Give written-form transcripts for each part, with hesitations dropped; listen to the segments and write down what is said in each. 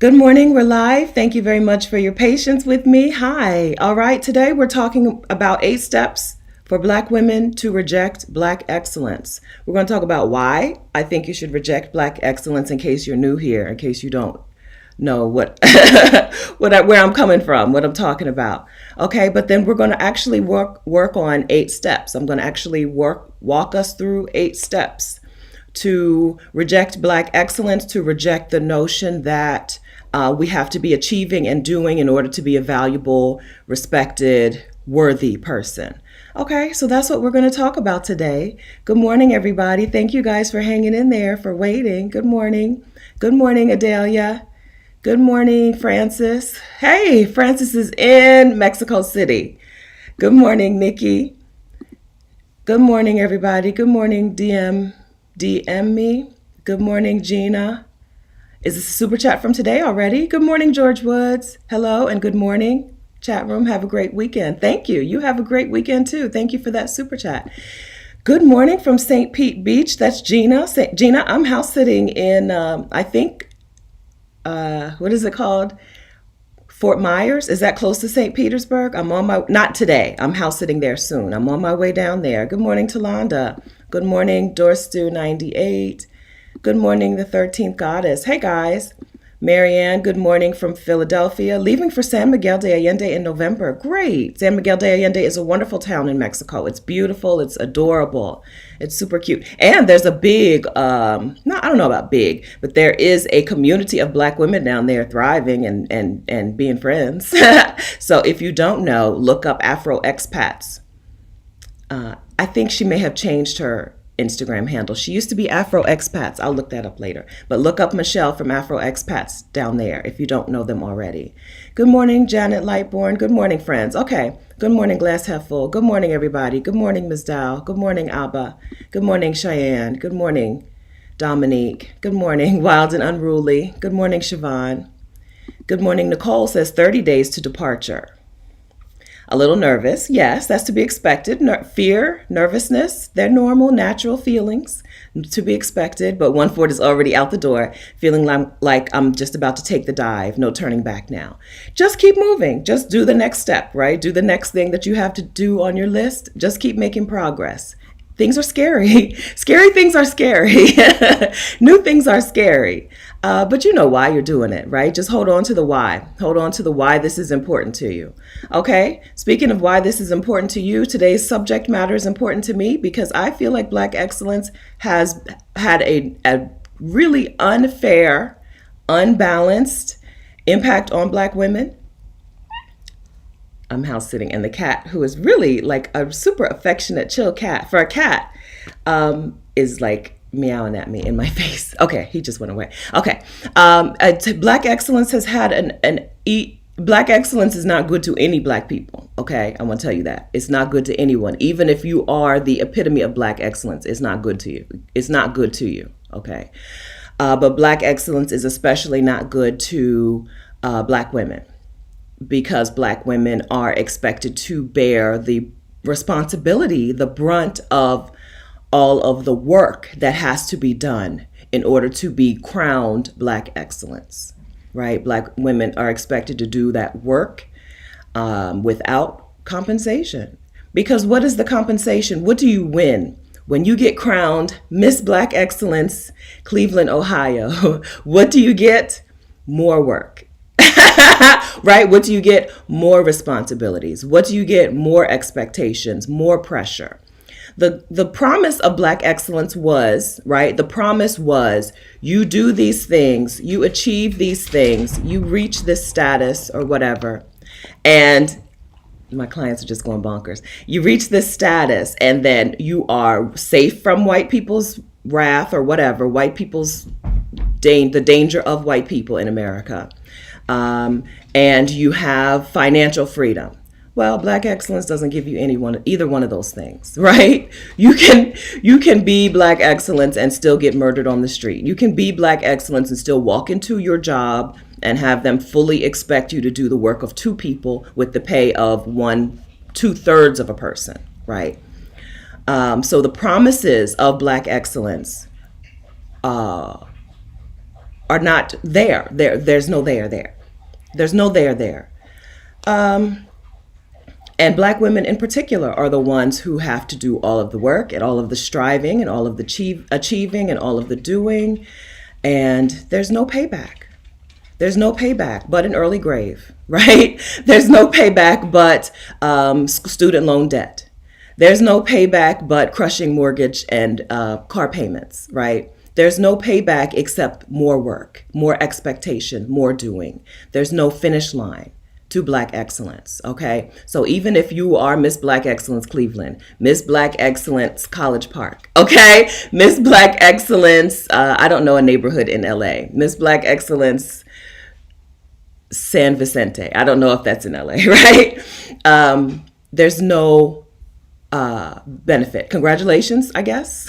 Good morning, we're live. Thank you very much for your patience with me. Hi. All right, today we're talking about 8 steps for Black women to reject Black excellence. We're going to talk about why I think you should reject Black excellence in case you're new here, in case you don't know what, where I'm coming from, what I'm talking about. Okay, but then we're going to actually work on 8 steps. I'm going to actually walk us through 8 steps to reject Black excellence, to reject the notion that we have to be achieving and doing in order to be a valuable, respected, worthy person. Okay, so that's what we're going to talk about today. Good morning, everybody. Thank you guys for hanging in there, for waiting. Good morning. Good morning, Adelia. Good morning, Francis. Hey, Francis is in Mexico City. Good morning, Nikki. Good morning, everybody. Good morning, DM me. Good morning, Gina. Is this a super chat from today already? Good morning, George Woods. Hello and good morning, chat room. Have a great weekend. Thank you. You have a great weekend too. Thank you for that super chat. Good morning from St. Pete Beach. That's Gina. Gina, I'm house sitting in, I think, what is it called? Fort Myers. Is that close to St. Petersburg? I'm on my, not today. I'm house sitting there soon. I'm on my way down there. Good morning, Talonda. Good morning, Dorstu 98. Good morning, the 13th Goddess. Hey, guys. Marianne, good morning from Philadelphia. Leaving for San Miguel de Allende in November. Great. San Miguel de Allende is a wonderful town in Mexico. It's beautiful. It's adorable. It's super cute. And there's a big, no, I don't know about big, but there is a community of Black women down there thriving and being friends. So if you don't know, look up Afro Expats. I think she may have changed her Instagram handle. She used to be Afro Expats. I'll look that up later. But look up Michelle from Afro Expats down there if you don't know them already. Good morning, Janet Lightborn. Good morning, friends. Okay. Good morning, Glass Half Full. Good morning, everybody. Good morning, Ms. Dow. Good morning, Abba. Good morning, Cheyenne. Good morning, Dominique. Good morning, Wild and Unruly. Good morning, Siobhan. Good morning, Nicole says 30 days to departure. A little nervous. Yes, that's to be expected. Fear, nervousness, they're normal, natural feelings to be expected. But 1/4 is already out the door, feeling like I'm just about to take the dive. No turning back now. Just keep moving. Just do the next step, right? Do the next thing that you have to do on your list. Just keep making progress. Things are scary. Scary things are scary. New things are scary. But you know why you're doing it, right? Just hold on to the why. Hold on to the why this is important to you. Okay? Speaking of why this is important to you, today's subject matter is important to me because I feel like Black excellence has had a really unfair, unbalanced impact on Black women. I'm house sitting, and the cat, who is really like a super affectionate, chill cat for a cat, is like meowing at me in my face. Okay, he just went away. Okay, Black excellence has had Black excellence is not good to any Black people. Okay, I want to tell you that it's not good to anyone, even if you are the epitome of Black excellence. It's not good to you. It's not good to you. Okay, but Black excellence is especially not good to Black women, because Black women are expected to bear the responsibility, the brunt of all of the work that has to be done in order to be crowned Black excellence, right? Black women are expected to do that work without compensation. Because what is the compensation? What do you win when you get crowned Miss Black Excellence, Cleveland, Ohio? What do you get? More work. Right? What do you get? More responsibilities. What do you get? More expectations, more pressure. The promise of Black excellence was, right? The promise was you do these things, you achieve these things, you reach this status or whatever. And my clients are just going bonkers. You reach this status and then you are safe from white people's wrath or whatever, white people's the danger of white people in America. And you have financial freedom. Well, Black excellence doesn't give you either one of those things, right? You can be Black excellence and still get murdered on the street. You can be Black excellence and still walk into your job and have them fully expect you to do the work of 2 people with the pay of 2/3 of a person, right? So the promises of Black excellence are not there. There's no there there. There's no there there. And Black women in particular are the ones who have to do all of the work and all of the striving and all of the achieving and all of the doing. And there's no payback. There's no payback but an early grave, right? There's no payback but student loan debt. There's no payback but crushing mortgage and car payments, right? There's no payback except more work, more expectation, more doing. There's no finish line to Black excellence, okay? So even if you are Miss Black Excellence Cleveland, Miss Black Excellence College Park, okay? Miss Black Excellence, I don't know a neighborhood in LA. Miss Black Excellence San Vicente, I don't know if that's in LA, right? There's no benefit. Congratulations, I guess,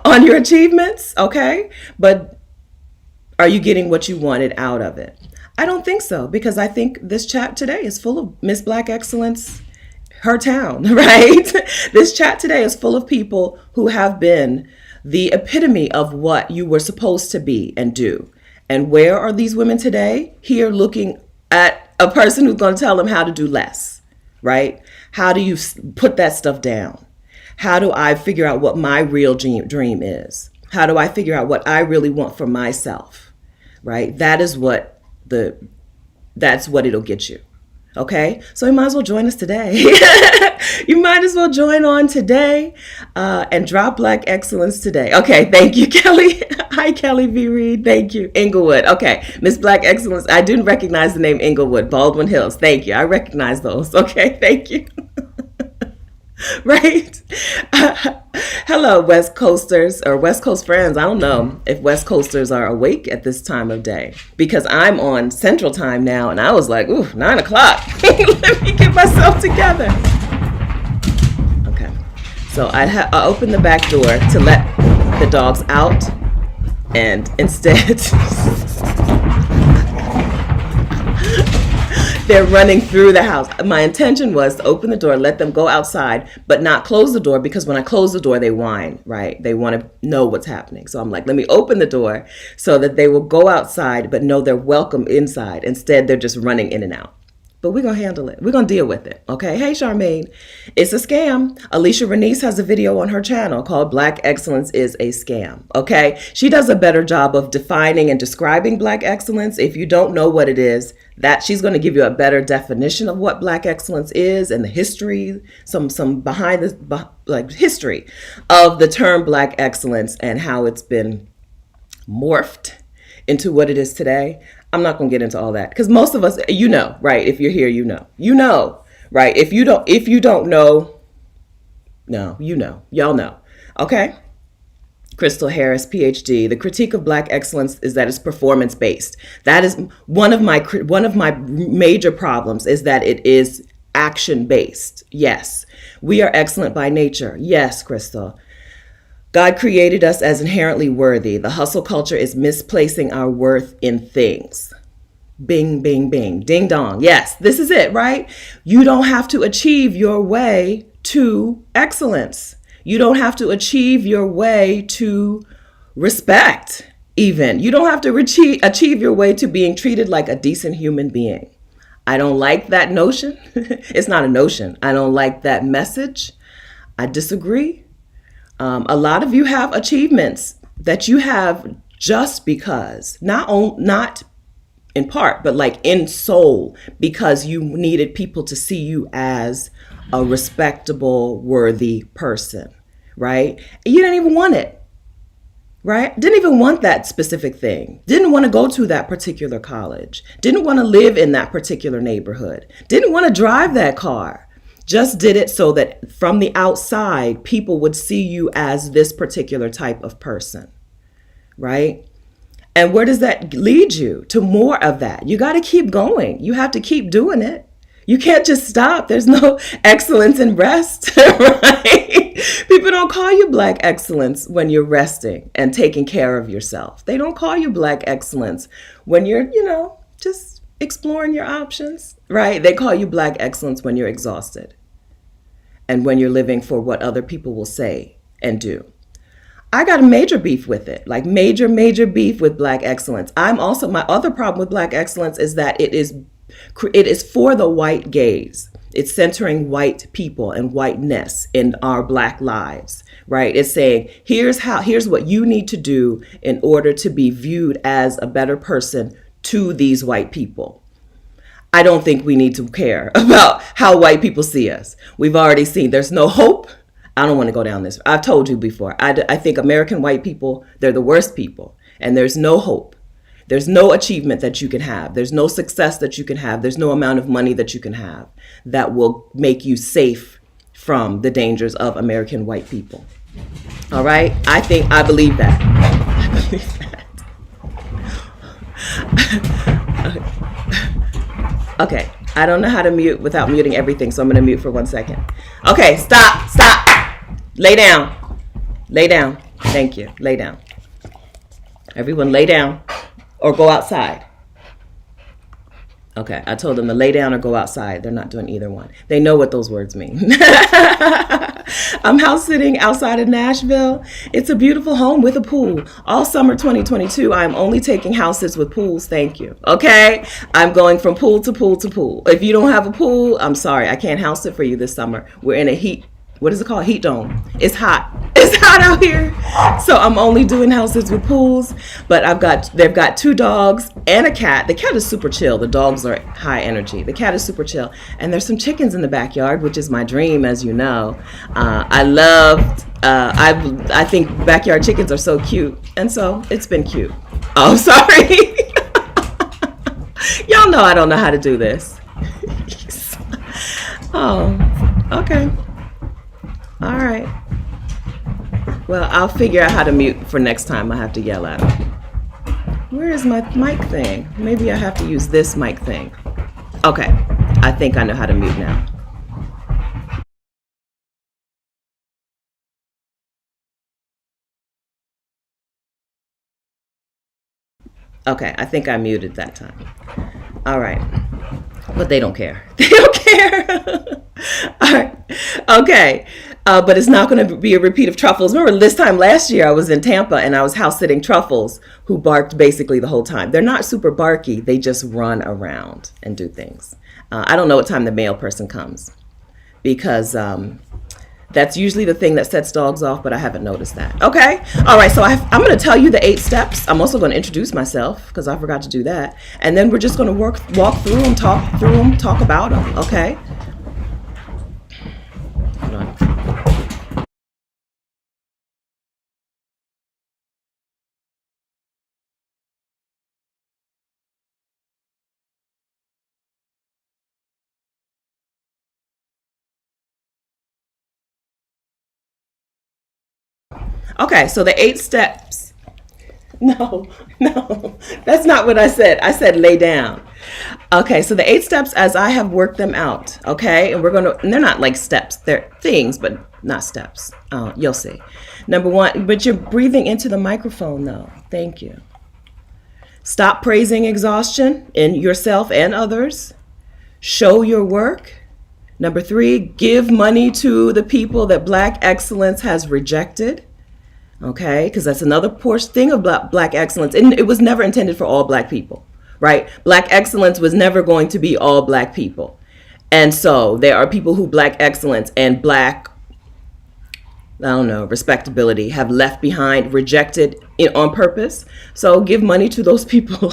on your achievements, okay? But are you getting what you wanted out of it? I don't think so, because I think this chat today is full of Miss Black Excellence, her town, right? This chat today is full of people who have been the epitome of what you were supposed to be and do. And where are these women today? Here looking at a person who's going to tell them how to do less, right? How do you put that stuff down? How do I figure out what my real dream is? How do I figure out what I really want for myself, right? That's what it'll get you. Okay, so you might as well join us today. You might as well join on today and drop Black excellence today. Okay, thank you, Kelly. Hi, Kelly V. Reed. Thank you. Inglewood. Okay, Miss Black excellence. I didn't recognize the name Inglewood. Baldwin Hills. Thank you. I recognize those. Okay, thank you. Right? Hello, West Coasters or West Coast friends. I don't know if West Coasters are awake at this time of day because I'm on Central Time now and I was like, ooh, 9 o'clock. Let me get myself together. Okay. So I opened the back door to let the dogs out and instead they're running through the house. My intention was to open the door, let them go outside, but not close the door because when I close the door, they whine, right? They want to know what's happening. So I'm like, let me open the door so that they will go outside, but know they're welcome inside. Instead, they're just running in and out. But we're going to handle it. We're going to deal with it. Okay. Hey, Charmaine. It's a scam. Alicia Renice has a video on her channel called Black Excellence is a Scam. Okay. She does a better job of defining and describing Black excellence. If you don't know what it is, that she's going to give you a better definition of what Black excellence is and the history, some behind the like history of the term Black excellence and how it's been morphed into what it is today. I'm not going to get into all that because most of us, you know, right? If you're here, you know, right? If you don't know, no, you know, y'all know. Okay. Crystal Harris, PhD. The critique of Black excellence is that it's performance based. That is one of my major problems is that it is action based. Yes. We are excellent by nature. Yes, Crystal. God created us as inherently worthy. The hustle culture is misplacing our worth in things. Bing, bing, bing, ding dong. Yes, this is it, right? You don't have to achieve your way to excellence. You don't have to achieve your way to respect, even. You don't have to achieve your way to being treated like a decent human being. I don't like that notion. It's not a notion. I don't like that message. I disagree. A lot of you have achievements that you have just because, not in part, but like in soul, because you needed people to see you as a respectable, worthy person, right? You didn't even want it, right? Didn't even want that specific thing. Didn't want to go to that particular college. Didn't want to live in that particular neighborhood. Didn't want to drive that car. Just did it so that from the outside, people would see you as this particular type of person, right? And where does that lead you? To more of that. You got to keep going. You have to keep doing it. You can't just stop. There's no excellence in rest, right? People don't call you Black excellence when you're resting and taking care of yourself. They don't call you Black excellence when you're, just exploring your options, right? They call you Black excellence when you're exhausted and when you're living for what other people will say and do. I got a major beef with it, like major beef with Black excellence. My other problem with Black excellence is that it is for the white gaze. It's centering white people and whiteness in our Black lives, right? It's saying, here's what you need to do in order to be viewed as a better person to these white people. I don't think we need to care about how white people see us. We've already seen there's no hope. I don't want to go down this. I've told you before. I think American white people, they're the worst people, and there's no hope. There's no achievement that you can have. There's no success that you can have. There's no amount of money that you can have that will make you safe from the dangers of American white people. All right? I believe that. I believe that. Okay. I don't know how to mute without muting everything, so I'm going to mute for 1 second. Okay. Stop. Lay down. Lay down. Thank you. Lay down. Everyone lay down. Or go outside. Okay, I told them to lay down or go outside. They're not doing either one. They know what those words mean. I'm house sitting outside of Nashville. It's a beautiful home with a pool. All summer 2022, I'm only taking houses with pools. Thank you. Okay? I'm going from pool to pool to pool. If you don't have a pool, I'm sorry. I can't house it for you this summer. We're in a heat. What is it called? Heat dome. It's hot. It's hot out here. So I'm only doing houses with pools, but they've got 2 dogs and a cat. The cat is super chill. The dogs are high energy. The cat is super chill. And there's some chickens in the backyard, which is my dream, as you know. I think backyard chickens are so cute. And so it's been cute. Oh, sorry. Y'all know I don't know how to do this. Oh, okay. All right. Well, I'll figure out how to mute for next time. I have to yell at him. Where is my mic thing? Maybe I have to use this mic thing. Okay. I think I know how to mute now. Okay. I think I muted that time. All right. But they don't care. They don't care. All right. Okay. But it's not going to be a repeat of Truffles. Remember this time last year I was in Tampa and I was house sitting Truffles, who barked basically the whole time. They're not super barky. They just run around and do things. I don't know what time the male person comes because that's usually the thing that sets dogs off, but I haven't noticed that. Okay. All right. So I'm going to tell you the 8 steps. I'm also going to introduce myself because I forgot to do that. And then we're just going to walk through them, talk about them. Okay. Hold on. Okay, so the 8 steps. No, that's not what I said. I said lay down. Okay, so the 8 steps as I have worked them out. Okay, and they're not like steps. They're things, but not steps. You'll see. Number 1, but you're breathing into the microphone though. Thank you. Stop praising exhaustion in yourself and others. Show your work. Number 3, give money to the people that Black excellence has rejected. Okay, because that's another thing of Black excellence. And it was never intended for all Black people, right? Black excellence was never going to be all Black people. And so there are people who Black excellence and Black, respectability have left behind, rejected it on purpose. So give money to those people.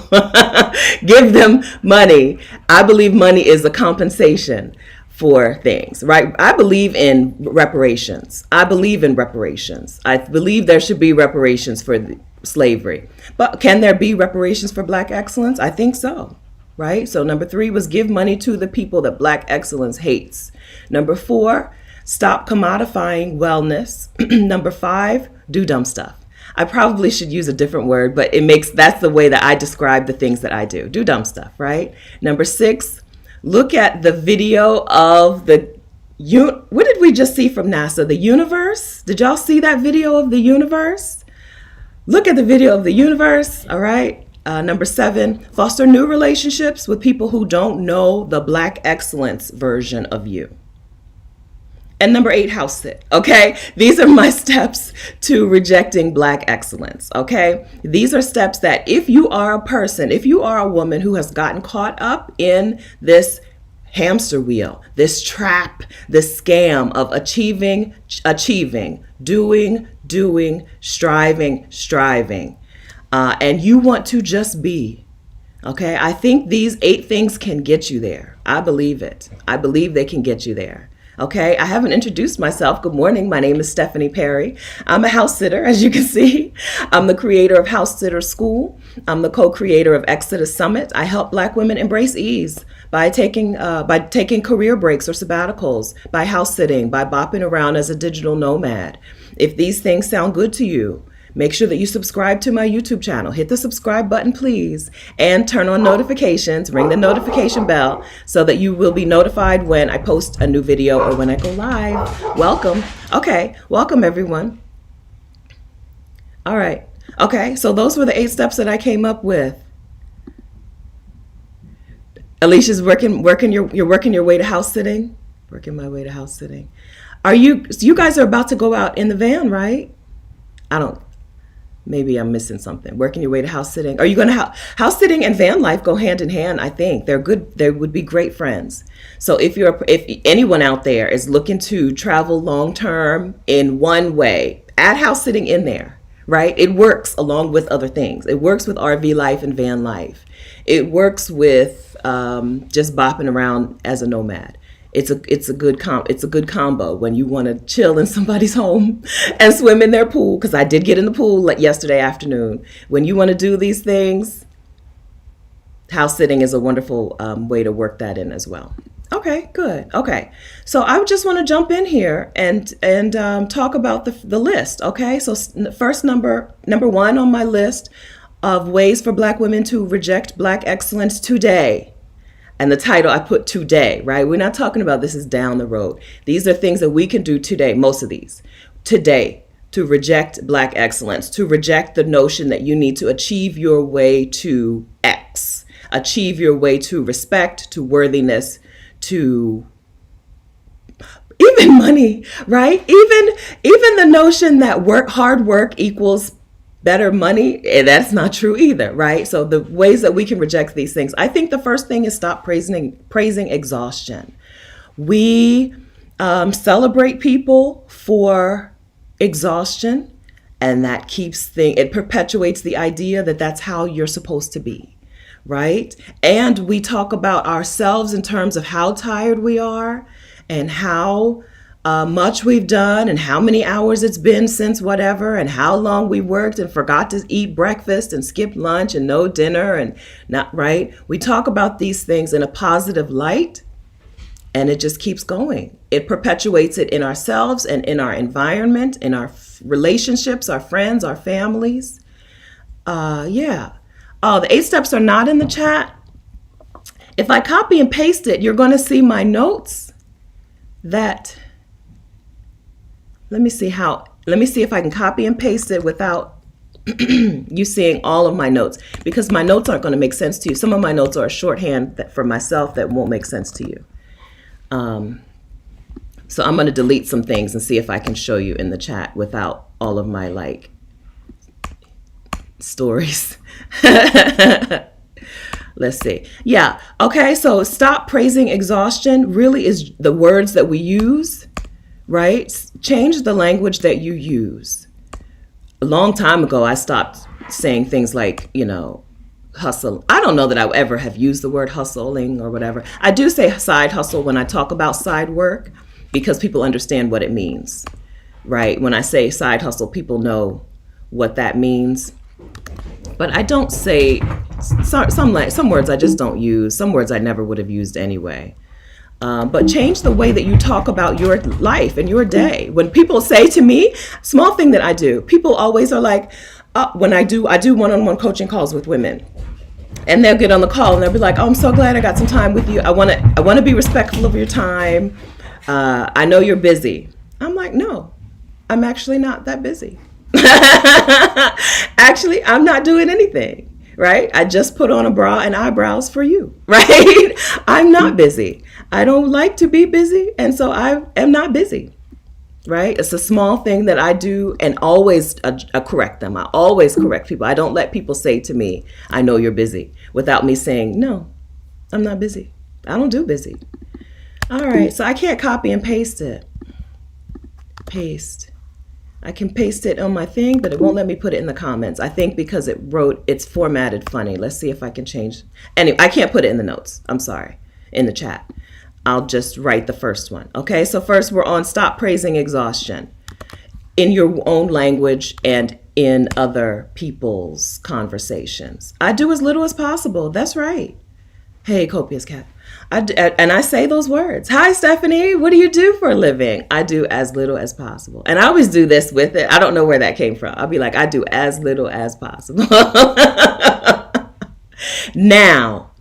Give them money. I believe money is a compensation for things, right? I believe in reparations. I believe there should be reparations for slavery. But can there be reparations for Black excellence? I think so, right? So number 3 was give money to the people that Black excellence hates. Number 4, stop commodifying wellness. Number 5, do dumb stuff. I probably should use a different word, but that's the way that I describe the things that I do. Do dumb stuff, right? Number 6, look at the video of what did we just see from NASA? The universe? Did y'all see that video of the universe? Look at the video of the universe, all right? Number 7, foster new relationships with people who don't know the Black excellence version of you. And number 8, house sit. Okay. These are my steps to rejecting Black excellence. Okay. These are steps that if you are a person, if you are a woman who has gotten caught up in this hamster wheel, this trap, this scam of achieving, doing, striving, and you want to just be. Okay, I think these 8 things can get you there. I believe it. I believe they can get you there. Okay, I haven't introduced myself. Good morning. My name is Stephanie Perry. I'm a house sitter, as you can see. I'm the creator of House Sitter School. I'm the co-creator of Exodus Summit. I help Black women embrace ease by taking career breaks or sabbaticals, by house sitting, by bopping around as a digital nomad. If these things sound good to you, make sure that you subscribe to my YouTube channel. Hit the subscribe button, please, and turn on notifications. Ring the notification bell so that you will be notified when I post a new video or when I go live. Welcome. Okay, welcome everyone. All right. Okay, so those were the 8 steps that I came up with. Alicia's working your way to house sitting. Working my way to house sitting. You guys are about to go out in the van, right? Maybe I'm missing something. Working your way to house sitting. Are you going to house sitting and van life go hand in hand? I think they're good. They would be great friends. So if anyone out there is looking to travel long term in one way, add house sitting in there, right? It works along with other things. It works with RV life and van life. It works with just bopping around as a nomad. It's a good combo when you want to chill in somebody's home and swim in their pool, because I did get in the pool yesterday afternoon. When you want to do these things, house sitting is a wonderful way to work that in as well. Okay, good. Okay, so I just want to jump in here and talk about the list. Okay, so first number 1 on my list of ways for Black women to reject Black excellence today. And the title I put today, right? We're not talking about this is down the road. These are things that we can do today, most of these, today, to reject Black excellence, to reject the notion that you need to achieve your way to X, achieve your way to respect, to worthiness, to even money, right? Even the notion that hard work equals better money, that's not true either, right? So the ways that we can reject these things, I think the first thing is stop praising exhaustion. We celebrate people for exhaustion, and that it perpetuates the idea that that's how you're supposed to be, right? And we talk about ourselves in terms of how tired we are and how much we've done and how many hours it's been since whatever and how long we worked and forgot to eat breakfast and skipped lunch and no dinner and not, right? We talk about these things in a positive light, and it just keeps going. It perpetuates it in ourselves and in our environment, in our relationships, our friends, our families. Yeah. Oh, the 8 steps are not in the chat. If I copy and paste it, you're going to see my notes let me see if I can copy and paste it without you seeing all of my notes, because my notes aren't going to make sense to you. Some of my notes are a shorthand for myself that won't make sense to you. So I'm going to delete some things and see if I can show you in the chat without all of my stories. Let's see. Yeah. Okay. So stop praising exhaustion really is the words that we use, right? Change the language that you use. A long time ago, I stopped saying things like, hustle. I don't know that I ever have used the word hustling or whatever. I do say side hustle when I talk about side work, because people understand what it means, right? When I say side hustle, people know what that means. But I don't say some words I just don't use. Some words I never would have used anyway. But change the way that you talk about your life and your day. When people say to me, small thing that I do, people always are like, when I do one-on-one coaching calls with women, and they'll get on the call and they'll be like, oh, I'm so glad I got some time with you. I want to be respectful of your time. I know you're busy. I'm like, no, I'm actually not that busy. Actually, I'm not doing anything. right? I just put on a bra and eyebrows for you, right? I'm not busy. I don't like to be busy, and so I am not busy, right? It's a small thing that I do, and always correct them. I always correct people. I don't let people say to me, I know you're busy, without me saying, no, I'm not busy. I don't do busy. All right, so I can't copy and paste it. Paste. I can paste it on my thing, but it won't let me put it in the comments. I think because it's formatted funny. Let's see if I can change. Anyway, I can't put it in the notes. I'm sorry, in the chat. I'll just write the first one. Okay, so first we're on stop praising exhaustion in your own language and in other people's conversations. I do as little as possible. That's right. Hey, copious cat. And I say those words. Hi, Stephanie. What do you do for a living? I do as little as possible. And I always do this with it. I don't know where that came from. I'll be like, I do as little as possible. Now,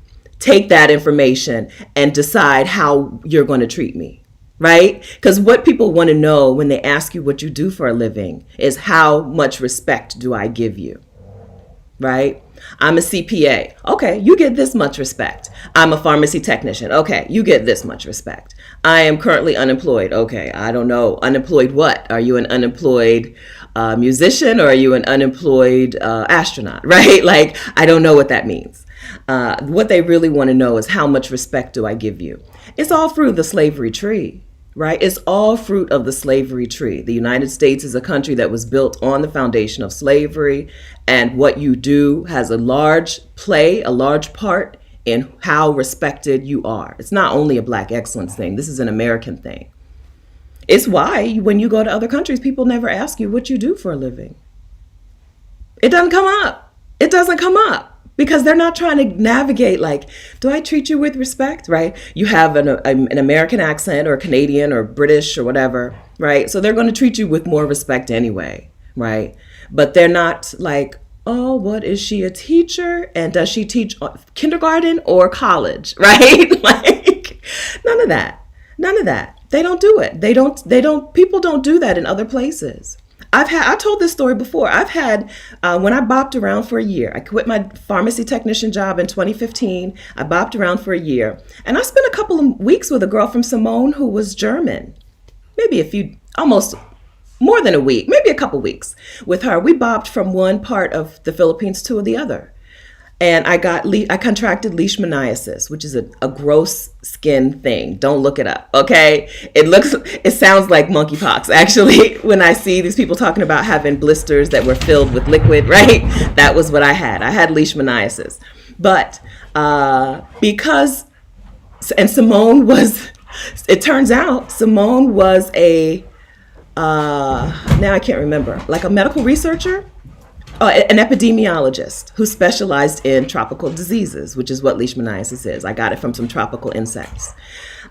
take that information and decide how you're going to treat me, right? Because what people want to know when they ask you what you do for a living is how much respect do I give you, right? I'm a CPA. Okay, you get this much respect. I'm a pharmacy technician. Okay, you get this much respect. I am currently unemployed. Okay, I don't know. Unemployed what? Are you an unemployed musician or are you an unemployed astronaut, right? Like, I don't know what that means. What they really want to know is how much respect do I give you? It's all through the slavery tree. Right? It's all fruit of the slavery tree. The United States is a country that was built on the foundation of slavery, and what you do has a large part in how respected you are. It's not only a Black excellence thing. This is an American thing. It's why when you go to other countries, people never ask you what you do for a living. It doesn't come up. It doesn't come up. Because they're not trying to navigate like, do I treat you with respect, right? You have an American accent or Canadian or British or whatever, right? So they're going to treat you with more respect anyway, right? But they're not like, oh, what is she, a teacher? And does she teach kindergarten or college, right? Like, none of that. None of that. They don't do it. People don't do that in other places. I told this story before. I've had, when I bopped around for a year, I quit my pharmacy technician job in 2015. I bopped around for a year. And I spent a couple of weeks with a girl from Simone who was German. Almost more than a week, maybe a couple weeks with her. We bopped from one part of the Philippines to the other. And I contracted leishmaniasis, which is a gross skin thing. Don't look it up, okay? It sounds like monkeypox, actually, when I see these people talking about having blisters that were filled with liquid, right? That was what I had. I had leishmaniasis. But it turns out Simone was now I can't remember, like a medical researcher? An epidemiologist who specialized in tropical diseases, which is what leishmaniasis is. I got it from some tropical insects.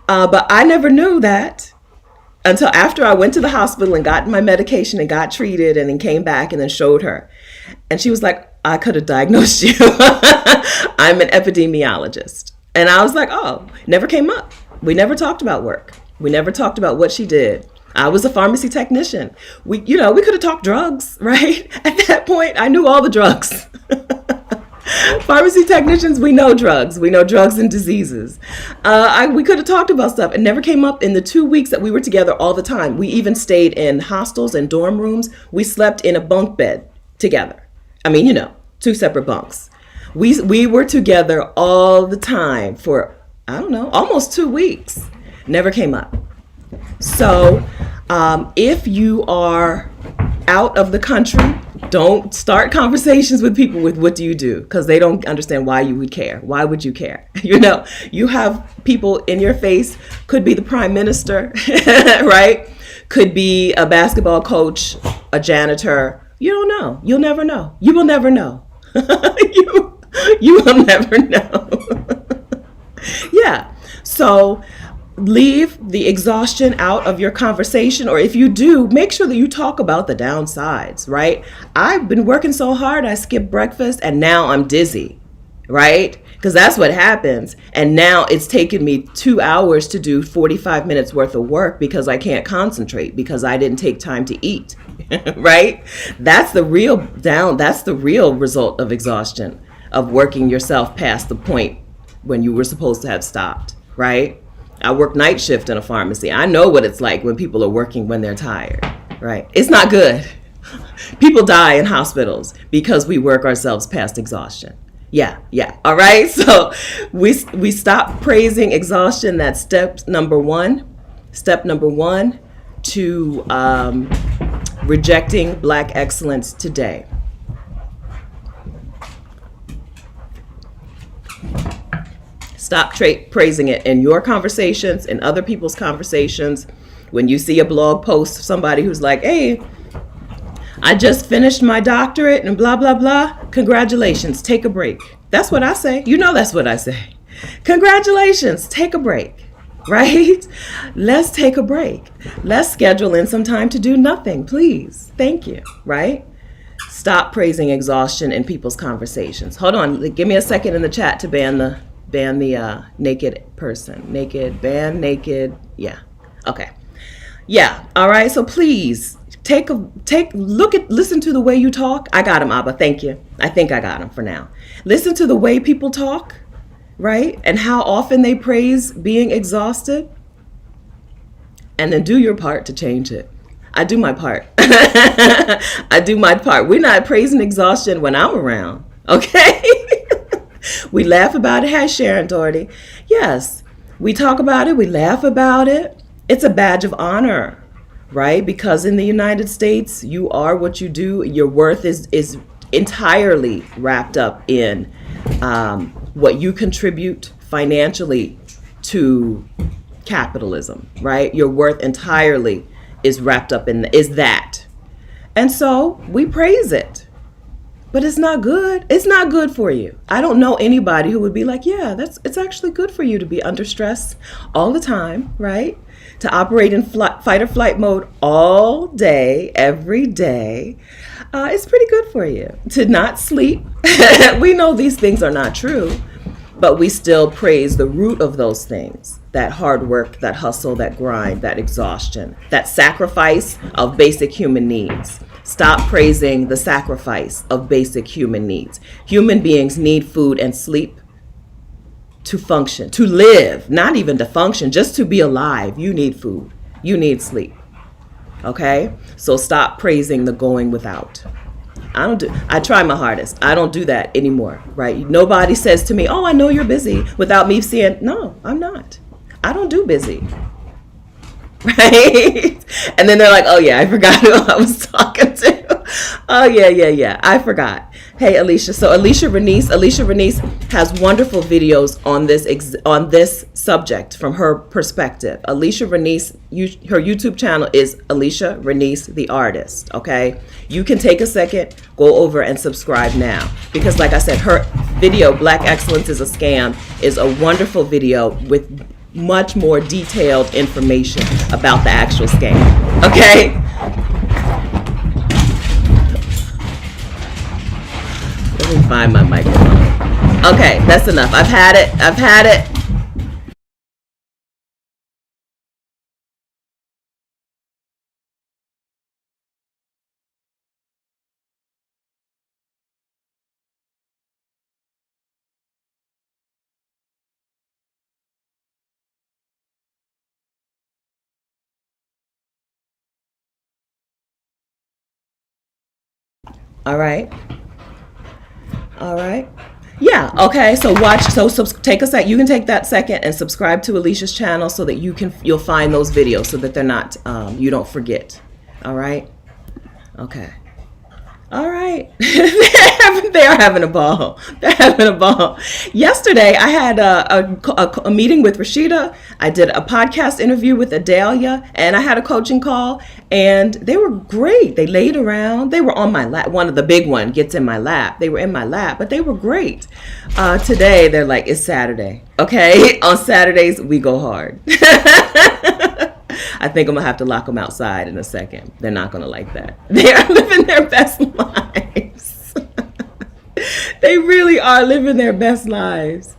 But I never knew that until after I went to the hospital and got my medication and got treated and then came back and then showed her. And she was like, I could have diagnosed you. I'm an epidemiologist. And I was like, oh, never came up. We never talked about work. We never talked about what she did. I was a pharmacy technician. We could have talked drugs, right? At that point, I knew all the drugs. Pharmacy technicians, we know drugs. We know drugs and diseases. We could have talked about stuff. It never came up in the 2 weeks that we were together all the time. We even stayed in hostels and dorm rooms. We slept in a bunk bed together. I mean, 2 separate bunks. We were together all the time for, I don't know, almost 2 weeks. Never came up. So if you are out of the country, don't start conversations with people with what do you do? Because they don't understand why you would care. Why would you care? You have people in your face, could be the prime minister, right? Could be a basketball coach, a janitor. You don't know. You'll never know. You will never know. You will never know. Yeah. So leave the exhaustion out of your conversation, or if you do, make sure that you talk about the downsides, right? I've been working so hard, I skipped breakfast and now I'm dizzy, right? Because that's what happens. And now it's taken me 2 hours to do 45 minutes worth of work because I can't concentrate because I didn't take time to eat, right? That's the real result of exhaustion. of working yourself past the point when you were supposed to have stopped, right? I work night shift in a pharmacy. I know what it's like when people are working when they're tired, right? It's not good. People die in hospitals because we work ourselves past exhaustion. Yeah. All right. So we stop praising exhaustion. That's step number one. Step number one to rejecting Black excellence today. Stop praising it in your conversations, in other people's conversations. When you see a blog post of somebody who's like, hey, I just finished my doctorate and blah, blah, blah. Congratulations, take a break. That's what I say. You know that's what I say. Congratulations, take a break, right? Let's take a break. Let's schedule in some time to do nothing, please. Thank you, right? Stop praising exhaustion in people's conversations. Hold on, give me a second in the chat to ban the naked person. Naked. Yeah. Okay. Yeah. All right. So please listen to the way you talk. I got him, Abba. Thank you. I think I got him for now. Listen to the way people talk, right? And how often they praise being exhausted. And then do your part to change it. I do my part. I do my part. We're not praising exhaustion when I'm around. Okay. We laugh about it. Hi, Sharon Doherty. Yes, we talk about it. We laugh about it. It's a badge of honor, right? Because in the United States, you are what you do. Your worth is entirely wrapped up in what you contribute financially to capitalism, right? Your worth entirely is wrapped up in is that. And so we praise it. But it's not good. It's not good for you. I don't know anybody who would be like, yeah, it's actually good for you to be under stress all the time, right? To operate in fight or flight mode all day, every day. It's pretty good for you. To not sleep. We know these things are not true, but we still praise the root of those things. That hard work, that hustle, that grind, that exhaustion, that sacrifice of basic human needs. Stop praising the sacrifice of basic human needs. Human beings need food and sleep to function, to live, not even to function, just to be alive. You need food. You need sleep. Okay? So stop praising the going without. I try my hardest. I don't do that anymore, right? Nobody says to me, oh, I know you're busy, without me saying, no, I'm not. I don't do busy. Right? And then they're like, oh yeah, I forgot who I was talking to. Oh yeah, I forgot. Hey Alicia, so Alicia Renice has wonderful videos on this subject from her perspective. Alicia Renice, her YouTube channel is Alicia Renice the artist, okay? You can take a second, go over and subscribe now. Because like I said, her video, Black Excellence is a Scam, is a wonderful video with much more detailed information about the actual scam. Okay? Let me find my microphone. Okay, that's enough. I've had it. All right. Yeah. Okay. So watch. Take a sec. You can take that second and subscribe to Alicia's channel so that you'll find those videos so that they're not you don't forget. All right. Okay. All right. They are having a ball. They're having a ball. Yesterday, I had a meeting with Rashida. I did a podcast interview with Adalia, and I had a coaching call, and they were great. They laid around. They were on my lap. One of the big one gets in my lap. They were in my lap, but they were great. Today, they're like, it's Saturday. Okay? On Saturdays, we go hard. I think I'm going to have to lock them outside in a second. They're not going to like that. They are living their best lives. They really are living their best lives.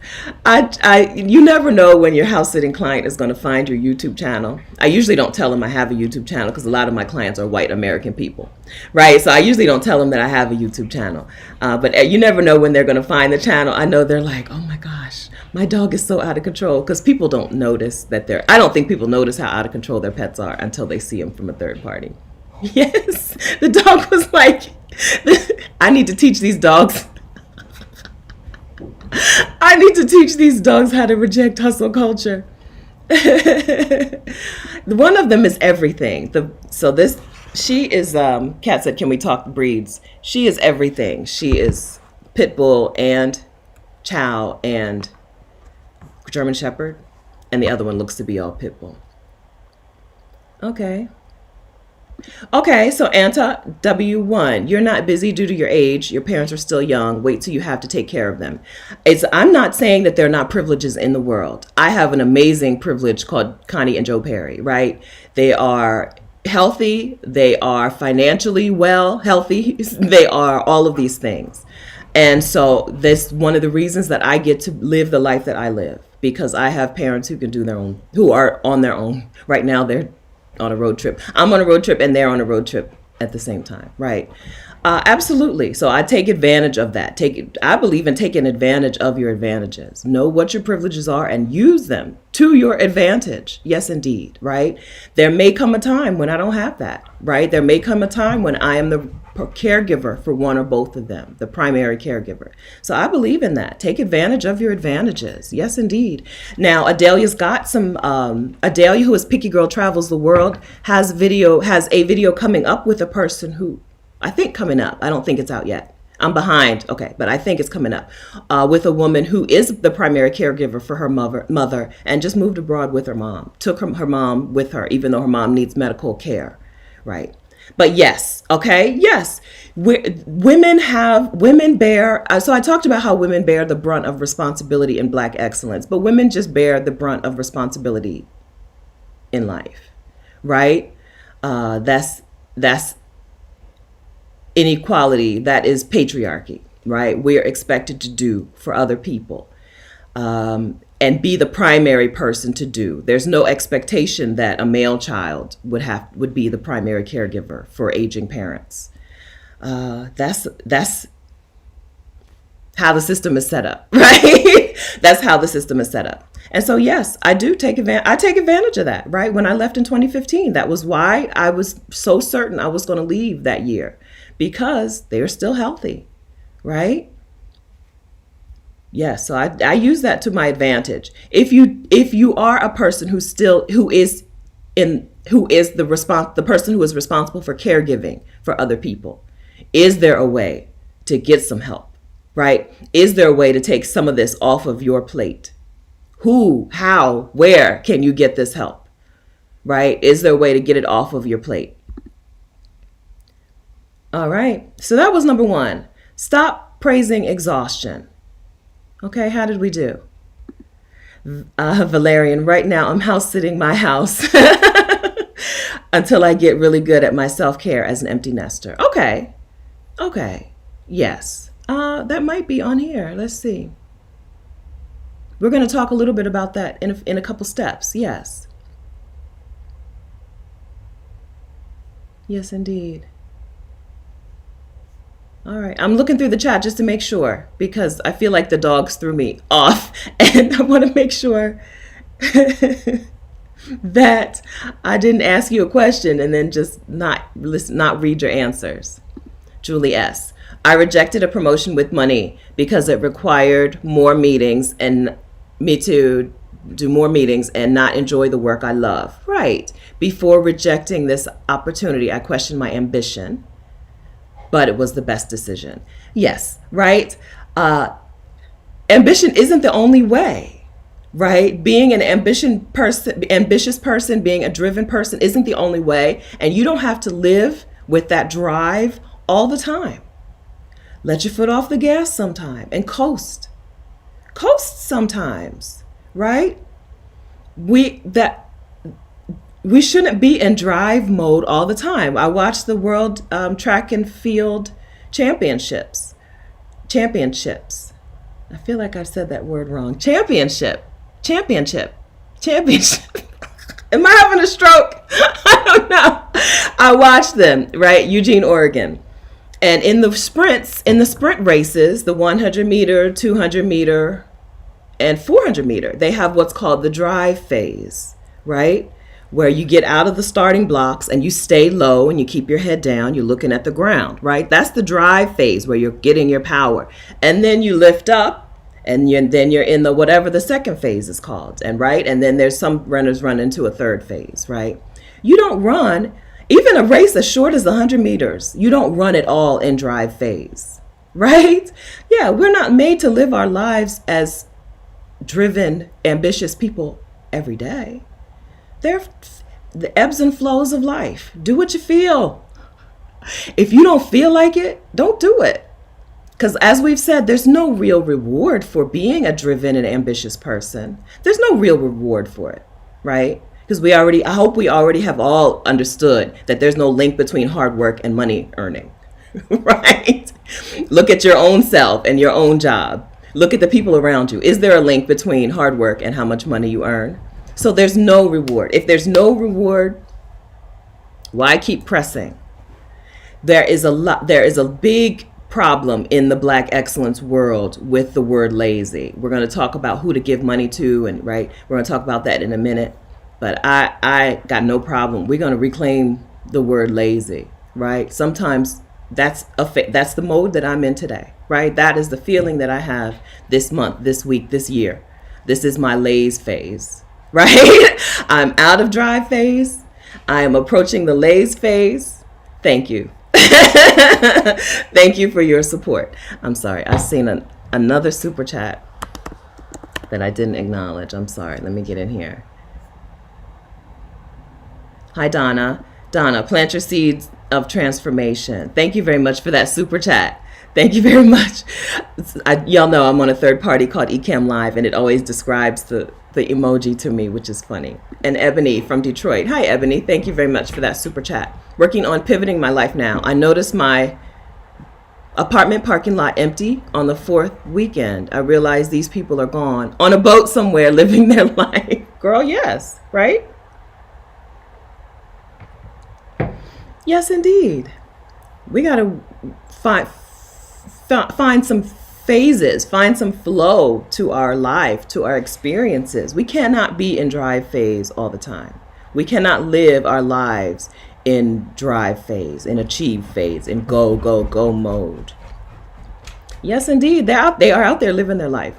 You never know when your house sitting client is going to find your YouTube channel. I usually don't tell them I have a YouTube channel because a lot of my clients are white American people, right? So I usually don't tell them that I have a YouTube channel. But you never know when they're going to find the channel. I know they're like, oh my gosh, my dog is so out of control, because people don't notice I don't think people notice how out of control their pets are until they see them from a third party. Yes, the dog was like, I need to teach these dogs. I need to teach these dogs how to reject hustle culture. One of them is everything. She is, Kat said, can we talk breeds? She is everything. She is pit bull and chow and German shepherd. And the other one looks to be all pit bull. Okay, so Anta, W1, you're not busy due to your age. Your parents are still young. Wait till you have to take care of them. I'm not saying that there are not privileges in the world. I have an amazing privilege called Connie and Joe Perry, right? They are healthy. They are financially healthy. They are all of these things. And so this one of the reasons that I get to live the life that I live, because I have parents who can do who are on their own. Right now, they're on a road trip. I'm on a road trip and they're on a road trip at the same time, right? Absolutely. So I take advantage of that. I believe in taking advantage of your advantages. Know what your privileges are and use them to your advantage. Yes, indeed, right? There may come a time when I don't have that, right? There may come a time when I am the caregiver for one or both of them, the primary caregiver. So I believe in that. Take advantage of your advantages. Yes, indeed. Now, Adelia's got some, Adelia, who is Picky Girl Travels the World, has a video coming up with a person who, I think coming up. I don't think it's out yet. I'm behind. Okay, but I think it's coming up with a woman who is the primary caregiver for her mother and just moved abroad with her mom. Took her mom with her, even though her mom needs medical care, right? But yes, okay, yes, women bear, so I talked about how women bear the brunt of responsibility in Black excellence, but women just bear the brunt of responsibility in life, right? That's inequality, that is patriarchy, right? We're expected to do for other people. And be the primary person to do. There's no expectation that a male child would be the primary caregiver for aging parents. That's how the system is set up, right? That's how the system is set up. And so, yes, I take advantage of that, right? When I left in 2015, that was why I was so certain I was going to leave that year, because they're still healthy, right? Yes, so I use that to my advantage. If you are a person who is the person who is responsible for caregiving for other people, is there a way to get some help, right? Is there a way to take some of this off of your plate? Who, how, where can you get this help, right? Is there a way to get it off of your plate? All right, so that was number 1. Stop praising exhaustion. Okay, how did we do? Valerian, right now I'm house sitting my house until I get really good at my self-care as an empty nester. Okay, yes. That might be on here. Let's see. We're going to talk a little bit about that in a couple steps. Yes. Yes, indeed. All right, I'm looking through the chat just to make sure, because I feel like the dogs threw me off, and I want to make sure that I didn't ask you a question and then just not read your answers. Julie S. I rejected a promotion with money because it required more meetings and me to do more meetings and not enjoy the work I love. Right. Before rejecting this opportunity, I questioned my ambition, but it was the best decision. Yes, right? Ambition isn't the only way, right? Being an ambitious person, being a driven person isn't the only way. And you don't have to live with that drive all the time. Let your foot off the gas sometime and coast. Coast sometimes, right? We shouldn't be in drive mode all the time. I watched the World Track and Field Championships. championships. I feel like I've said that word wrong. Championship. Am I having a stroke? I don't know. I watched them, right? Eugene, Oregon. And in the sprint races, the 100 meter, 200 meter, and 400 meter, they have what's called the drive phase, right? Where you get out of the starting blocks and you stay low and you keep your head down, you're looking at the ground, right? That's the drive phase where you're getting your power. And then you lift up and then you're in the whatever the second phase is called, and right? And then there's some runners run into a third phase, right? You don't run, even a race as short as 100 meters, you don't run it all in drive phase, right? Yeah, we're not made to live our lives as driven, ambitious people every day. They're the ebbs and flows of life. Do what you feel. If you don't feel like it, don't do it. Because as we've said, there's no real reward for being a driven and ambitious person. There's no real reward for it, right? Because I hope we already have all understood that there's no link between hard work and money earning, right? Look at your own self and your own job. Look at the people around you. Is there a link between hard work and how much money you earn? So there's no reward. If there's no reward, why keep pressing? There is a big problem in the Black excellence world with the word lazy. We're going to talk about who to give money to, and right, we're going to talk about that in a minute. But I got no problem. We're going to reclaim the word lazy, right? Sometimes that's the mode that I'm in today, right? That is the feeling that I have this month, this week, this year. This is my laze phase, right? I'm out of drive phase. I am approaching the laze phase. Thank you. Thank you for your support. I'm sorry. I've seen another super chat that I didn't acknowledge. I'm sorry. Let me get in here. Hi, Donna. Donna, plant your seeds of transformation. Thank you very much for that super chat. Thank you very much. Y'all know I'm on a third party called Ecamm Live, and it always describes the emoji to me, which is funny. And Ebony from Detroit. Hi, Ebony. Thank you very much for that super chat. Working on pivoting my life now. I noticed my apartment parking lot empty on the 4th weekend. I realized these people are gone on a boat somewhere living their life. Girl, yes, right? Yes, indeed. We got to find some phases, find some flow to our life, to our experiences. We cannot be in drive phase all the time. We cannot live our lives in drive phase, in achieve phase, in go, go, go mode. Yes, indeed. They are out there living their life,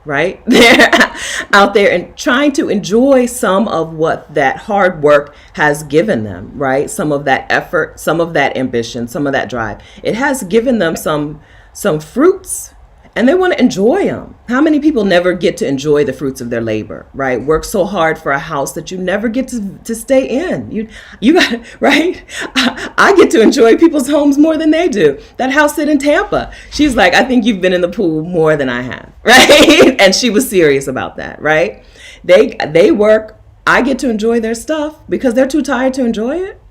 right? They're out there and trying to enjoy some of what that hard work has given them, right? Some of that effort, some of that ambition, some of that drive. It has given them some fruits, and they want to enjoy them. How many people never get to enjoy the fruits of their labor, right? Work so hard for a house that you never get to stay in. You got, right? I get to enjoy people's homes more than they do. That house sit in Tampa. She's like, I think you've been in the pool more than I have, right? And she was serious about that, right? They work. I get to enjoy their stuff because they're too tired to enjoy it.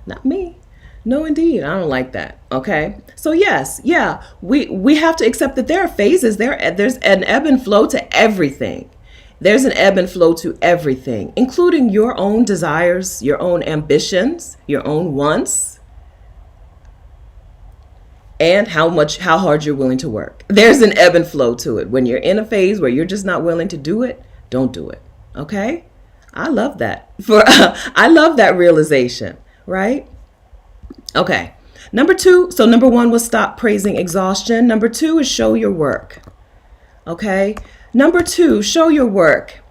Not me. No, indeed. I don't like that. Okay. So yes, yeah, we have to accept that there are phases. There's an ebb and flow to everything. There's an ebb and flow to everything, including your own desires, your own ambitions, your own wants, and how hard you're willing to work. There's an ebb and flow to it. When you're in a phase where you're just not willing to do it, don't do it. Okay. I love that. I love that realization, right? Okay. Number 2. So number 1 was stop praising exhaustion. Number 2 is show your work. Okay. Number 2, show your work.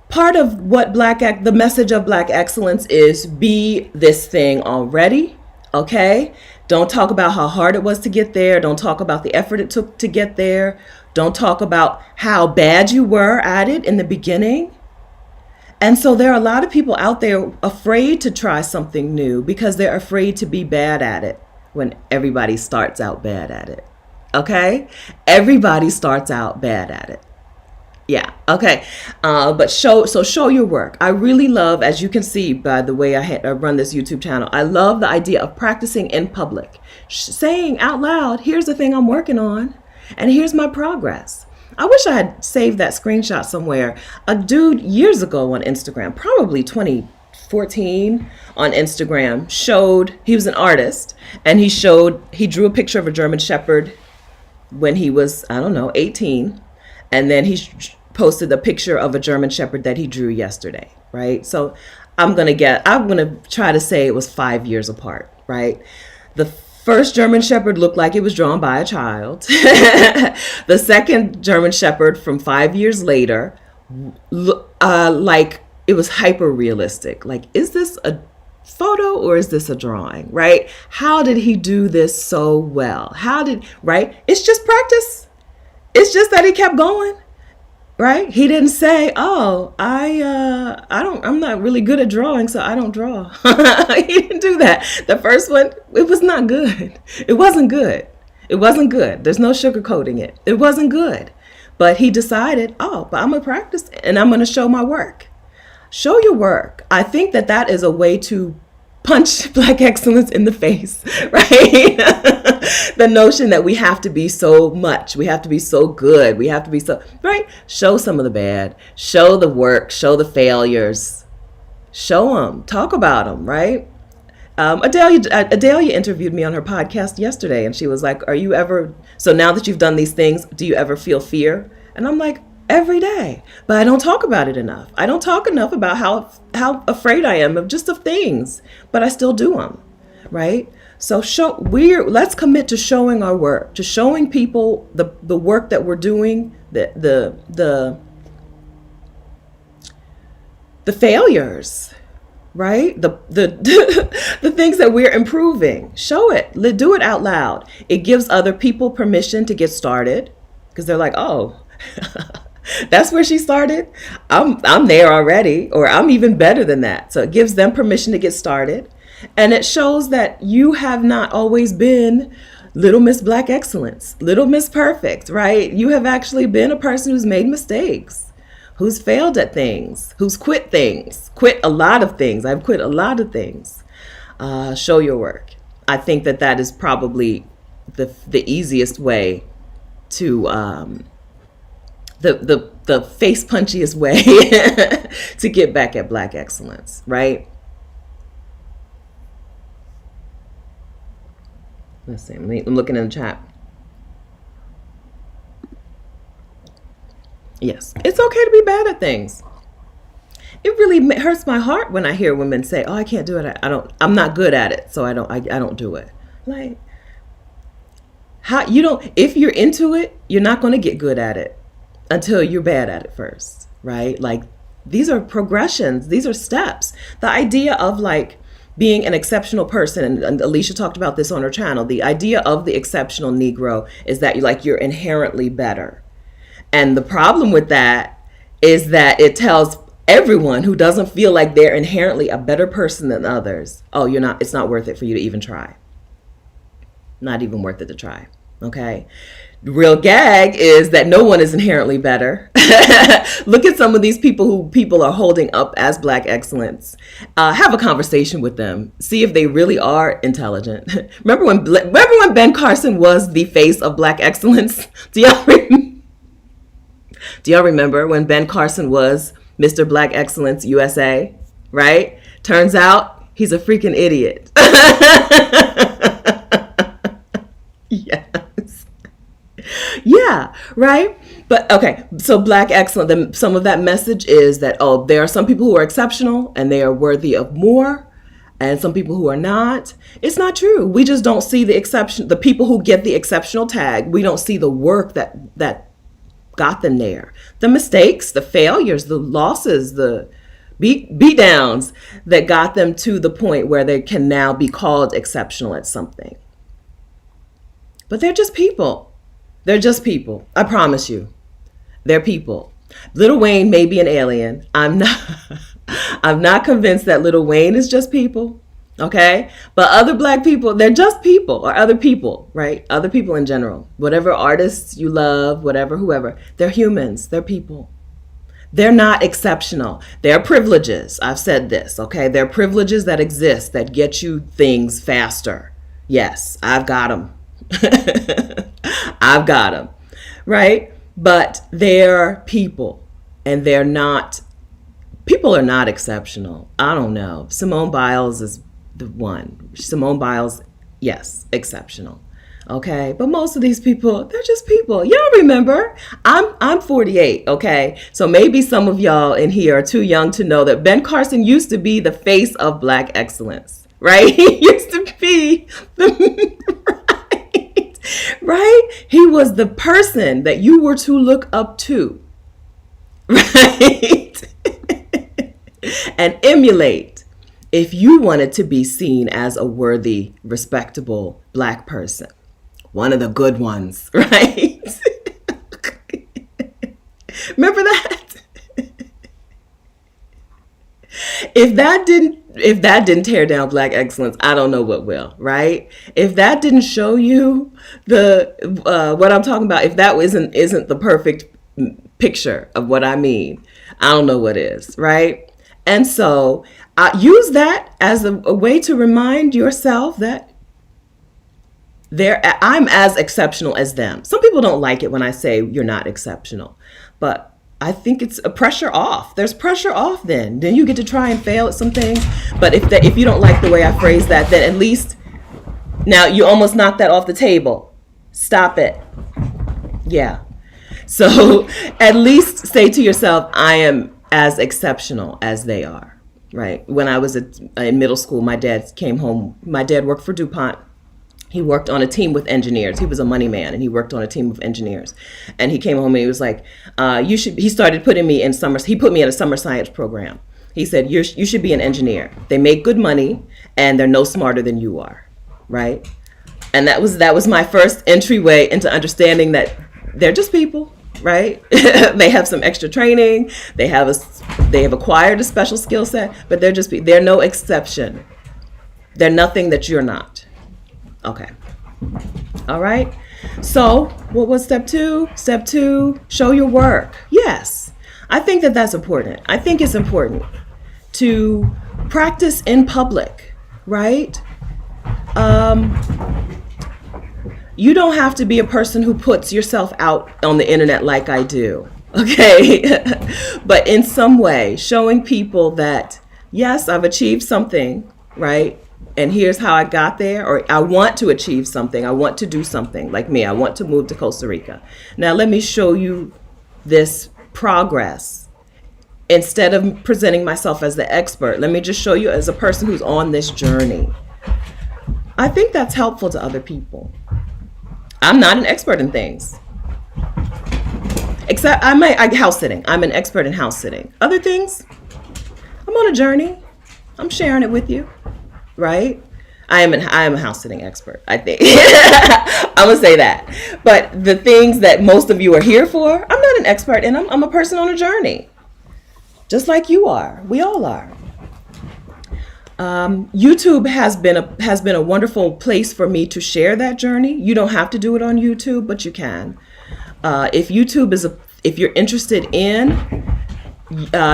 Part of what the message of Black excellence is be this thing already. Okay. Don't talk about how hard it was to get there. Don't talk about the effort it took to get there. Don't talk about how bad you were at it in the beginning. And so there are a lot of people out there afraid to try something new because they're afraid to be bad at it when everybody starts out bad at it. Okay? Everybody starts out bad at it. Yeah. Okay. But show your work. I really love, as you can see by the way I run this YouTube channel, I love the idea of practicing in public, saying out loud, here's the thing I'm working on and here's my progress. I wish I had saved that screenshot somewhere. A dude years ago on Instagram, probably 2014 on Instagram, showed, he was an artist, and he drew a picture of a German Shepherd when he was, I don't know, 18. And then he posted a picture of a German Shepherd that he drew yesterday, right? So I'm going to try to say it was 5 years apart, right? The first German Shepherd looked like it was drawn by a child. The second German Shepherd from 5 years later, like it was hyper realistic. Like, is this a photo or is this a drawing, right? How did he do this so well? Right? It's just practice. It's just that he kept going, right? He didn't say, "Oh, I'm not really good at drawing, so I don't draw." He didn't do that. The first one, it was not good. It wasn't good. It wasn't good. There's no sugarcoating it. It wasn't good. But he decided, "Oh, but I'm gonna practice and I'm gonna show my work." Show your work. I think that is a way to punch Black excellence in the face, right? The notion that we have to be so much, we have to be so good, we have to be so, right? Show some of the bad, show the work, show the failures, show them, talk about them, right? Adelia interviewed me on her podcast yesterday, and she was like, so now that you've done these things, do you ever feel fear? And I'm like, every day, but I don't talk about it enough. I don't talk enough about how afraid I am of things, but I still do them, right? So let's commit to showing our work, to showing people the work that we're doing, the failures, right? The things that we're improving. Show it. Do it out loud. It gives other people permission to get started because they're like, oh. That's where she started. I'm there already, or I'm even better than that. So it gives them permission to get started. And it shows that you have not always been Little Miss Black Excellence, Little Miss Perfect, right? You have actually been a person who's made mistakes, who's failed at things, who's quit a lot of things. I've quit a lot of things. Show your work. I think that is probably the easiest way to the face punchiest way to get back at Black excellence, right? Let's see. I'm looking in the chat. Yes, it's okay to be bad at things. It really hurts my heart when I hear women say, "Oh, I can't do it. I'm not good at it, so I don't do it." Like, if you're into it, you're not going to get good at it until you're bad at it first, right? Like, these are progressions. These are steps. The idea of like being an exceptional person, and Alicia talked about this on her channel, the idea of the exceptional Negro is that you're inherently better. And the problem with that is that it tells everyone who doesn't feel like they're inherently a better person than others, oh, it's not worth it for you to even try. Not even worth it to try, okay? The real gag is that no one is inherently better. Look at some of these people who people are holding up as Black excellence. Have a conversation with them. See if they really are intelligent. Remember when Ben Carson was the face of Black excellence? Do y'all remember when Ben Carson was Mr. Black Excellence USA? Right? Turns out he's a freaking idiot. Yes. Yeah, right? But okay, so Black excellence, some of that message is that, oh, there are some people who are exceptional and they are worthy of more, and some people who are not. It's not true. We just don't see the people who get the exceptional tag. We don't see the work that got them there. The mistakes, the failures, the losses, the beat downs that got them to the point where they can now be called exceptional at something. But they're just people. They're just people. I promise you. They're people. Lil Wayne may be an alien. I'm not convinced that Lil Wayne is just people. Okay? But other Black people, they're just people, or other people, right? Other people in general. Whatever artists you love, whoever, they're humans. They're people. They're not exceptional. There are privileges. I've said this, okay? There are privileges that exist that get you things faster. Yes, I've got them. I've got them, right? But they're people, and people are not exceptional. I don't know. Simone Biles is the one. Simone Biles, yes, exceptional. Okay, but most of these people, they're just people. Y'all remember, I'm 48, okay? So maybe some of y'all in here are too young to know that Ben Carson used to be the face of Black excellence, right? He used to be the right? He was the person that you were to look up to, right? And emulate if you wanted to be seen as a worthy, respectable Black person. One of the good ones, right? Remember that? If that didn't tear down Black excellence, I don't know what will, right? If that didn't show you what I'm talking about, if that isn't the perfect picture of what I mean, I don't know what is, right? And so use that as a way to remind yourself that I'm as exceptional as them. Some people don't like it when I say you're not exceptional, but I think it's a pressure off. There's pressure off then. Then you get to try and fail at some things. But if you don't like the way I phrase that, then at least now you almost knocked that off the table. Stop it. Yeah. So at least say to yourself, I am as exceptional as they are, right? When I was in middle school, my dad came home. My dad worked for DuPont. He worked on a team with engineers. He was a money man, and he worked on a team of engineers. And he came home and he was like, he started putting me in he put me in a summer science program. He said, you should be an engineer. They make good money, and they're no smarter than you are, right? And that was my first entryway into understanding that they're just people, right? They have some extra training. They have acquired a special skill set, but they're no exception. They're nothing that you're not. Okay. All right. So what was step 2? Step 2, show your work. Yes. I think that's important. I think it's important to practice in public, right? You don't have to be a person who puts yourself out on the internet like I do. Okay. But in some way, showing people that, yes, I've achieved something, right? And here's how I got there, or I want to achieve something. I want to do something like me. I want to move to Costa Rica. Now, let me show you this progress. Instead of presenting myself as the expert, let me just show you as a person who's on this journey. I think that's helpful to other people. I'm not an expert in things. Except house sitting. I'm an expert in house sitting. Other things, I'm on a journey. I'm sharing it with you. Right? I am a house sitting expert, I think. I'm going to say that. But the things that most of you are here for, I'm not an expert in them. I'm a person on a journey. Just like you are. We all are. YouTube has been a wonderful place for me to share that journey. You don't have to do it on YouTube, but you can. If you're interested in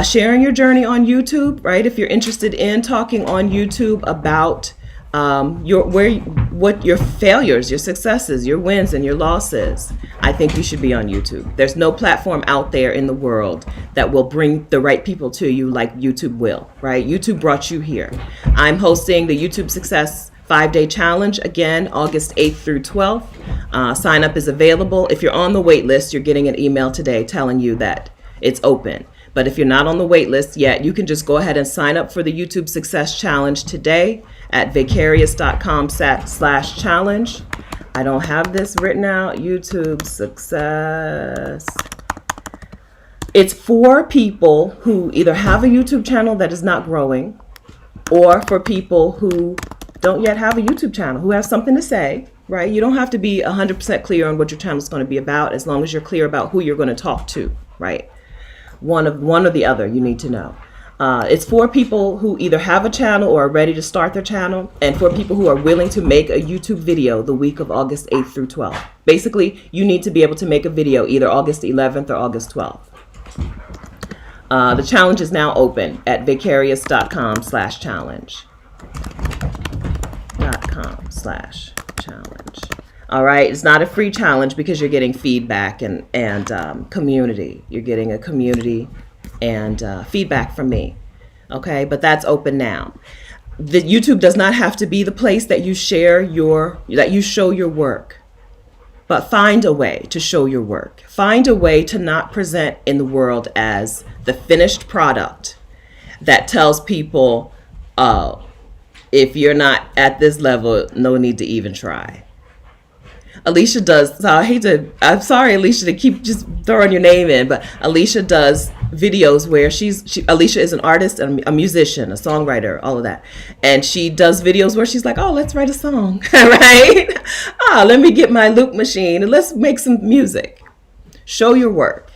sharing your journey on YouTube, right? If you're interested in talking on YouTube about what your failures, your successes, your wins, and your losses, I think you should be on YouTube. There's no platform out there in the world that will bring the right people to you like YouTube will, right? YouTube brought you here. I'm hosting the YouTube Success 5-Day Challenge, again, August 8th through 12th. Sign up is available. If you're on the wait list, you're getting an email today telling you that it's open. But if you're not on the wait list yet, you can just go ahead and sign up for the YouTube Success Challenge today at vicarious.com/challenge. I don't have this written out. YouTube Success. It's for people who either have a YouTube channel that is not growing, or for people who don't yet have a YouTube channel, who have something to say, right? You don't have to be 100% clear on what your channel is going to be about, as long as you're clear about who you're going to talk to, right? One or the other, you need to know. It's for people who either have a channel or are ready to start their channel, and for people who are willing to make a YouTube video the week of August 8th through 12th. Basically, you need to be able to make a video either August 11th or August 12th. The challenge is now open at vicarious.com/challenge. .com/challenge. All right. It's not a free challenge because you're getting feedback and community. You're getting a community and feedback from me. Okay. But that's open now. The YouTube does not have to be the place that you show your work. But find a way to show your work. Find a way to not present in the world as the finished product that tells people, oh, if you're not at this level, no need to even try. Alicia does, so I'm sorry, Alicia, to keep just throwing your name in, but Alicia does videos where Alicia is an artist and a musician, a songwriter, all of that. And she does videos where she's like, oh, let's write a song, right? Let me get my loop machine and let's make some music. Show your work.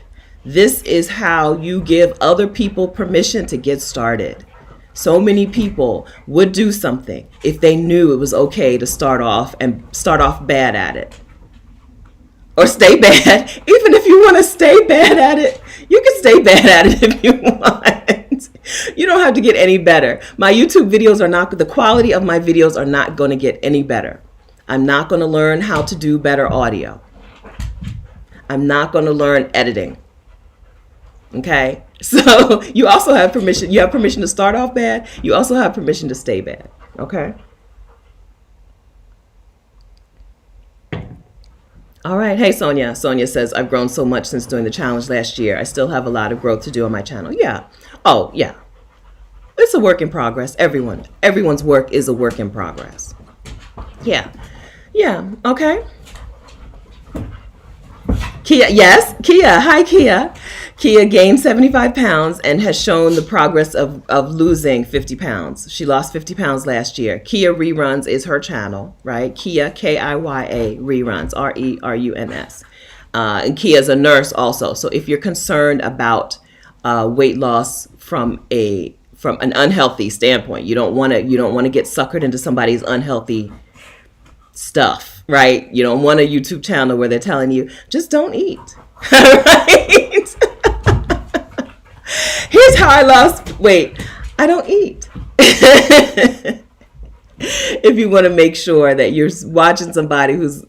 This is how you give other people permission to get started. So many people would do something if they knew it was okay to start off bad at it. Or stay bad. Even if you want to stay bad at it, you can stay bad at it if you want. You don't have to get any better. My YouTube videos the quality of my videos are not going to get any better. I'm not going to learn how to do better audio. I'm not going to learn editing. Okay? So you also have permission. You have permission to start off bad. You also have permission to stay bad. Okay? All right. Hey, Sonia. Sonia says, I've grown so much since doing the challenge last year. I still have a lot of growth to do on my channel. Yeah. Oh, yeah. It's a work in progress. Everyone's work is a work in progress. Yeah. Yeah. Okay. Kia. Yes. Kia. Hi, Kia. Kia gained 75 pounds and has shown the progress of losing 50 pounds. She lost 50 pounds last year. Kia Reruns is her channel, right? Kia, Kiya Reruns, Reruns. And Kia's a nurse also. So if you're concerned about weight loss from an unhealthy standpoint, you don't want to get suckered into somebody's unhealthy stuff, right? You don't want a YouTube channel where they're telling you, just don't eat, right? Here's how I lost weight. I don't eat. If you want to make sure that you're watching somebody who's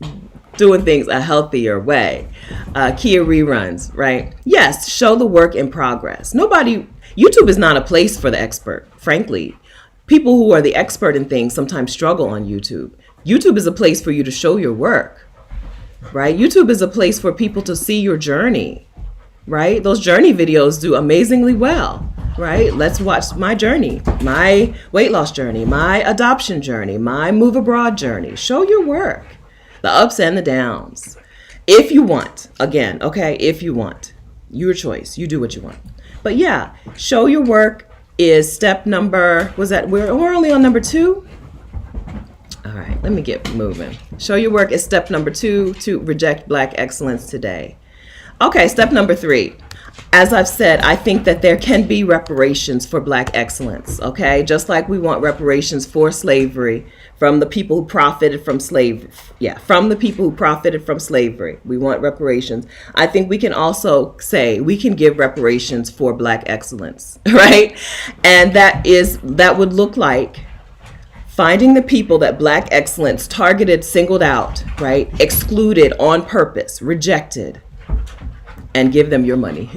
doing things a healthier way. Kia Reruns, right? Yes, show the work in progress. YouTube is not a place for the expert, frankly. People who are the expert in things sometimes struggle on YouTube. YouTube is a place for you to show your work, right? YouTube is a place for people to see your journey. Right? Those journey videos do amazingly well, right? Let's watch my journey, my weight loss journey, my adoption journey, my move abroad journey. Show your work, the ups and the downs. If you want, again, okay, if you want, your choice, you do what you want. But yeah, show your work is step number, we're only on number 2? All right, let me get moving. Show your work is step number 2 to reject Black excellence today. Okay, step number 3. As I've said, I think that there can be reparations for Black excellence, okay? Just like we want reparations for slavery from the people who profited from slavery. Yeah, from the people who profited from slavery. We want reparations. I think we can also say we can give reparations for Black excellence, right? And that would look like finding the people that Black excellence targeted, singled out, right? Excluded on purpose, rejected. And give them your money.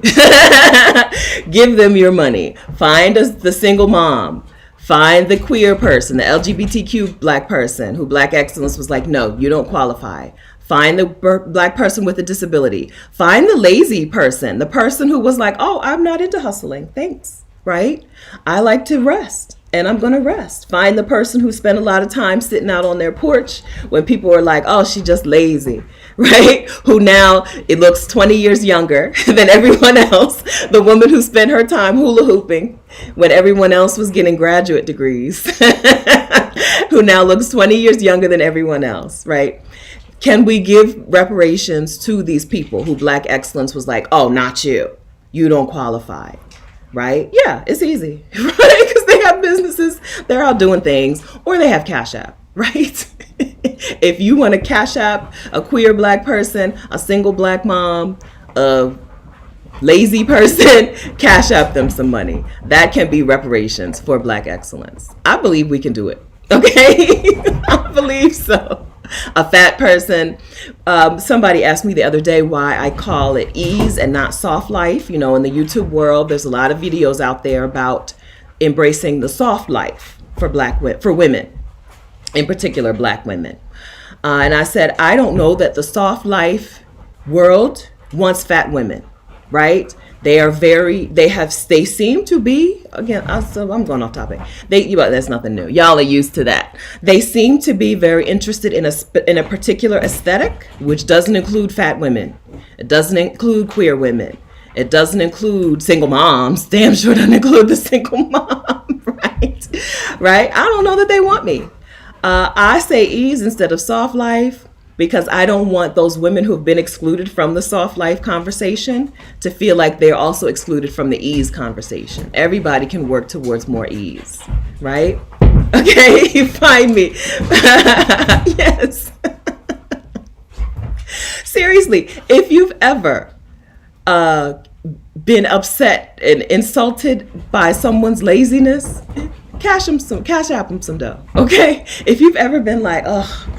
Give them your money. Find the single mom. Find the queer person, the LGBTQ Black person who Black excellence was like, no, you don't qualify. Find the Black person with a disability. Find the lazy person, the person who was like, oh, I'm not into hustling. Thanks, right? I like to rest. And I'm going to rest. Find the person who spent a lot of time sitting out on their porch when people were like, oh, she's just lazy, right? Who now it looks 20 years younger than everyone else. The woman who spent her time hula hooping when everyone else was getting graduate degrees, who now looks 20 years younger than everyone else, right? Can we give reparations to these people who Black excellence was like, oh, not you. You don't qualify. Right? Yeah, it's easy, right? Because they have businesses, they're out doing things, or they have Cash App, right? If you want to Cash App a queer Black person, a single Black mom, a lazy person, cash up them some money. That can be reparations for Black excellence. I believe we can do it. Okay? I believe so. A fat person. Somebody asked me the other day why I call it ease and not soft life. You know, in the YouTube world, there's a lot of videos out there about embracing the soft life for for women, in particular Black women. And I said, I don't know that the soft life world wants fat women, right? They seem to be, again, I'm going off topic. That's nothing new. Y'all are used to that. They seem to be very interested in a particular aesthetic, which doesn't include fat women. It doesn't include queer women. It doesn't include single moms. Damn sure doesn't include the single mom, right? Right? I don't know that they want me. I say ease instead of soft life because I don't want those women who've been excluded from the soft life conversation to feel like they're also excluded from the ease conversation. Everybody can work towards more ease, right? Okay, find me. Yes. Seriously, if you've ever been upset and insulted by someone's laziness, cash app them some dough. Okay? If you've ever been like, ugh,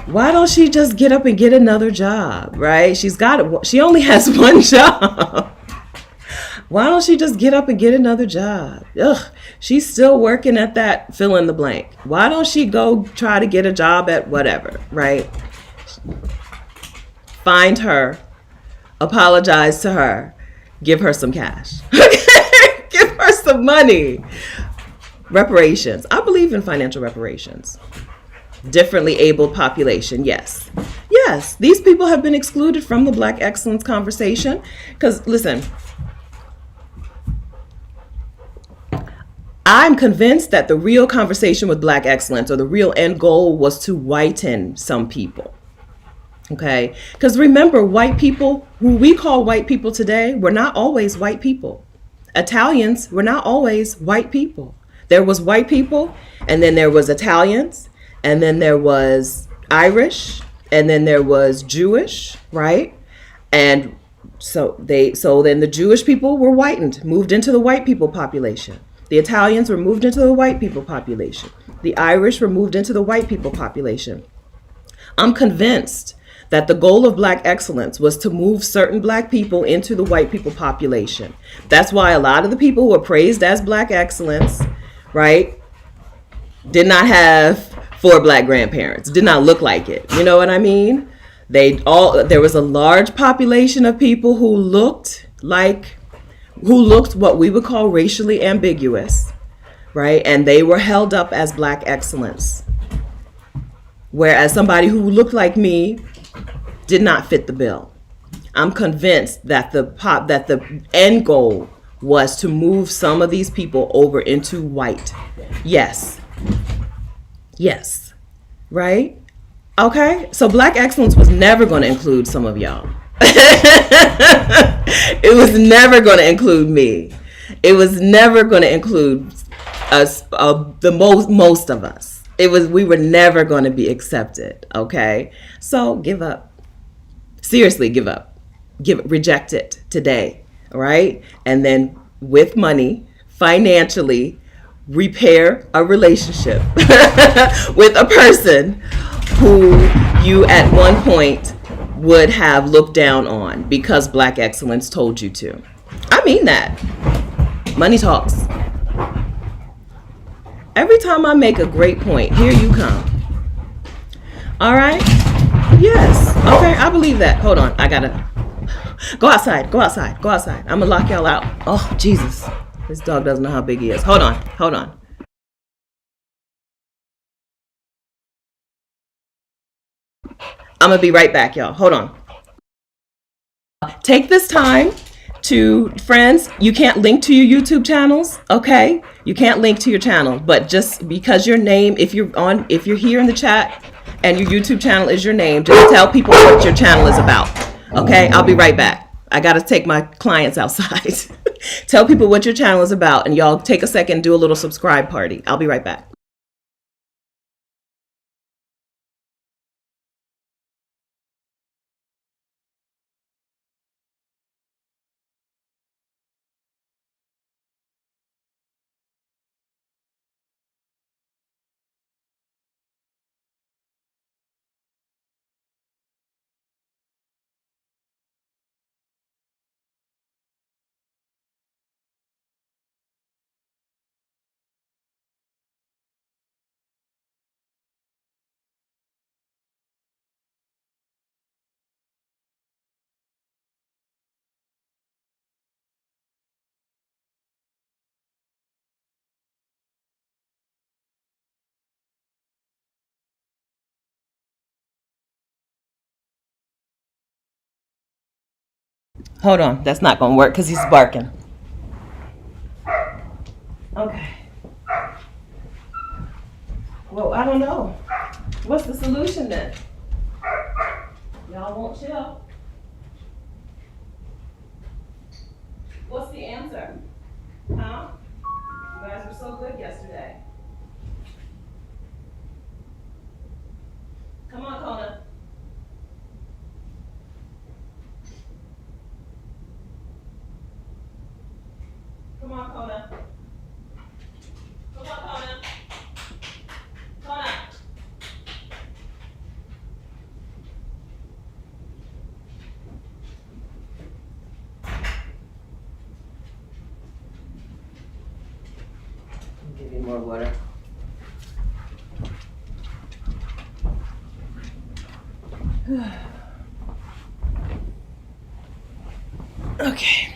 why don't she just get up and get another job, right? She only has one job. Why don't she just get up and get another job? Ugh, she's still working at that fill in the blank. Why don't she go try to get a job at whatever, right? Find her, apologize to her, give her some cash. Give her some money. Reparations. I believe in financial reparations. Differently abled population. Yes. Yes. These people have been excluded from the Black excellence conversation. Because, listen, I'm convinced that the real conversation with Black excellence or the real end goal was to whiten some people. Okay? Because remember, white people, who we call white people today, were not always white people. Italians were not always white people. There was white people, and then there was Italians, and then there was Irish, and then there was Jewish, right? And so then the Jewish people were whitened, moved into the white people population. The Italians were moved into the white people population. The Irish were moved into the white people population. I'm convinced that the goal of Black excellence was to move certain Black people into the white people population. That's why a lot of the people who are praised as Black excellence, right, did not have 4 Black grandparents, did not look like it. You know what I mean? There was a large population of people who looked what we would call racially ambiguous, right? And they were held up as Black excellence. Whereas somebody who looked like me did not fit the bill. I'm convinced that the end goal was to move some of these people over into white. Yes. Yes. Right? Okay? So Black excellence was never going to include some of y'all. It was never going to include me. It was never going to include us, most of us. We were never going to be accepted. Okay? So give up. Seriously, give up. Reject it today. All right? And then with money, financially, repair a relationship with a person who you at one point would have looked down on because Black excellence told you to. I mean that. Money talks. Every time I make a great point, here you come. All right? Yes. Okay, I believe that. Hold on. I gotta go outside. I'm gonna lock y'all out. Oh, Jesus. This dog doesn't know how big he is. Hold on. I'm gonna be right back, y'all. Hold on. Take this time to, friends, you can't link to your YouTube channels, okay? You can't link to your channel, but just because your name, if you're here in the chat and your YouTube channel is your name, just tell people what your channel is about, okay? I'll be right back. I gotta take my clients outside. Tell people what your channel is about, and y'all take a second, do a little subscribe party. I'll be right back. Hold on, that's not gonna work because he's barking. Okay. Well, I don't know. What's the solution then? Y'all won't chill. What's the answer? Huh? You guys were so good yesterday. Come on, Kona. Come on, Kona. Come on, Kona. Kona. I'll give you more water. Okay.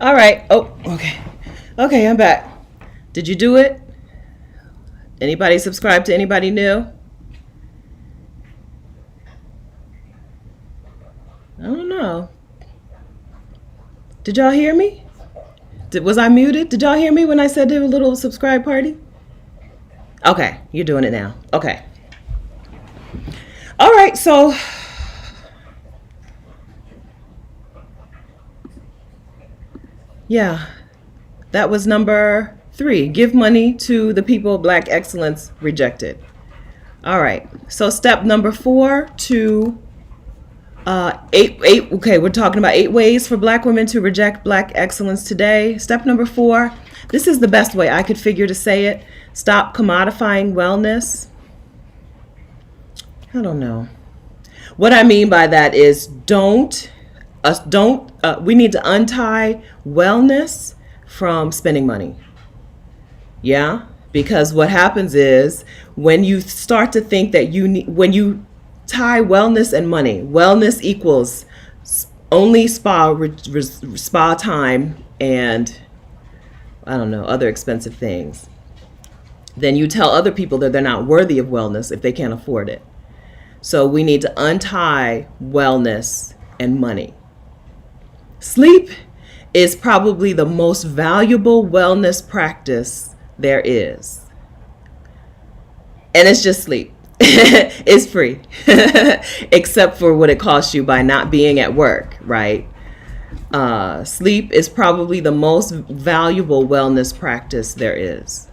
All right. Oh, okay. Okay, I'm back. Did you do it? Anybody subscribe to anybody new? I don't know. Did y'all hear me? Was I muted? Did y'all hear me when I said do a little subscribe party? Okay, you're doing it now. Okay. All right, so yeah, that was number 3. Give money to the people Black excellence rejected. All right, so step number 4 to eight. Okay, we're talking about 8 ways for Black women to reject Black excellence today. Step number 4. This is the best way I could figure to say it. Stop commodifying wellness. I don't know. What I mean by that is we need to untie wellness from spending money. Yeah? Because what happens is when you start to think that when you tie wellness and money, wellness equals only spa time and I don't know, other expensive things. Then you tell other people that they're not worthy of wellness if they can't afford it. So we need to untie wellness and money. Sleep is probably the most valuable wellness practice there is. And it's just sleep. It's free, except for what it costs you by not being at work, right? Sleep is probably the most valuable wellness practice there is.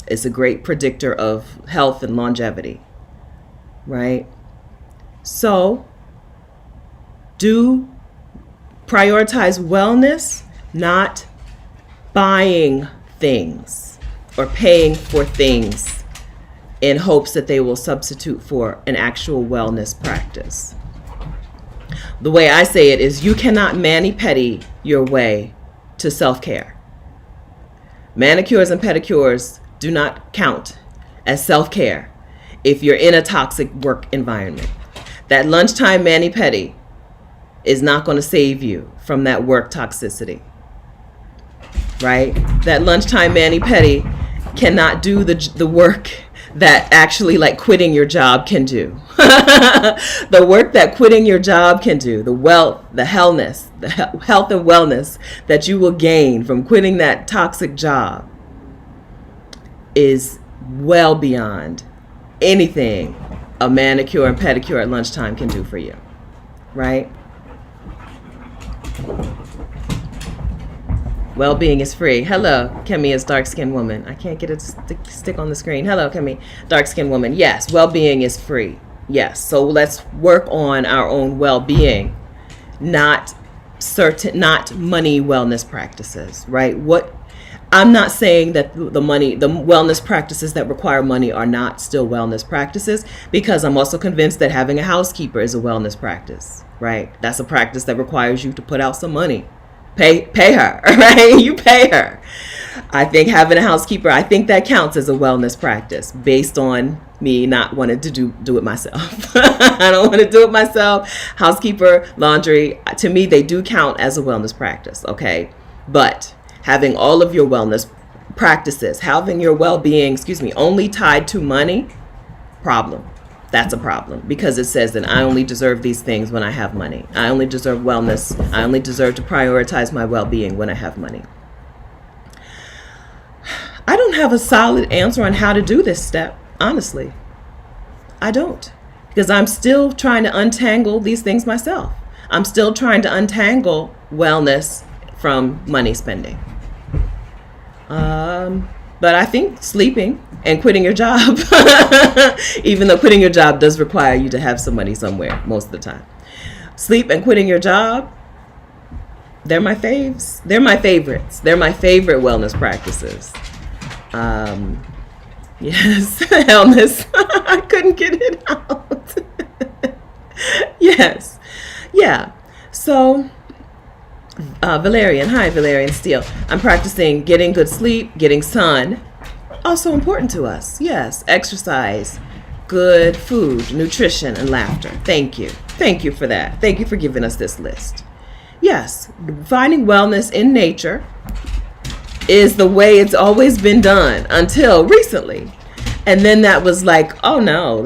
It's a great predictor of health and longevity, right? So, do prioritize wellness, not buying things or paying for things in hopes that they will substitute for an actual wellness practice. The way I say it is you cannot mani-pedi your way to self-care. Manicures and pedicures do not count as self-care if you're in a toxic work environment. That lunchtime mani-pedi is not going to save you from that work toxicity, right? That lunchtime mani-pedi cannot do the work that actually like quitting your job can do. The work that quitting your job can do, the health and wellness that you will gain from quitting that toxic job is well beyond anything a manicure and pedicure at lunchtime can do for you, right? Well-being is free. Hello, Kemi is dark-skinned woman. I can't get it to stick on the screen. Hello, Kemi, dark-skinned woman. Yes, well-being is free. Yes, so let's work on our own well-being, not money wellness practices, right? I'm not saying that the wellness practices that require money are not still wellness practices, because I'm also convinced that having a housekeeper is a wellness practice, right? That's a practice that requires you to put out some money. Pay her, right? You pay her. I think having a housekeeper, I think that counts as a wellness practice based on me not wanting to do it myself. I don't want to do it myself. Housekeeper, laundry, to me, they do count as a wellness practice, okay? But having all of your wellness practices, having your well-being, only tied to money, problem. that's a problem, because it says that I only deserve these things when I have money. I only deserve wellness. I only deserve to prioritize my well-being when I have money. I don't have a solid answer on how to do this step, honestly. I don't, because I'm still trying to untangle these things myself. I'm still trying to untangle wellness from money spending. But I think sleeping and quitting your job, even though quitting your job does require you to have some money somewhere most of the time. Sleep and quitting your job, they're my faves. They're my favorites. They're my favorite wellness practices. Yes, illness. I couldn't get it out. Yes. Yeah. So, Valerian. Hi, Valerian Steele. I'm practicing getting good sleep, getting sun. Also important to us. Yes. Exercise, good food, nutrition, and laughter. Thank you. Thank you for that. Thank you for giving us this list. Yes. Finding wellness in nature is the way it's always been done until recently. And then that was like, oh no,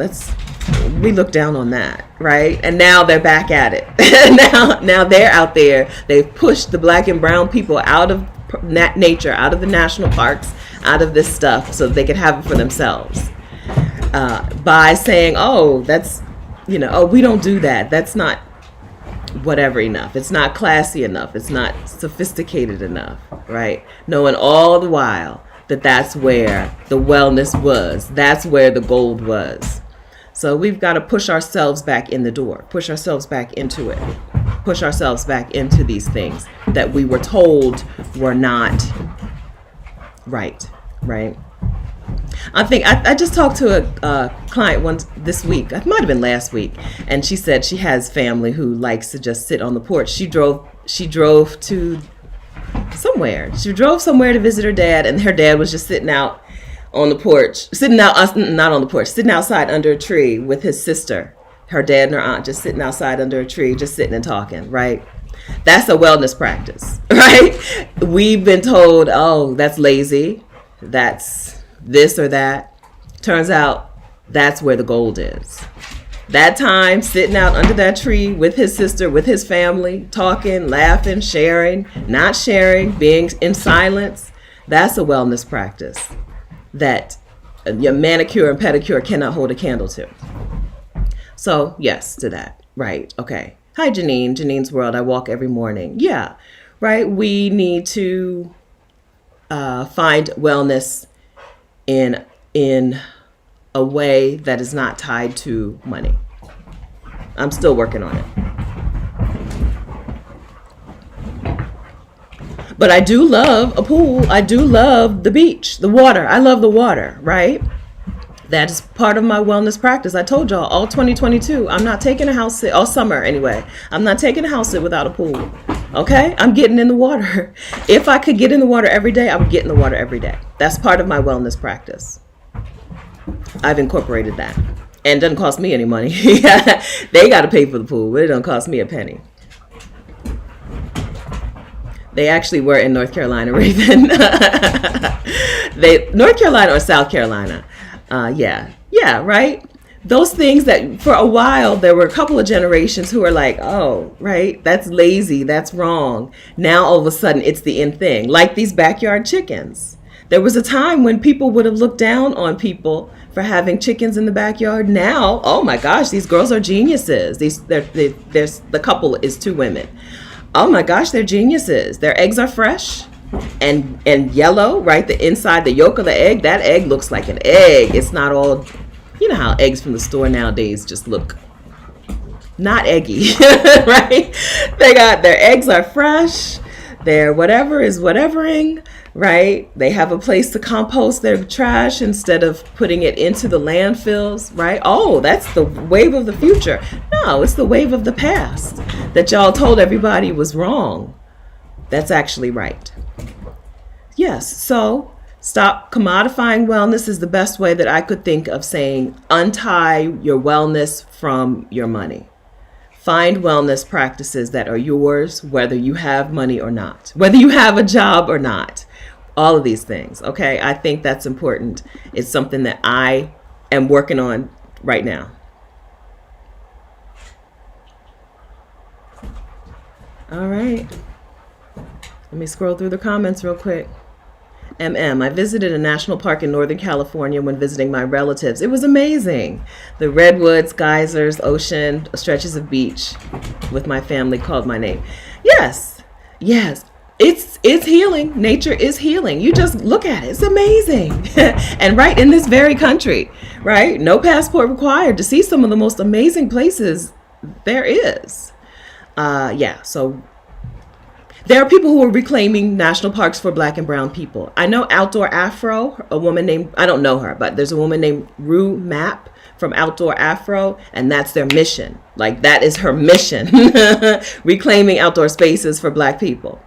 we look down on that, right? And now they're back at it. now they're out there. They've pushed the black and brown people out of nature, out of the national parks, out of this stuff so that they could have it for themselves. By saying, oh, that's, we don't do that. That's not whatever enough. It's not classy enough. It's not sophisticated enough, right? Knowing all the while that that's where the wellness was. That's where the gold was. So we've got to push ourselves back in the door, push ourselves back into it, push ourselves back into these things that we were told were not right? I just talked to a client once this week. It might have been last week, and she said she has family who likes to just sit on the porch. She drove to somewhere. She drove somewhere to visit her dad, and her dad was just sitting out on the porch, sitting outside under a tree with his sister. Her dad and her aunt just sitting outside under a tree, just sitting and talking, right? That's a wellness practice, right? We've been told, oh, that's lazy. That's this or that. Turns out that's where the gold is. That time sitting out under that tree with his sister, with his family, talking, laughing, sharing, not sharing, being in silence, that's a wellness practice that your manicure and pedicure cannot hold a candle to. So yes to that. Right. Okay. Hi, Janine. Janine's World. I walk every morning. Yeah. Right. We need to find wellness in a way that is not tied to money. I'm still working on it. But I do love a pool. I do love the beach, the water. I love the water, right? That is part of my wellness practice. I told y'all all 2022, I'm not taking a house sit, all summer anyway. I'm not taking a house sit without a pool. Okay? I'm getting in the water. If I could get in the water every day, I would get in the water every day. That's part of my wellness practice. I've incorporated that. And it doesn't cost me any money. They got to pay for the pool, but it don't cost me a penny. They actually were in North Carolina, Raven. North Carolina or South Carolina. Yeah, right? Those things that for a while, there were a couple of generations who were like, oh, right, that's lazy, that's wrong. Now, all of a sudden, it's the in thing. Like these backyard chickens. There was a time when people would have looked down on people for having chickens in the backyard. Now, oh my gosh, these girls are geniuses. The couple is 2 women. Oh my gosh, they're geniuses. Their eggs are fresh and yellow, right? The inside, the yolk of the egg, that egg looks like an egg. It's not all, you know how eggs from the store nowadays just look not eggy, right? Their eggs are fresh. Their whatever is whatevering, right? They have a place to compost their trash instead of putting it into the landfills, right? Oh, that's the wave of the future. No, it's the wave of the past that y'all told everybody was wrong. That's actually right. Yes, so stop commodifying wellness is the best way that I could think of saying untie your wellness from your money. Find wellness practices that are yours, whether you have money or not, whether you have a job or not, all of these things. Okay. I think that's important. It's something that I am working on right now. All right. Let me scroll through the comments real quick. I visited a national park in Northern California when visiting my relatives. It was amazing. The redwoods, geysers, ocean, stretches of beach with my family called my name. Yes. Yes. It's healing. Nature is healing. You just look at it. It's amazing. And right in this very country, right? No passport required to see some of the most amazing places there is. Yeah, so there are people who are reclaiming national parks for black and brown people. I know Outdoor Afro, a woman named, I don't know her, but there's a woman named Rue Mapp from Outdoor Afro, and that's their mission. Like, that is her mission, reclaiming outdoor spaces for black people.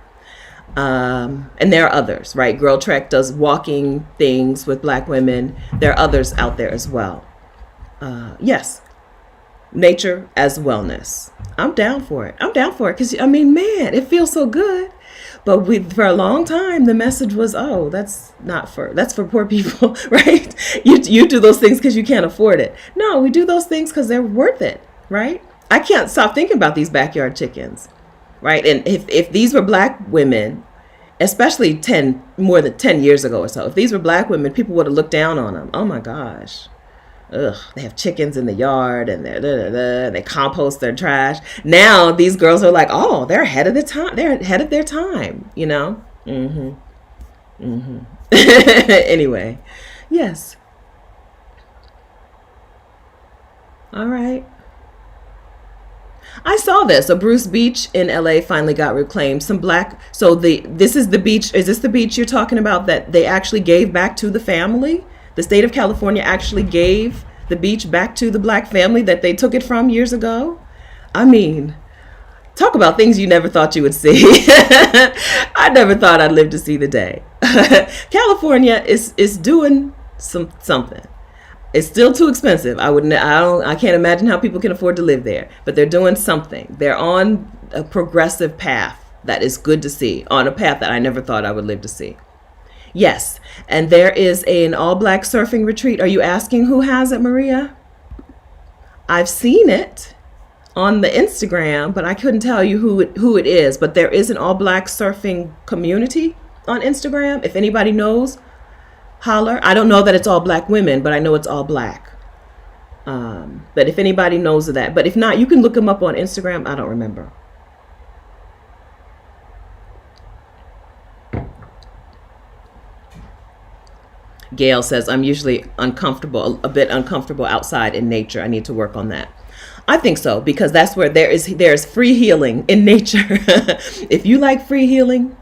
And there are others, right? Girl Trek does walking things with black women. There are others out there as well. Yes, nature as wellness. I'm down for it. I'm down for it because, I mean, man, it feels so good. But for a long time, the message was, oh, that's for poor people, right? You do those things because you can't afford it. No, we do those things because they're worth it, right? I can't stop thinking about these backyard chickens, right? And if these were black women, especially more than 10 years ago or so, if these were black women, people would have looked down on them. Oh my gosh. Ugh, they have chickens in the yard and they compost their trash. Now these girls are like, oh, they're ahead of the time. They're ahead of their time, you know? Anyway, yes. All right. I saw this. A Bruce Beach in LA finally got reclaimed. This is the beach. Is this the beach you're talking about that they actually gave back to the family? The state of California actually gave the beach back to the black family that they took it from years ago. I mean, talk about things you never thought you would see. I never thought I'd live to see the day. California is doing something. It's still too expensive. I can't imagine how people can afford to live there, but they're doing something. They're on a progressive path that is good to see, on a path that I never thought I would live to see. Yes, and there is an all-black surfing retreat. Are you asking who has it, Maria? I've seen it on the Instagram, but I couldn't tell you who it is. But there is an all-black surfing community on Instagram. If anybody knows, holler. I don't know that it's all black women, but I know it's all black. But if anybody knows of that, but if not, you can look them up on Instagram. I don't remember. Gail says, I'm usually a bit uncomfortable outside in nature. I need to work on that. I think so, because that's where there's free healing in nature. If you like free healing,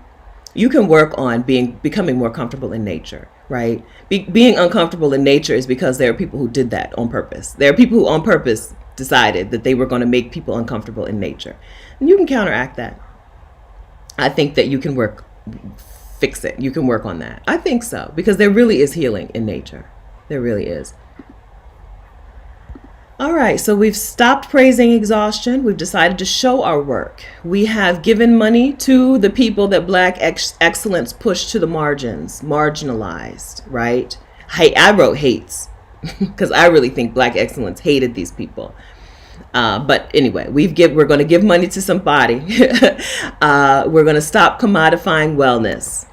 you can work on becoming more comfortable in nature, right? Being uncomfortable in nature is because there are people who did that on purpose. There are people who on purpose decided that they were going to make people uncomfortable in nature. And you can counteract that. I think that you can fix it. You can work on that. I think so, because there really is healing in nature. There really is. All right, so we've stopped praising exhaustion. We've decided to show our work. We have given money to the people that Black excellence pushed to the margins, marginalized, right? I wrote hates because I really think Black excellence hated these people. But anyway, we're going to give money to somebody. We're going to stop commodifying wellness.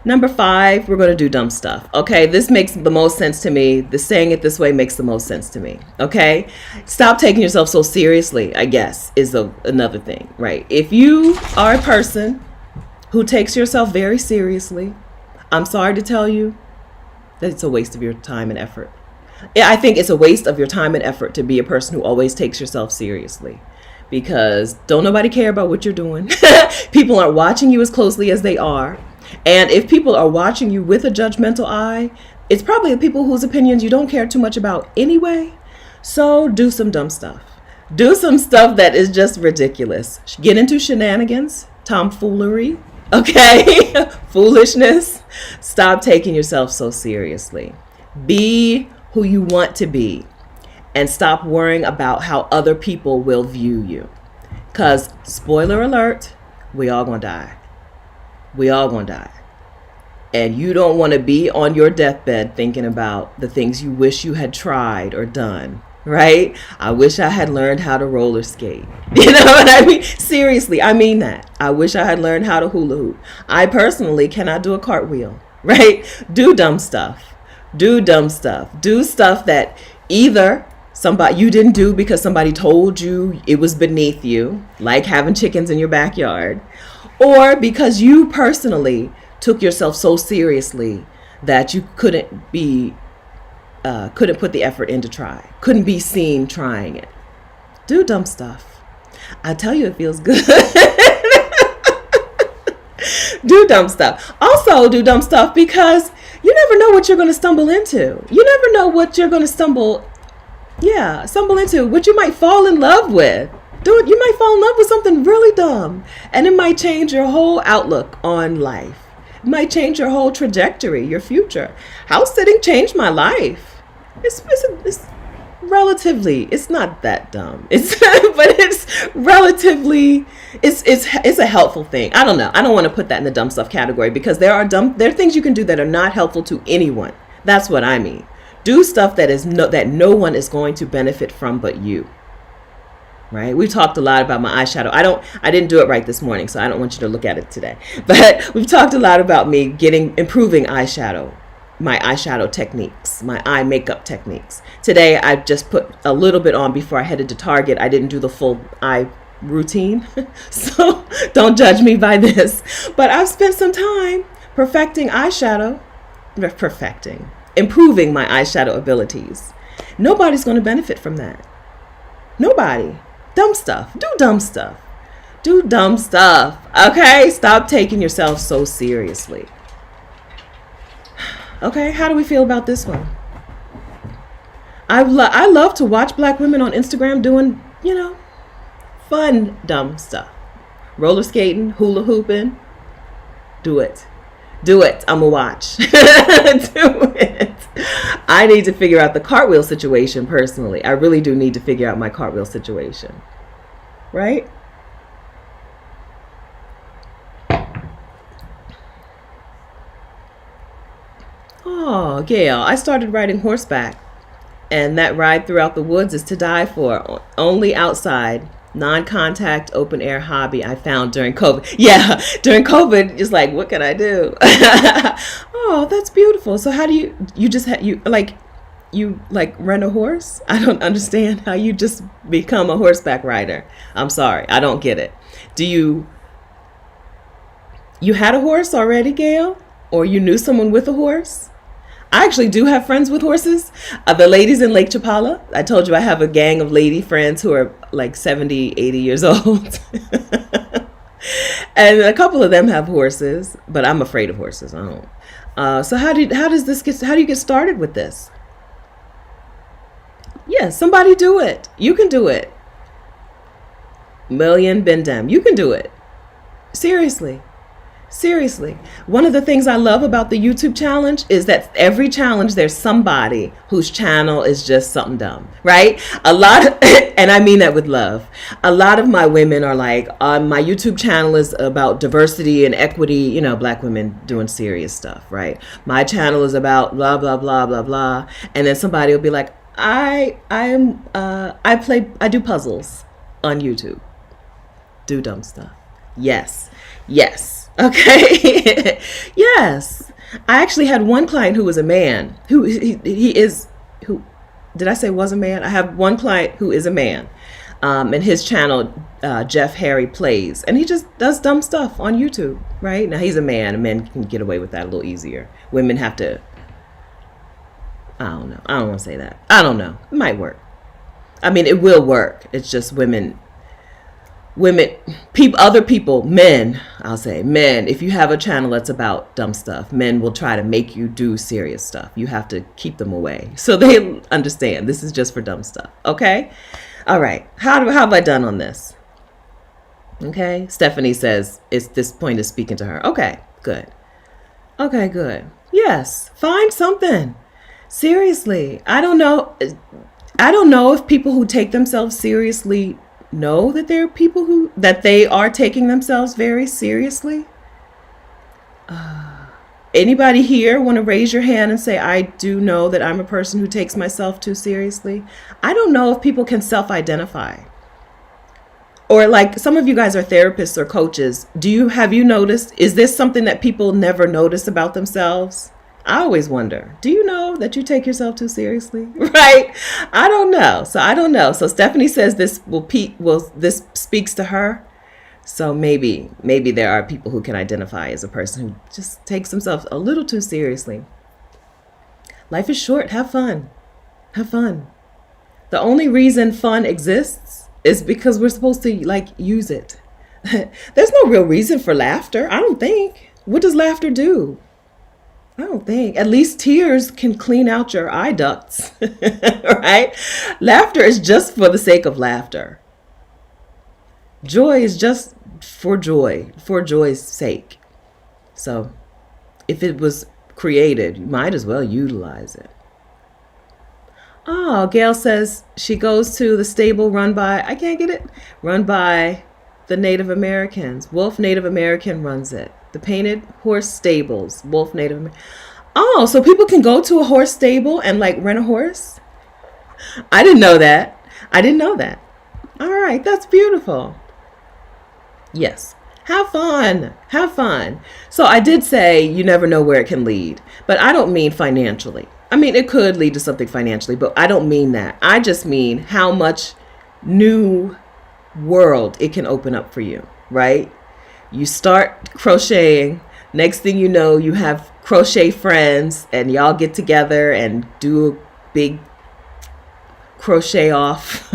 Number 5, we're going to do dumb stuff. Okay, this makes the most sense to me. The saying it this way makes the most sense to me. Okay, stop taking yourself so seriously, I guess, is another thing, right? If you are a person who takes yourself very seriously, I'm sorry to tell you that it's a waste of your time and effort. I think it's a waste of your time and effort to be a person who always takes yourself seriously, because don't nobody care about what you're doing. People aren't watching you as closely as they are. And if people are watching you with a judgmental eye, it's probably the people whose opinions you don't care too much about anyway. So do some dumb stuff. Do some stuff that is just ridiculous. Get into shenanigans, tomfoolery, okay? Foolishness. Stop taking yourself so seriously. Be who you want to be, and stop worrying about how other people will view you. Because, spoiler alert, we all gonna die. We all gonna die. And you don't want to be on your deathbed thinking about the things you wish you had tried or done right? I wish I had learned how to roller skate. You know what I mean? Seriously, I mean that. I wish I had learned how to hula hoop. I personally cannot do a cartwheel, right? Do dumb stuff. Do dumb stuff. Do stuff that either somebody you didn't do because somebody told you it was beneath you, like having chickens in your backyard, or because you personally took yourself so seriously that you couldn't put the effort in to try, couldn't be seen trying it. Do dumb stuff. I tell you, it feels good. Do dumb stuff. Also do dumb stuff because you never know what you're going to stumble into. You never know what you're going to stumble into, what you might fall in love with. You might fall in love with something really dumb, and it might change your whole outlook on life. It might change your whole trajectory, your future. House sitting changed my life. It's relatively, it's not that dumb. But it's relatively, it's a helpful thing. I don't know. I don't want to put that in the dumb stuff category because there are things you can do that are not helpful to anyone. That's what I mean. Do stuff that no one is going to benefit from but you. Right? We've talked a lot about my eyeshadow. I didn't do it right this morning, so I don't want you to look at it today. But we've talked a lot about me improving eyeshadow, my eyeshadow techniques, my eye makeup techniques. Today, I just put a little bit on before I headed to Target. I didn't do the full eye routine, so don't judge me by this. But I've spent some time improving my eyeshadow abilities. Nobody's going to benefit from that. Nobody. Dumb stuff. Do dumb stuff. Do dumb stuff. Okay? Stop taking yourself so seriously. Okay? How do we feel about this one? I love to watch Black women on Instagram doing, fun dumb stuff. Roller skating, hula hooping. Do it. Do it. I'm going to watch. Do it. I need to figure out the cartwheel situation personally. I really do need to figure out my cartwheel situation. Right? Oh, Gail, I started riding horseback. And that ride throughout the woods is to die for. Only outside. Non-contact open air hobby I found during COVID. Yeah, during COVID, just like, what can I do? Oh, that's beautiful. So how do you rent a horse? I don't understand how you just become a horseback rider. I'm sorry, I don't get it. You had a horse already, Gail? Or you knew someone with a horse? I actually do have friends with horses. The ladies in Lake Chapala. I told you I have a gang of lady friends who are like 70, 80 years old. And a couple of them have horses, but I'm afraid of horses. I don't. So how do you get started with this? Yeah, somebody do it. You can do it. Million Bendem. You can do it. Seriously. One of the things I love about the YouTube challenge is that every challenge there's somebody whose channel is just something dumb, right? And I mean that with love. A lot of my women are like, my YouTube channel is about diversity and equity, Black women doing serious stuff, right? My channel is about blah, blah, blah, blah, blah. And then somebody will be like, I do puzzles on YouTube. Do dumb stuff. Yes. Okay. Yes. I actually had one client who was a man. Did I say was a man? I have one client who is a man. And his channel, Jeff Harry Plays. And he just does dumb stuff on YouTube, right? Now he's a man. And men can get away with that a little easier. Women have to, I don't know. I don't want to say that. I don't know. It might work. I mean, it will work. It's just other people, men, I'll say men, if you have a channel that's about dumb stuff, men will try to make you do serious stuff. You have to keep them away so they understand this is just for dumb stuff. Okay. All right. How have I done on this? Okay. Stephanie says this point is speaking to her. Okay, good. Yes. Find something. Seriously. I don't know if people who take themselves seriously know that there are people that they are taking themselves very seriously. Anybody here want to raise your hand and say, I do know that I'm a person who takes myself too seriously? I don't know if people can self-identify. Or like some of you guys are therapists or coaches. Have you noticed, is this something that people never notice about themselves? I always wonder, do you know that you take yourself too seriously? Right? I don't know. So Stephanie says this this speaks to her. So maybe there are people who can identify as a person who just takes themselves a little too seriously. Life is short. Have fun. Have fun. The only reason fun exists is because we're supposed to use it. There's no real reason for laughter, I don't think. What does laughter do? I don't think. At least tears can clean out your eye ducts, right? Laughter is just for the sake of laughter. Joy is just for joy's sake. So if it was created, you might as well utilize it. Oh, Gail says she goes to the stable run by the Native Americans. Wolf Native American runs it. The Painted Horse Stables, Wolf Native American. Oh, so people can go to a horse stable and rent a horse? I didn't know that. All right, that's beautiful. Yes. Have fun. Have fun. So I did say you never know where it can lead, but I don't mean financially. I mean, it could lead to something financially, but I don't mean that. I just mean how much new world it can open up for you, right? You start crocheting. Next thing you know, you have crochet friends and y'all get together and do a big crochet off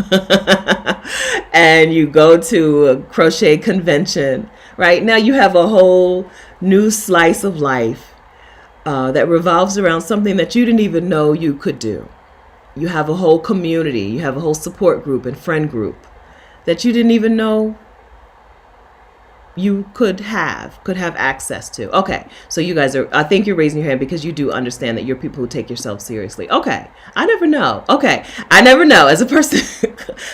and you go to a crochet convention. Right now you have a whole new slice of life that revolves around something that you didn't even know you could do. You have a whole community, you have a whole support group and friend group that you didn't even know you could have access to. Okay, so you guys I think you're raising your hand because you do understand that you're people who take yourself seriously. Okay, I never know. Okay, I never know. As a person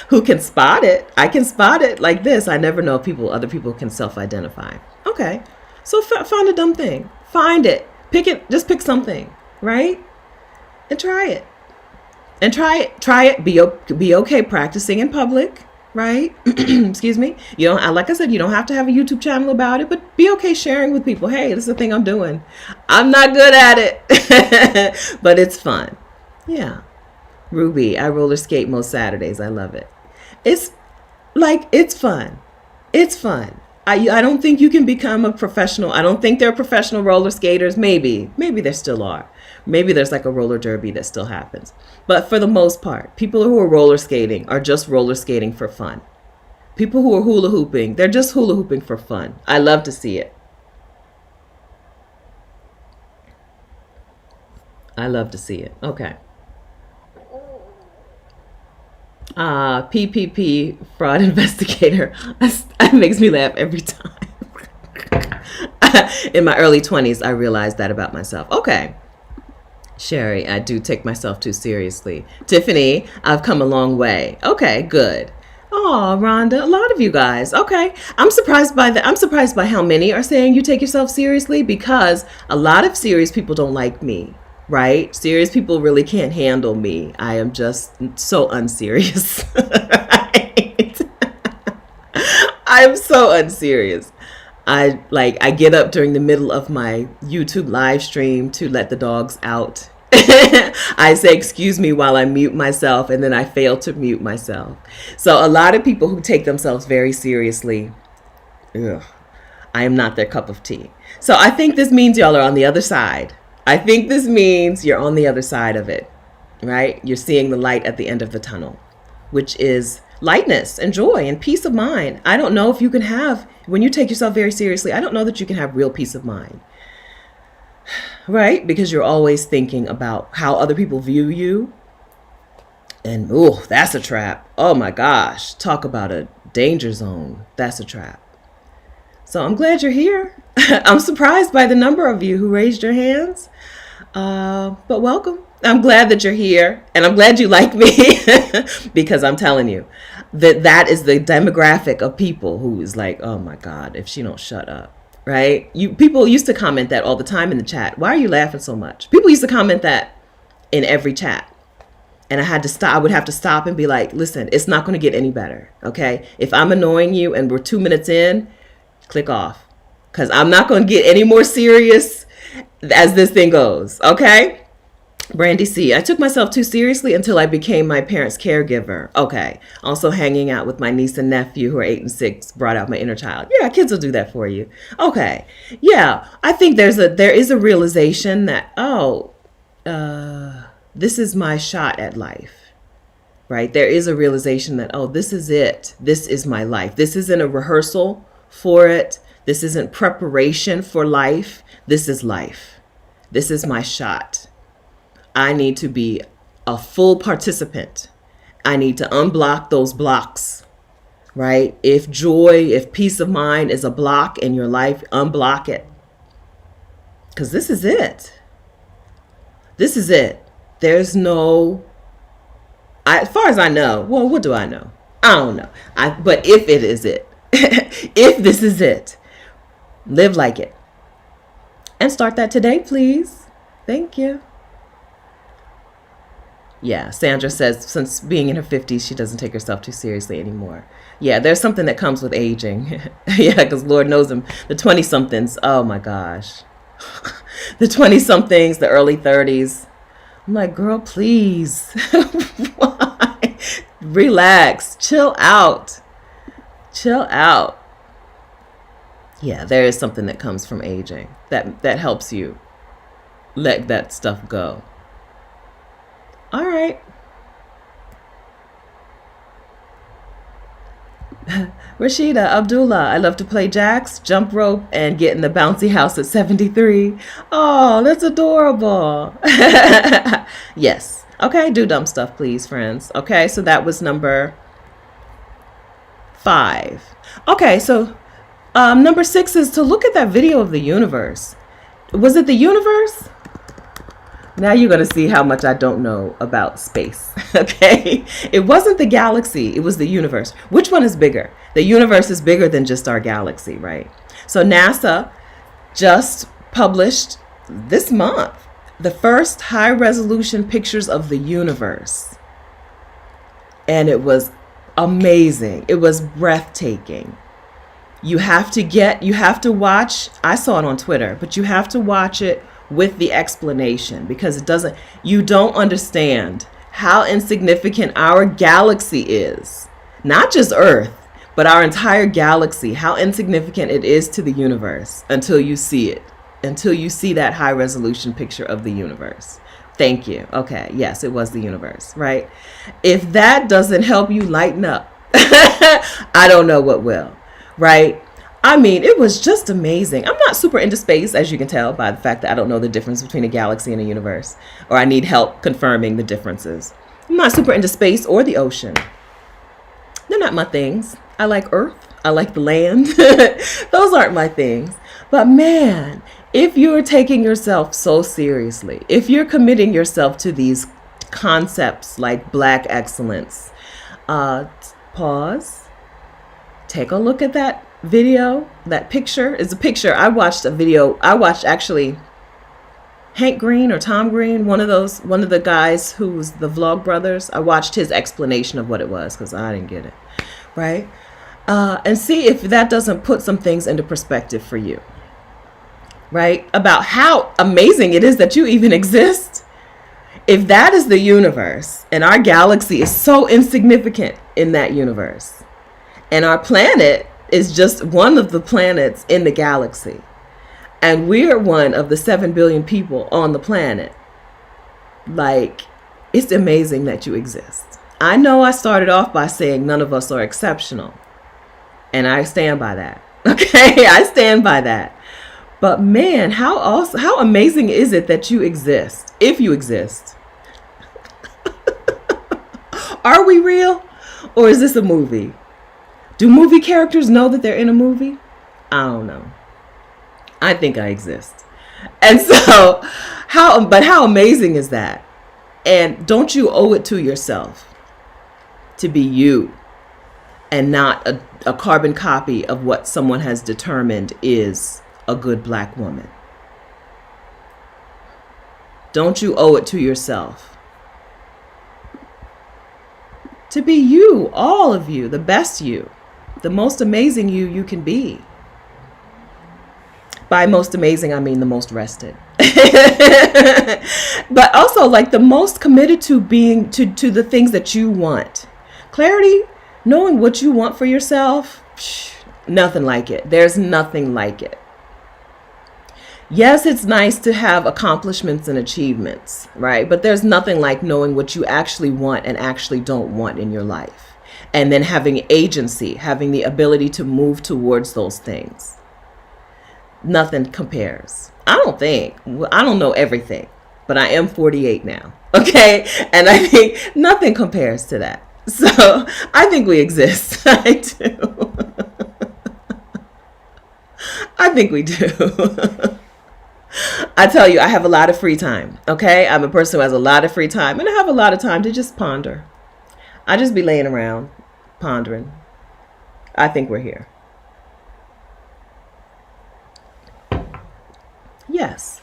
who can spot it, I can spot it like this. I never know if other people can self-identify. Okay, so find a dumb thing. Find it. Pick it. Just pick something, right? And try it. Try it. Be okay practicing in public. Right? Excuse me. You don't, like I said, you don't have to have a YouTube channel about it, but be okay sharing with people. Hey, this is the thing I'm doing. I'm not good at it, but it's fun. Yeah. Ruby, I roller skate most Saturdays. I love it. It's fun. It's fun. I don't think you can become a professional. I don't think there are professional roller skaters. Maybe there still are. Maybe there's a roller derby that still happens. But for the most part, people who are roller skating are just roller skating for fun. People who are hula hooping, they're just hula hooping for fun. I love to see it. Okay. PPP, fraud investigator. That makes me laugh every time. In my early 20s, I realized that about myself. Okay. Sherry, I do take myself too seriously. Tiffany, I've come a long way. Okay, good. Oh, Rhonda, a lot of you guys. Okay. I'm surprised by how many are saying you take yourself seriously, because a lot of serious people don't like me, right? Serious people really can't handle me. I am just so unserious. Right? I am so unserious. I get up during the middle of my YouTube live stream to let the dogs out. I say, excuse me, while I mute myself, and then I fail to mute myself. So a lot of people who take themselves very seriously, I am not their cup of tea. So I think this means y'all are on the other side. I think this means you're on the other side of it, right? You're seeing the light at the end of the tunnel, which is lightness and joy and peace of mind. I don't know if you can have, when you take yourself very seriously, I don't know that you can have real peace of mind, right? Because you're always thinking about how other people view you. And, that's a trap. Oh my gosh. Talk about a danger zone. That's a trap. So I'm glad you're here. I'm surprised by the number of you who raised your hands. But welcome. I'm glad that you're here, and I'm glad you like me because I'm telling you that is the demographic of people who is like, oh my God, if she don't shut up. right? People used to comment that all the time in the chat. Why are you laughing so much? People used to comment that in every chat. And I would have to stop and be like, listen, it's not going to get any better. Okay. If I'm annoying you and we're 2 minutes in, click off, because I'm not going to get any more serious as this thing goes. Okay. Brandy C. I took myself too seriously until I became my parents' caregiver. Okay. Also hanging out with my niece and nephew who are 8 and 6 brought out my inner child. Yeah, kids will do that for you. Okay. Yeah. I think there is a realization that, this is my shot at life, right? There is a realization that, this is it. This is my life. This isn't a rehearsal for it. This isn't preparation for life. This is life. This is my shot. I need to be a full participant. I need to unblock those blocks, right? If joy, if peace of mind is a block in your life, unblock it. Because this is it. This is it. There's no, as far as I know, well, what do I know? I don't know. But if it is it, if this is it, live like it. And start that today, please. Thank you. Yeah, Sandra says since being in her 50s, she doesn't take herself too seriously anymore. Yeah, there's something that comes with aging. Yeah, because Lord knows them. The 20-somethings, oh my gosh. The 20-somethings, the early 30s. I'm like, girl, please. Why? Relax. Chill out. Chill out. Yeah, there is something that comes from aging that helps you let that stuff go. All right. Rashida Abdullah, I love to play jacks, jump rope, and get in the bouncy house at 73. Oh, that's adorable. Yes. Okay, do dumb stuff, please, friends. Okay, so that was number 5. Okay, so number 6 is to look at that video of the universe. Was it the universe? Now you're going to see how much I don't know about space, okay? It wasn't the galaxy, it was the universe. Which one is bigger? The universe is bigger than just our galaxy, right? So NASA just published this month the first high-resolution pictures of the universe. And it was amazing. It was breathtaking. You have to watch, I saw it on Twitter, but you have to watch it with the explanation, because you don't understand how insignificant our galaxy is. Not just Earth, but our entire galaxy, how insignificant it is to the universe until you see it, until you see that high resolution picture of the universe. Thank you. Okay. Yes, it was the universe, right? If that doesn't help you lighten up, I don't know what will, right? I mean, it was just amazing. I'm not super into space, as you can tell by the fact that I don't know the difference between a galaxy and a universe, or I need help confirming the differences. I'm not super into space or the ocean. They're not my things. I like Earth. I like the land. Those aren't my things. But man, if you're taking yourself so seriously, if you're committing yourself to these concepts like Black excellence, pause, take a look at that video. That picture is a picture. I watched actually Hank Green or Tom Green, one of the guys who was the Vlog Brothers. I watched his explanation of what it was because I didn't get it, right? And see if that doesn't put some things into perspective for you, right? About how amazing it is that you even exist. If that is the universe and our galaxy is so insignificant in that universe, and our planet is just one of the planets in the galaxy, and we're one of the 7 billion people on the planet, like, it's amazing that you exist. I know I started off by saying none of us are exceptional, and I stand by that. Okay, I stand by that. But man, how amazing is it that you exist? If you exist. Are we real? Or is this a movie? Do movie characters know that they're in a movie? I don't know. I think I exist. And so, how amazing is that? And don't you owe it to yourself to be you and not a carbon copy of what someone has determined is a good Black woman? Don't you owe it to yourself to be you, all of you, the best you, the most amazing you can be? By most amazing, I mean the most rested. But also like the most committed to being to the things that you want. Clarity, knowing what you want for yourself, nothing like it. There's nothing like it. Yes, it's nice to have accomplishments and achievements, right? But there's nothing like knowing what you actually want and actually don't want in your life. And then having agency, having the ability to move towards those things. Nothing compares. I don't know everything, but I am 48 now. Okay. And I think nothing compares to that. So I think we exist. I do. I think we do. I tell you, I have a lot of free time. Okay. I'm a person who has a lot of free time, and I have a lot of time to just ponder. I just be laying around pondering. I think we're here. Yes.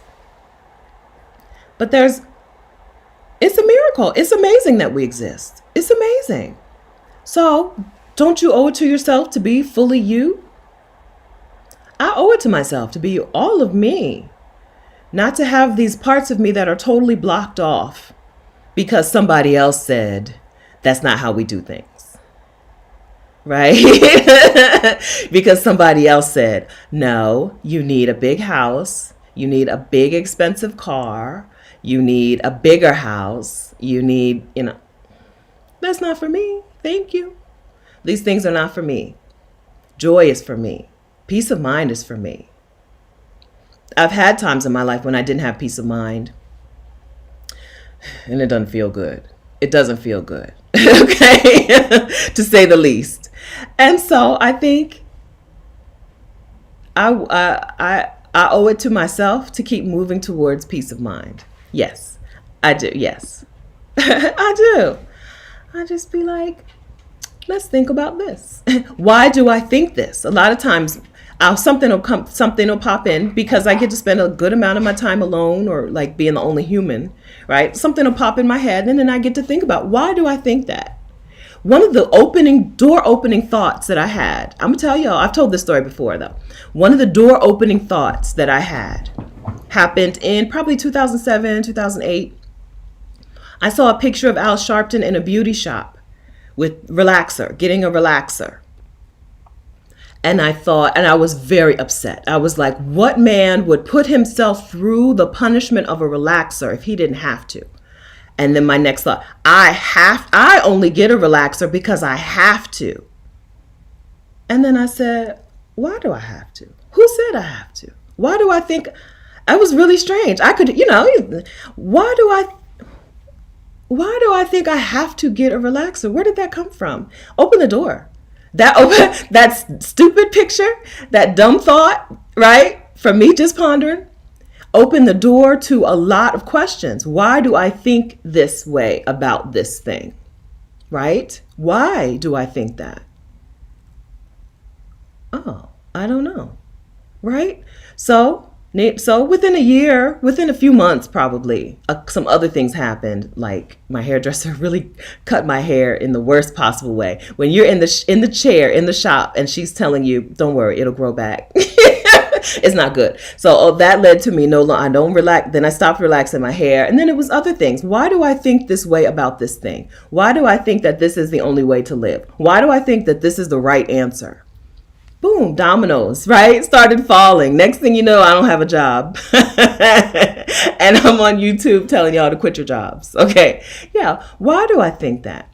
But it's a miracle. It's amazing that we exist. It's amazing. So don't you owe it to yourself to be fully you? I owe it to myself to be all of me. Not to have these parts of me that are totally blocked off because somebody else said that's not how we do things. Right? Because somebody else said, no, you need a big house. You need a big expensive car. You need a bigger house. You need, that's not for me. Thank you. These things are not for me. Joy is for me. Peace of mind is for me. I've had times in my life when I didn't have peace of mind, and it doesn't feel good. It doesn't feel good. Okay. To say the least. And so I think I owe it to myself to keep moving towards peace of mind. Yes, I do. Yes, I do. I just be like, let's think about this. Why do I think this? A lot of times something will pop in because I get to spend a good amount of my time alone or like being the only human, right? Something will pop in my head and then I get to think about, why do I think that? One of the door opening thoughts that I had, I'm gonna tell y'all, I've told this story before though. One of the door opening thoughts that I had happened in probably 2007, 2008. I saw a picture of Al Sharpton in a beauty shop with getting a relaxer. And I thought, and I was very upset. I was like, what man would put himself through the punishment of a relaxer if he didn't have to? And then my next thought, I only get a relaxer because I have to. And then I said, why do I have to? Who said I have to? Why do I think? It was really strange. I could, why do I think I have to get a relaxer? Where did that come from? Open the door. That stupid picture, that dumb thought, right? From me just pondering, opened the door to a lot of questions. Why do I think this way about this thing? Right? Why do I think that? Oh, I don't know. Right? So within a year, within a few months, probably some other things happened. Like my hairdresser really cut my hair in the worst possible way. When you're in the chair in the shop and she's telling you, "Don't worry, it'll grow back." It's not good. So that led to me I don't relax. Then I stopped relaxing my hair, and then it was other things. Why do I think this way about this thing? Why do I think that this is the only way to live? Why do I think that this is the right answer? Boom, dominoes, right? Started falling. Next thing you know, I don't have a job. And I'm on YouTube telling y'all to quit your jobs. Okay. Yeah. Why do I think that?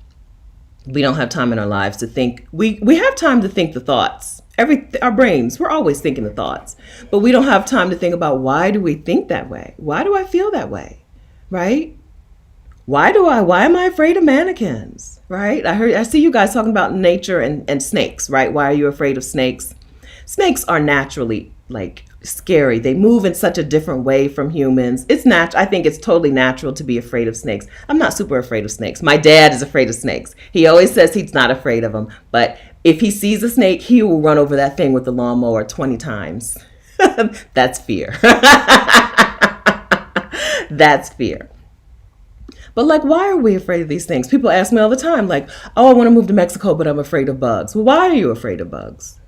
We don't have time in our lives to think. We have time to think the thoughts. Our brains, we're always thinking the thoughts. But we don't have time to think about, why do we think that way? Why do I feel that way? Right? Why am I afraid of mannequins? Right? I see you guys talking about nature and snakes, right? Why are you afraid of snakes? Snakes are naturally like scary. They move in such a different way from humans. I think it's totally natural to be afraid of snakes. I'm not super afraid of snakes. My dad is afraid of snakes. He always says he's not afraid of them, but if he sees a snake, he will run over that thing with the lawnmower 20 times. That's fear. That's fear. But like, why are we afraid of these things? People ask me all the time, like, oh, I want to move to Mexico, but I'm afraid of bugs. Well, why are you afraid of bugs?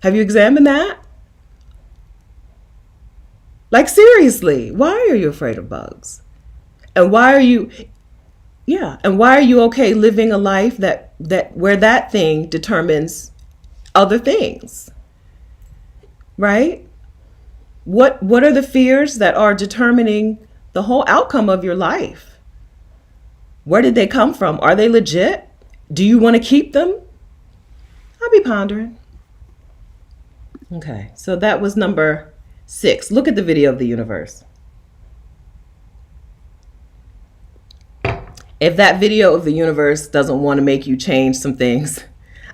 Have you examined that? Like, seriously, why are you afraid of bugs? And why are you, yeah, and why are you okay living a life that where that thing determines other things, right? What are the fears that are determining the whole outcome of your life? Where did they come from? Are they legit? Do you want to keep them? I'll be pondering. Okay, so that was number 6. Look at the video of the universe. If that video of the universe doesn't want to make you change some things,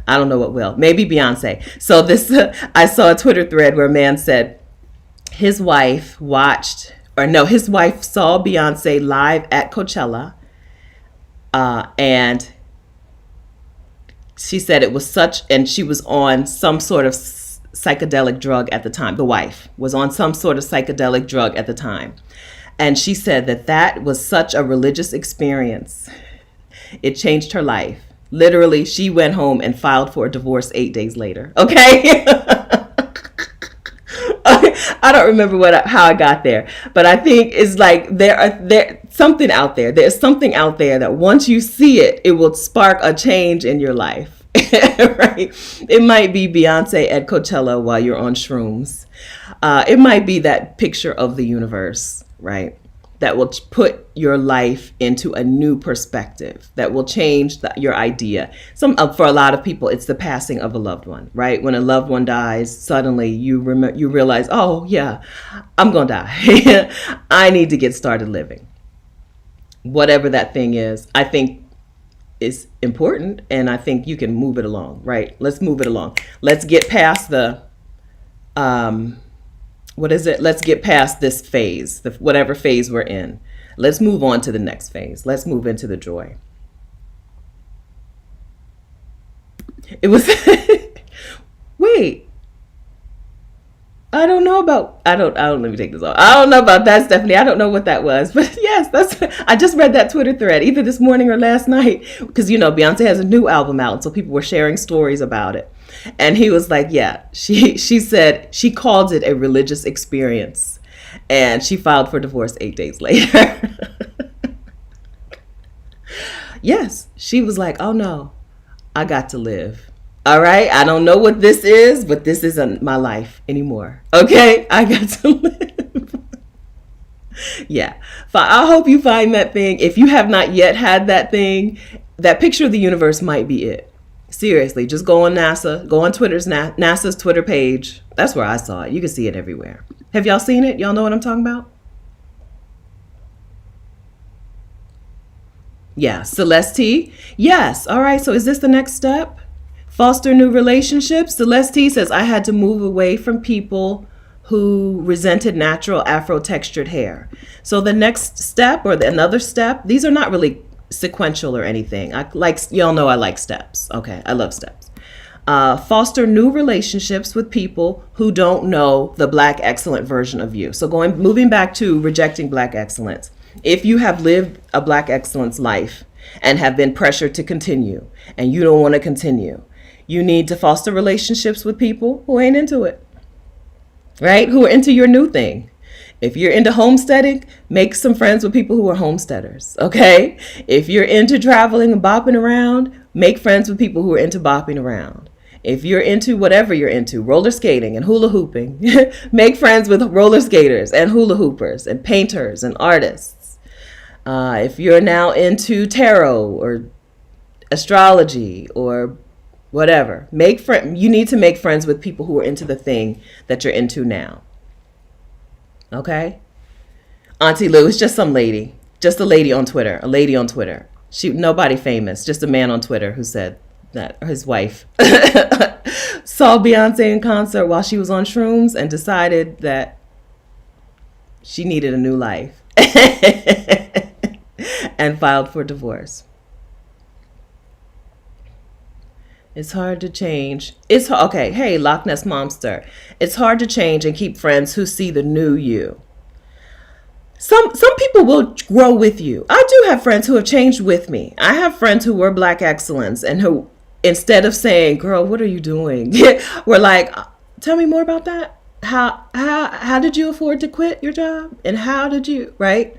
I don't know what will. Maybe Beyonce. So this, I saw a Twitter thread where a man said his wife his wife saw Beyonce live at Coachella, and she said it was and she was on some sort of psychedelic drug at the time. The wife was on some sort of psychedelic drug at the time. And she said that was such a religious experience. It changed her life. Literally, she went home and filed for a divorce 8 days later. Okay? I don't remember how I got there, but I think it's like there's something out there. There's something out there that once you see it, it will spark a change in your life. Right? It might be Beyonce at Coachella while you're on shrooms. It might be that picture of the universe, right? That will put your life into a new perspective, that will change your idea. For a lot of people, it's the passing of a loved one, right? When a loved one dies, suddenly you realize, oh yeah, I'm gonna die. I need to get started living. Whatever that thing is, I think is important, and I think you can move it along, right? Let's move it along. Let's get past let's get past this phase, whatever phase we're in. Let's move on to the next phase. Let's move into the joy. It was, wait, let me take this off. I don't know about that, Stephanie. I don't know what that was, but yes, I just read that Twitter thread either this morning or last night, because, Beyonce has a new album out. So people were sharing stories about it. And he was like, yeah, she said she called it a religious experience, and she filed for divorce 8 days later. Yes, she was like, oh no, I got to live. All right, I don't know what this is, but this isn't my life anymore. Okay, I got to live. Yeah, I hope you find that thing. If you have not yet had that thing, that picture of the universe might be it. Seriously, just go on NASA's Twitter page. That's where I saw it. You can see it everywhere. Have y'all seen it? Y'all know what I'm talking about? Yeah, Celeste. Yes. All right. So is this the next step? Foster new relationships. Celeste says, I had to move away from people who resented natural Afro-textured hair. So the next step or another step, these are not really sequential or anything. Y'all know I like steps. Okay, I love steps. Foster new relationships with people who don't know the Black excellent version of you. So moving back to rejecting Black excellence. If you have lived a Black excellence life and have been pressured to continue, and you don't want to continue, you need to foster relationships with people who ain't into it, right? Who are into your new thing. If you're into homesteading, make some friends with people who are homesteaders, okay? If you're into traveling and bopping around, make friends with people who are into bopping around. If you're into whatever you're into, roller skating and hula hooping, make friends with roller skaters and hula hoopers and painters and artists. If you're now into tarot or astrology or whatever, you need to make friends with people who are into the thing that you're into now. Okay? Auntie Lou is just a lady on Twitter. Nobody famous, just a man on Twitter who said that his wife saw Beyonce in concert while she was on shrooms and decided that she needed a new life and filed for divorce. It's hard to change. Okay. Hey, Loch Ness Monster. It's hard to change and keep friends who see the new you. Some people will grow with you. I do have friends who have changed with me. I have friends who were Black excellence and who, instead of saying, "Girl, what are you doing?" were like, "Tell me more about that. How did you afford to quit your job? And how did you?" Right?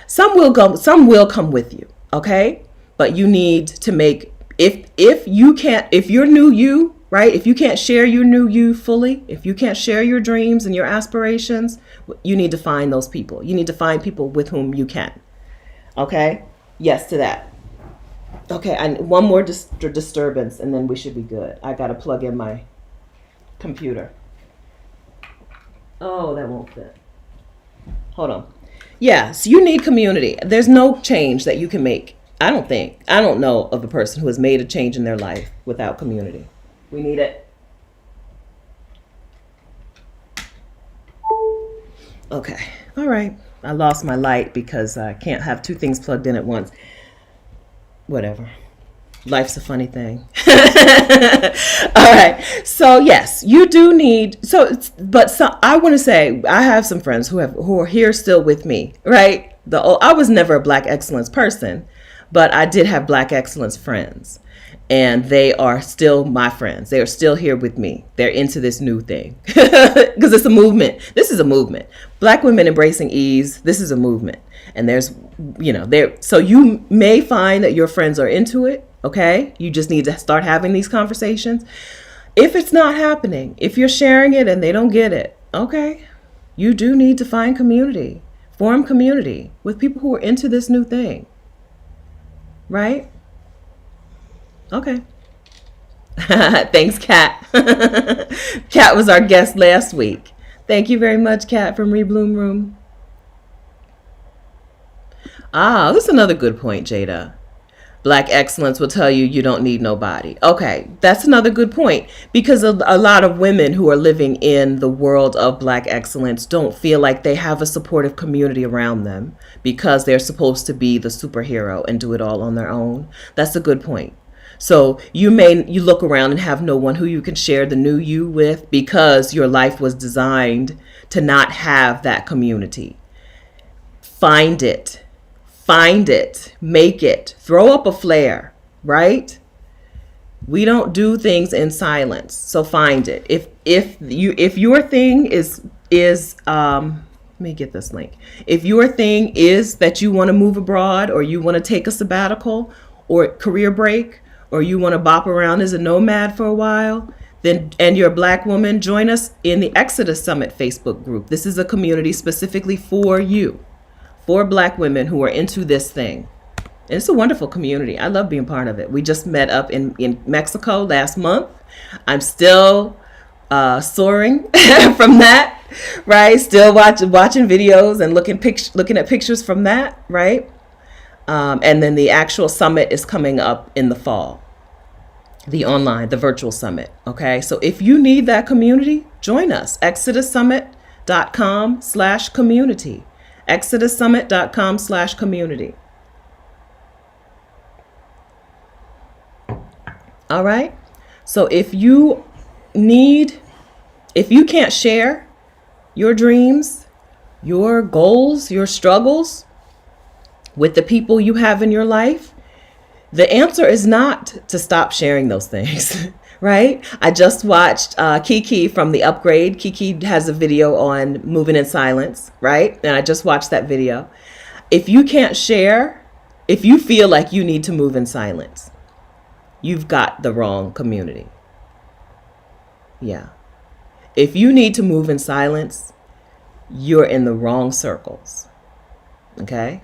Some will go. Some will come with you. Okay, but you need to make, if you can't, if your new you, right, if you can't share your new you fully, if you can't share your dreams and your aspirations, you need to find those people. You need to find people with whom you can. Okay, yes to that. Okay, and one more disturbance and then we should be good. I gotta plug in my computer. Oh, that won't fit. Hold on. Yes, you need community. There's no change that you can make. I don't think. I don't know of a person who has made a change in their life without community. We need it. Okay. All right. I lost my light because I can't have two things plugged in at once. Whatever. Life's a funny thing. All right. So yes, you do need. I want to say I have some friends who are here still with me. Right. I was never a Black excellence person, but I did have Black excellence friends, and they are still my friends. They are still here with me. They're into this new thing because it's a movement. This is a movement. Black women embracing ease. This is a movement, and so you may find that your friends are into it. Okay, you just need to start having these conversations. If it's not happening, if you're sharing it and they don't get it, okay, you do need to find community, form community with people who are into this new thing, right? Okay. Thanks, Kat. Kat was our guest last week. Thank you very much, Kat from Rebloom Room. This is another good point, Jada. Black excellence will tell you don't need nobody. Okay, that's another good point, because a lot of women who are living in the world of Black excellence don't feel like they have a supportive community around them because they're supposed to be the superhero and do it all on their own. That's a good point. So you look around and have no one who you can share the new you with because your life was designed to not have that community. Find it. Make it, throw up a flare, right? We don't do things in silence. So find it. If your thing is let me get this link. If your thing is that you want to move abroad, or you want to take a sabbatical or career break, or you want to bop around as a nomad for a while, and you're a Black woman, join us in the Exodus Summit Facebook group. This is a community specifically for you. For Black women who are into this thing. And it's a wonderful community. I love being part of it. We just met up in Mexico last month. I'm still soaring from that, right? Still watching videos and looking at pictures from that, right? And then the actual summit is coming up in the fall. The virtual summit, okay? So if you need that community, join us. ExodusSummit.com/community. ExodusSummit.com/community. All right. So if you can't share your dreams, your goals, your struggles with the people you have in your life, the answer is not to stop sharing those things. Right? I just watched Kiki from The Upgrade. Kiki has a video on moving in silence, right? And I just watched that video. If you can't share, if you feel like you need to move in silence, you've got the wrong community. Yeah. If you need to move in silence, you're in the wrong circles. Okay?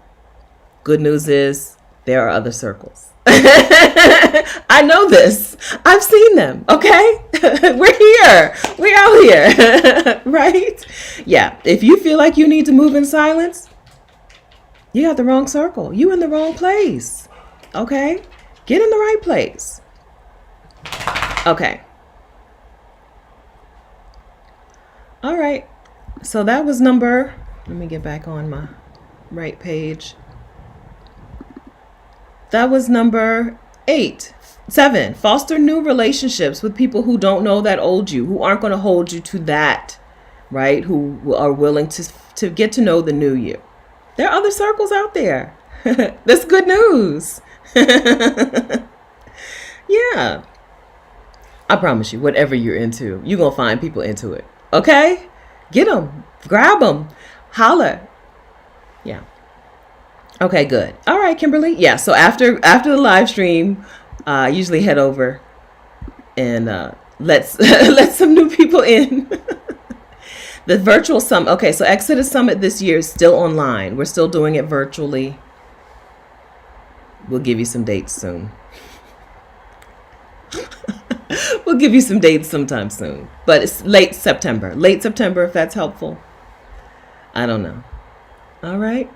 Good news is there are other circles. I know this. I've seen them. Okay. We're here. We're out here. Right? Yeah. If you feel like you need to move in silence, you got the wrong circle. You in the wrong place. Okay. Get in the right place. Okay. All right. So that was let me get back on my right page. That was number Seven, foster new relationships with people who don't know that old you, who aren't going to hold you to that, right? Who are willing to get to know the new you. There are other circles out there. That's good news. Yeah. I promise you, whatever you're into, you're going to find people into it. Okay? Get them. Grab them. Holler. Yeah. Okay, good. All right, Kimberly. Yeah, so after the live stream, usually head over and let's let some new people in. The virtual summit. Okay, so Exodus Summit this year is still online. We're still doing it virtually. We'll give you some dates soon. We'll give you some dates sometime soon. But it's late September. Late September, if that's helpful. I don't know. All right.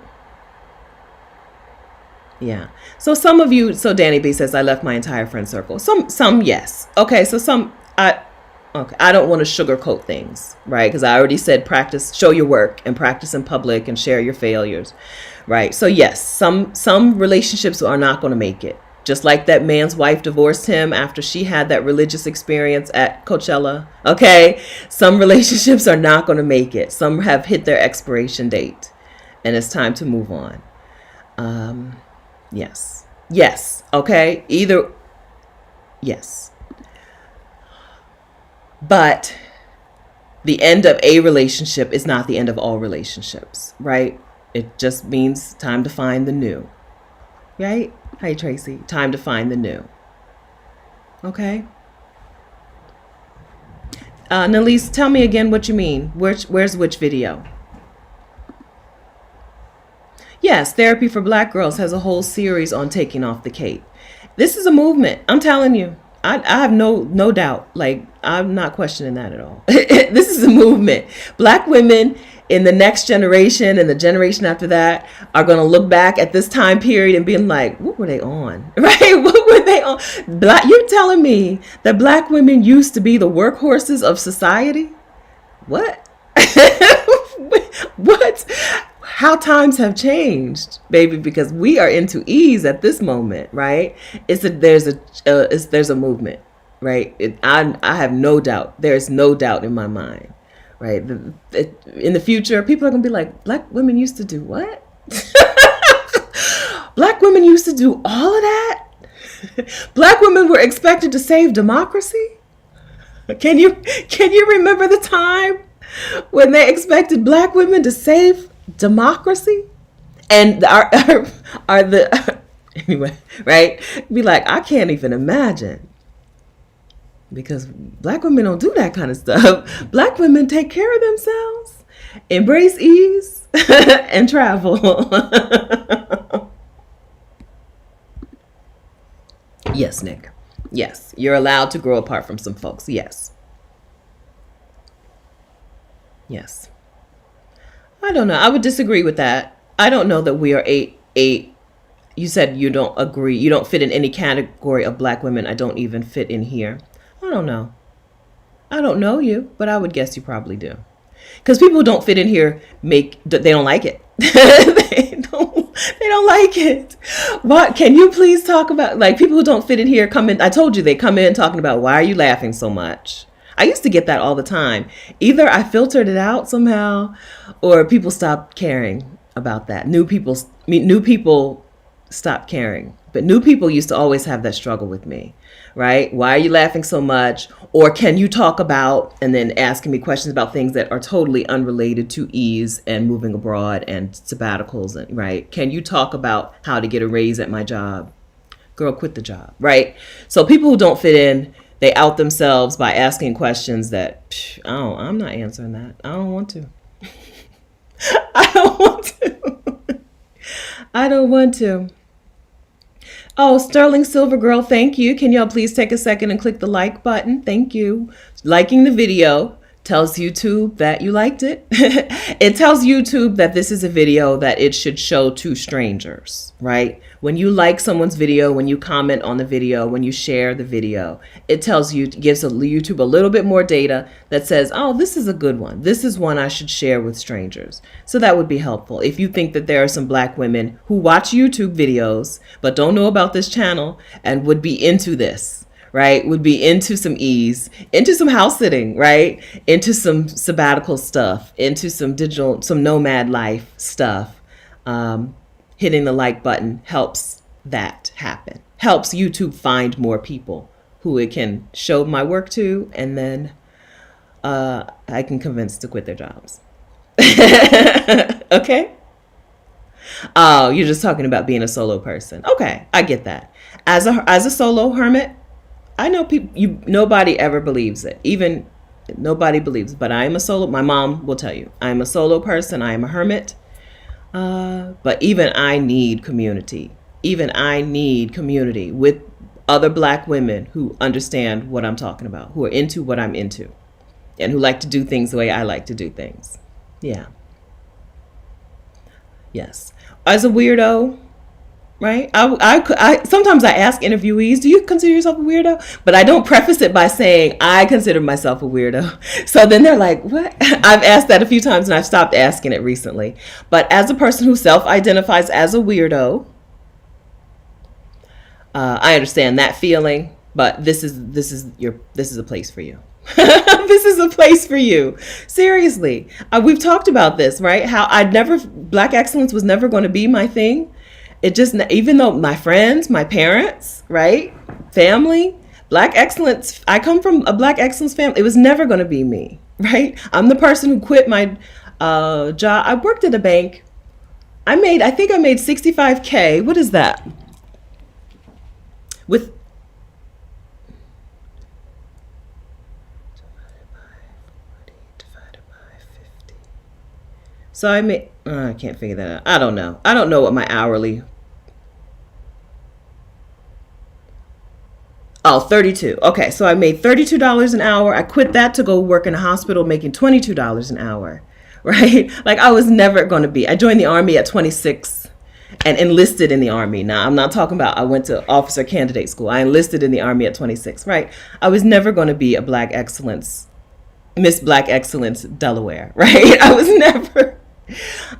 Yeah. So some of you, so Danny B says, I left my entire friend circle. Some, yes. Okay. So I don't want to sugarcoat things, right? Because I already said practice, show your work and practice in public and share your failures, right? So yes, some relationships are not going to make it. Just like that man's wife divorced him after she had that religious experience at Coachella. Okay. Some relationships are not going to make it. Some have hit their expiration date and it's time to move on. Yes. Okay. Yes. But the end of a relationship is not the end of all relationships, right? It just means time to find the new, right? Hi, Tracy. Time to find the new. Okay. Nalise, tell me again what you mean. Where's which video? Yes, Therapy for Black Girls has a whole series on taking off the cape. This is a movement. I'm telling you. I have no doubt. Like, I'm not questioning that at all. This is a movement. Black women in the next generation and the generation after that are going to look back at this time period and being like, what were they on? Right? What were they on? You're telling me that Black women used to be the workhorses of society? What? What? How times have changed, baby, because we are into ease at this moment, right? There's a movement, right? I have no doubt. There's no doubt in my mind, right? In the future, people are gonna be like, Black women used to do what? Black women used to do all of that? Black women were expected to save democracy? Can you remember the time when they expected Black women to save democracy? And are the anyway, right? Be like, I can't even imagine, because Black women don't do that kind of stuff. Black women take care of themselves, embrace ease, and travel. Yes, Nick. Yes, you're allowed to grow apart from some folks. Yes. I don't know. I would disagree with that. I don't know that we are eight. You said you don't agree. You don't fit in any category of Black women. I don't even fit in here. I don't know. I don't know you, but I would guess you probably do. Because people who don't fit in here they don't like it. They don't like it. What? Can you please talk about, like, people who don't fit in here come in. I told you they come in talking about, why are you laughing so much? I used to get that all the time. Either I filtered it out somehow, or people stopped caring about that. New people stopped caring. But new people used to always have that struggle with me, right? Why are you laughing so much? Or can you talk about, and then asking me questions about things that are totally unrelated to ease and moving abroad and sabbaticals, and right? Can you talk about how to get a raise at my job? Girl, quit the job, right? So people who don't fit in, they out themselves by asking questions that, I'm not answering that. I don't want to. I don't want to. Oh, Sterling Silver Girl, thank you. Can y'all please take a second and click the like button? Thank you. Liking the video tells YouTube that you liked it. It tells YouTube that this is a video that it should show to strangers, right? When you like someone's video, when you comment on the video, when you share the video, it tells you, gives YouTube a little bit more data that says, oh, this is a good one. This is one I should share with strangers. So that would be helpful. If you think that there are some Black women who watch YouTube videos but don't know about this channel and would be into this, right? Would be into some ease, into some house sitting, right? Into some sabbatical stuff, into some digital, some nomad life stuff. Hitting the like button helps that happen. Helps YouTube find more people who it can show my work to, and then I can convince to quit their jobs. Okay? Oh, you're just talking about being a solo person. Okay, I get that. As a solo hermit, I know people. Nobody ever believes it. Even nobody believes. But I am a solo. My mom will tell you, I am a solo person. I am a hermit. But even I need community. Even I need community with other Black women who understand what I'm talking about, who are into what I'm into, and who like to do things the way I like to do things. Yeah. Yes. As a weirdo, right? I sometimes I ask interviewees, do you consider yourself a weirdo? But I don't preface it by saying I consider myself a weirdo. So then they're like, what? I've asked that a few times and I've stopped asking it recently. But as a person who self-identifies as a weirdo, I understand that feeling. But this is a place for you. This is a place for you. Seriously, we've talked about this, right? How Black excellence was never going to be my thing. It just, even though my friends, my parents, right, family, Black excellence, I come from a Black excellence family. It was never going to be me, right? I'm the person who quit my job. I worked at a bank. I think I made $65K. What is that? With divided by 50. So I can't figure that out. I don't know. I don't know what my hourly. Oh, 32. Okay, so I made $32 an hour. I quit that to go work in a hospital making $22 an hour, right? Like I was never going to be. I joined the Army at 26 and enlisted in the Army. Now, I'm not talking about I went to officer candidate school. I enlisted in the Army at 26, right? I was never going to be a Black excellence, Miss Black Excellence Delaware, right? I was never.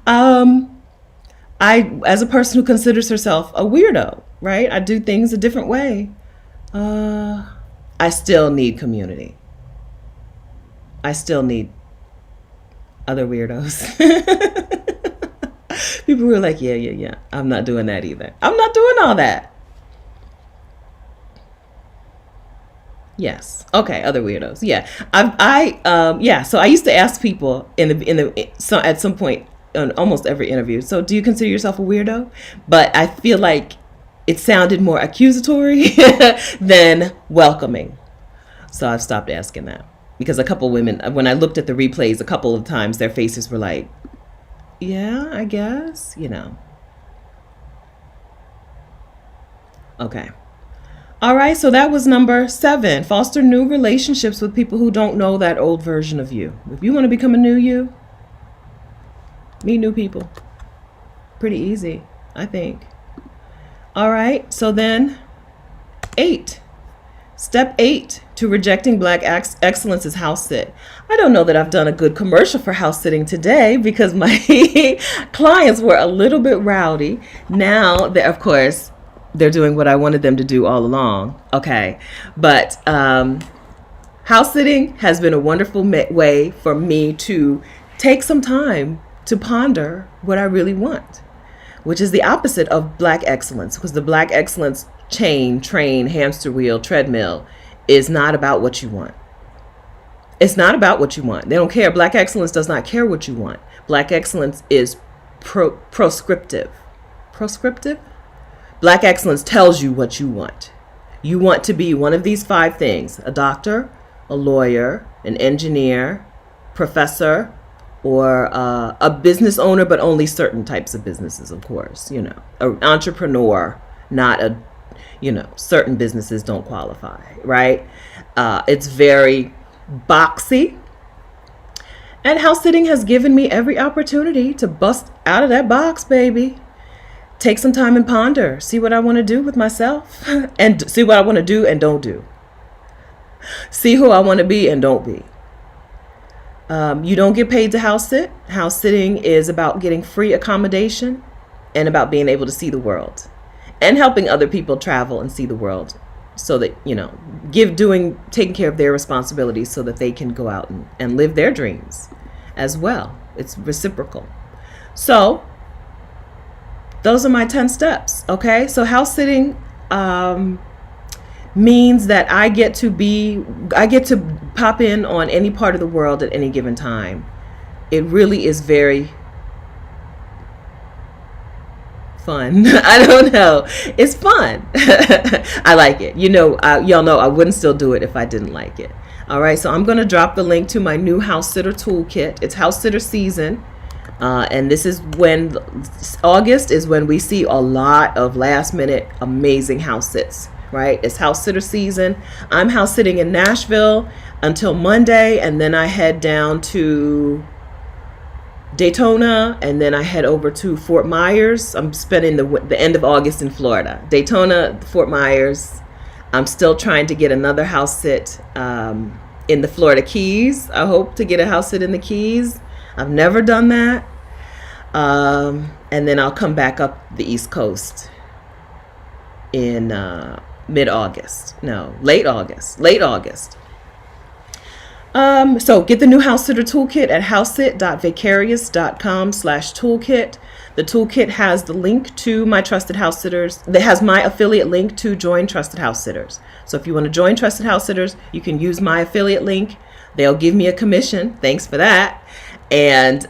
As a person who considers herself a weirdo, right? I do things a different way. I still need community. I still need other weirdos. People were like, yeah. I'm not doing that either. I'm not doing all that. Yes. Okay. Other weirdos. Yeah. Yeah. So I used to ask people at some point on almost every interview. So do you consider yourself a weirdo? But I feel like it sounded more accusatory than welcoming. So I've stopped asking that because a couple women, when I looked at the replays a couple of times, their faces were like, yeah, I guess, Okay. All right, so that was number 7. Foster new relationships with people who don't know that old version of you. If you want to become a new you, meet new people. Pretty easy, I think. All right, so then 8. Step 8 to rejecting Black excellence is house sit. I don't know that I've done a good commercial for house sitting today because my clients were a little bit rowdy. Now, of course, they're doing what I wanted them to do all along. Okay. But house sitting has been a wonderful way for me to take some time to ponder what I really want, which is the opposite of Black excellence, because the Black excellence chain, train, hamster wheel, treadmill is not about what you want. It's not about what you want. They don't care. Black excellence does not care what you want. Black excellence is proscriptive. Proscriptive? Black excellence tells you what you want. You want to be one of these 5 things: a doctor, a lawyer, an engineer, professor, or a business owner, but only certain types of businesses, of course, an entrepreneur, not certain businesses don't qualify, right? It's very boxy. And house sitting has given me every opportunity to bust out of that box, baby. take some time and ponder, see what I want to do with myself and see what I want to do and don't do. See who I want to be and don't be. You don't get paid to house sit. House sitting is about getting free accommodation and about being able to see the world and helping other people travel and see the world so that, taking care of their responsibilities so that they can go out and live their dreams as well. It's reciprocal. So those are my 10 steps. Okay. So house sitting, means that I get to pop in on any part of the world at any given time. It really is very fun. I don't know. It's fun. I like it. Y'all know I wouldn't still do it if I didn't like it. All right. So I'm going to drop the link to my new house sitter toolkit. It's house sitter season. And this is when August is when we see a lot of last minute amazing house sits. Right? It's house sitter season. I'm house sitting in Nashville until Monday, and then I head down to Daytona, and then I head over to Fort Myers. I'm spending the end of August in Florida. Daytona, Fort Myers. I'm still trying to get another house sit in the Florida Keys. I hope to get a house sit in the Keys. I've never done that. And then I'll come back up the East Coast in late August. So get the new house sitter toolkit at housesit.vicarious.com/toolkit. The toolkit has the link to my trusted house sitters. That has my affiliate link to join trusted house sitters. So if you want to join trusted house sitters, you can use my affiliate link. They'll give me a commission. Thanks for that. And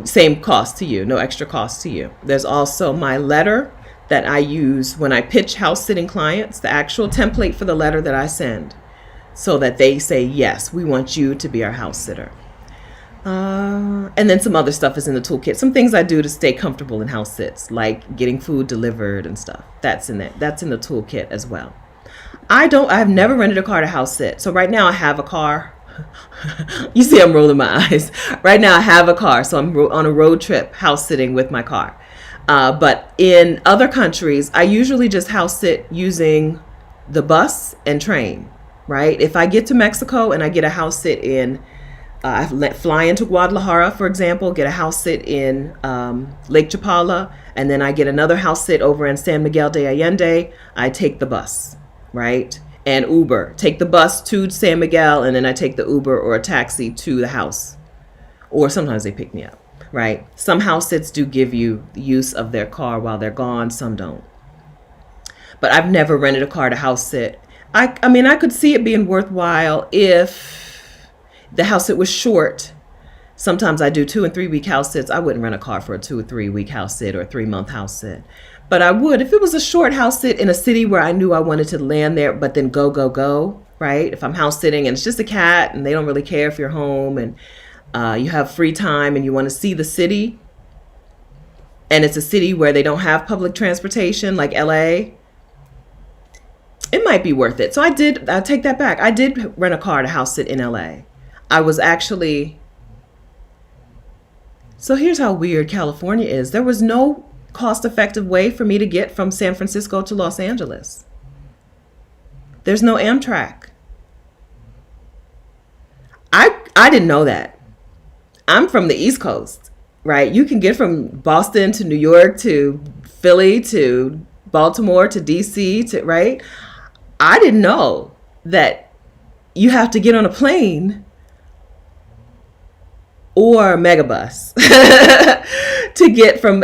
same cost to you, no extra cost to you. There's also my letter that I use when I pitch house sitting clients, the actual template for the letter that I send, so that they say, yes, we want you to be our house sitter. And then some other stuff is in the toolkit. Some things I do to stay comfortable in house sits, like getting food delivered and stuff. That's in it. That's in the toolkit as well. I've never rented a car to house sit. So right now I have a car. You see, I'm rolling my eyes. Right now I have a car. So I'm on a road trip house sitting with my car. But in other countries, I usually just house sit using the bus and train, right? If I get to Mexico and I get a house sit in, I fly into Guadalajara, for example, get a house sit in Lake Chapala, and then I get another house sit over in San Miguel de Allende, I take the bus, right? And Uber. Take the bus to San Miguel, and then I take the Uber or a taxi to the house. Or sometimes they pick me up. Right? Some house sits do give you the use of their car while they're gone. Some don't. But I've never rented a car to house sit. I mean, I could see it being worthwhile if the house sit was short. Sometimes I do 2 and 3 week house sits. I wouldn't rent a car for a 2 or 3 week house sit or a 3-month house sit. But I would if it was a short house sit in a city where I knew I wanted to land there, but then go, right? If I'm house sitting and it's just a cat and they don't really care if you're home and you have free time and you want to see the city, and it's a city where they don't have public transportation like LA, it might be worth it. So I take that back. I did rent a car to house sit in LA. So here's how weird California is. There was no cost-effective way for me to get from San Francisco to Los Angeles. There's no Amtrak. I didn't know that. I'm from the East Coast, right? You can get from Boston to New York to Philly to Baltimore to DC to, right? I didn't know that you have to get on a plane or megabus to get from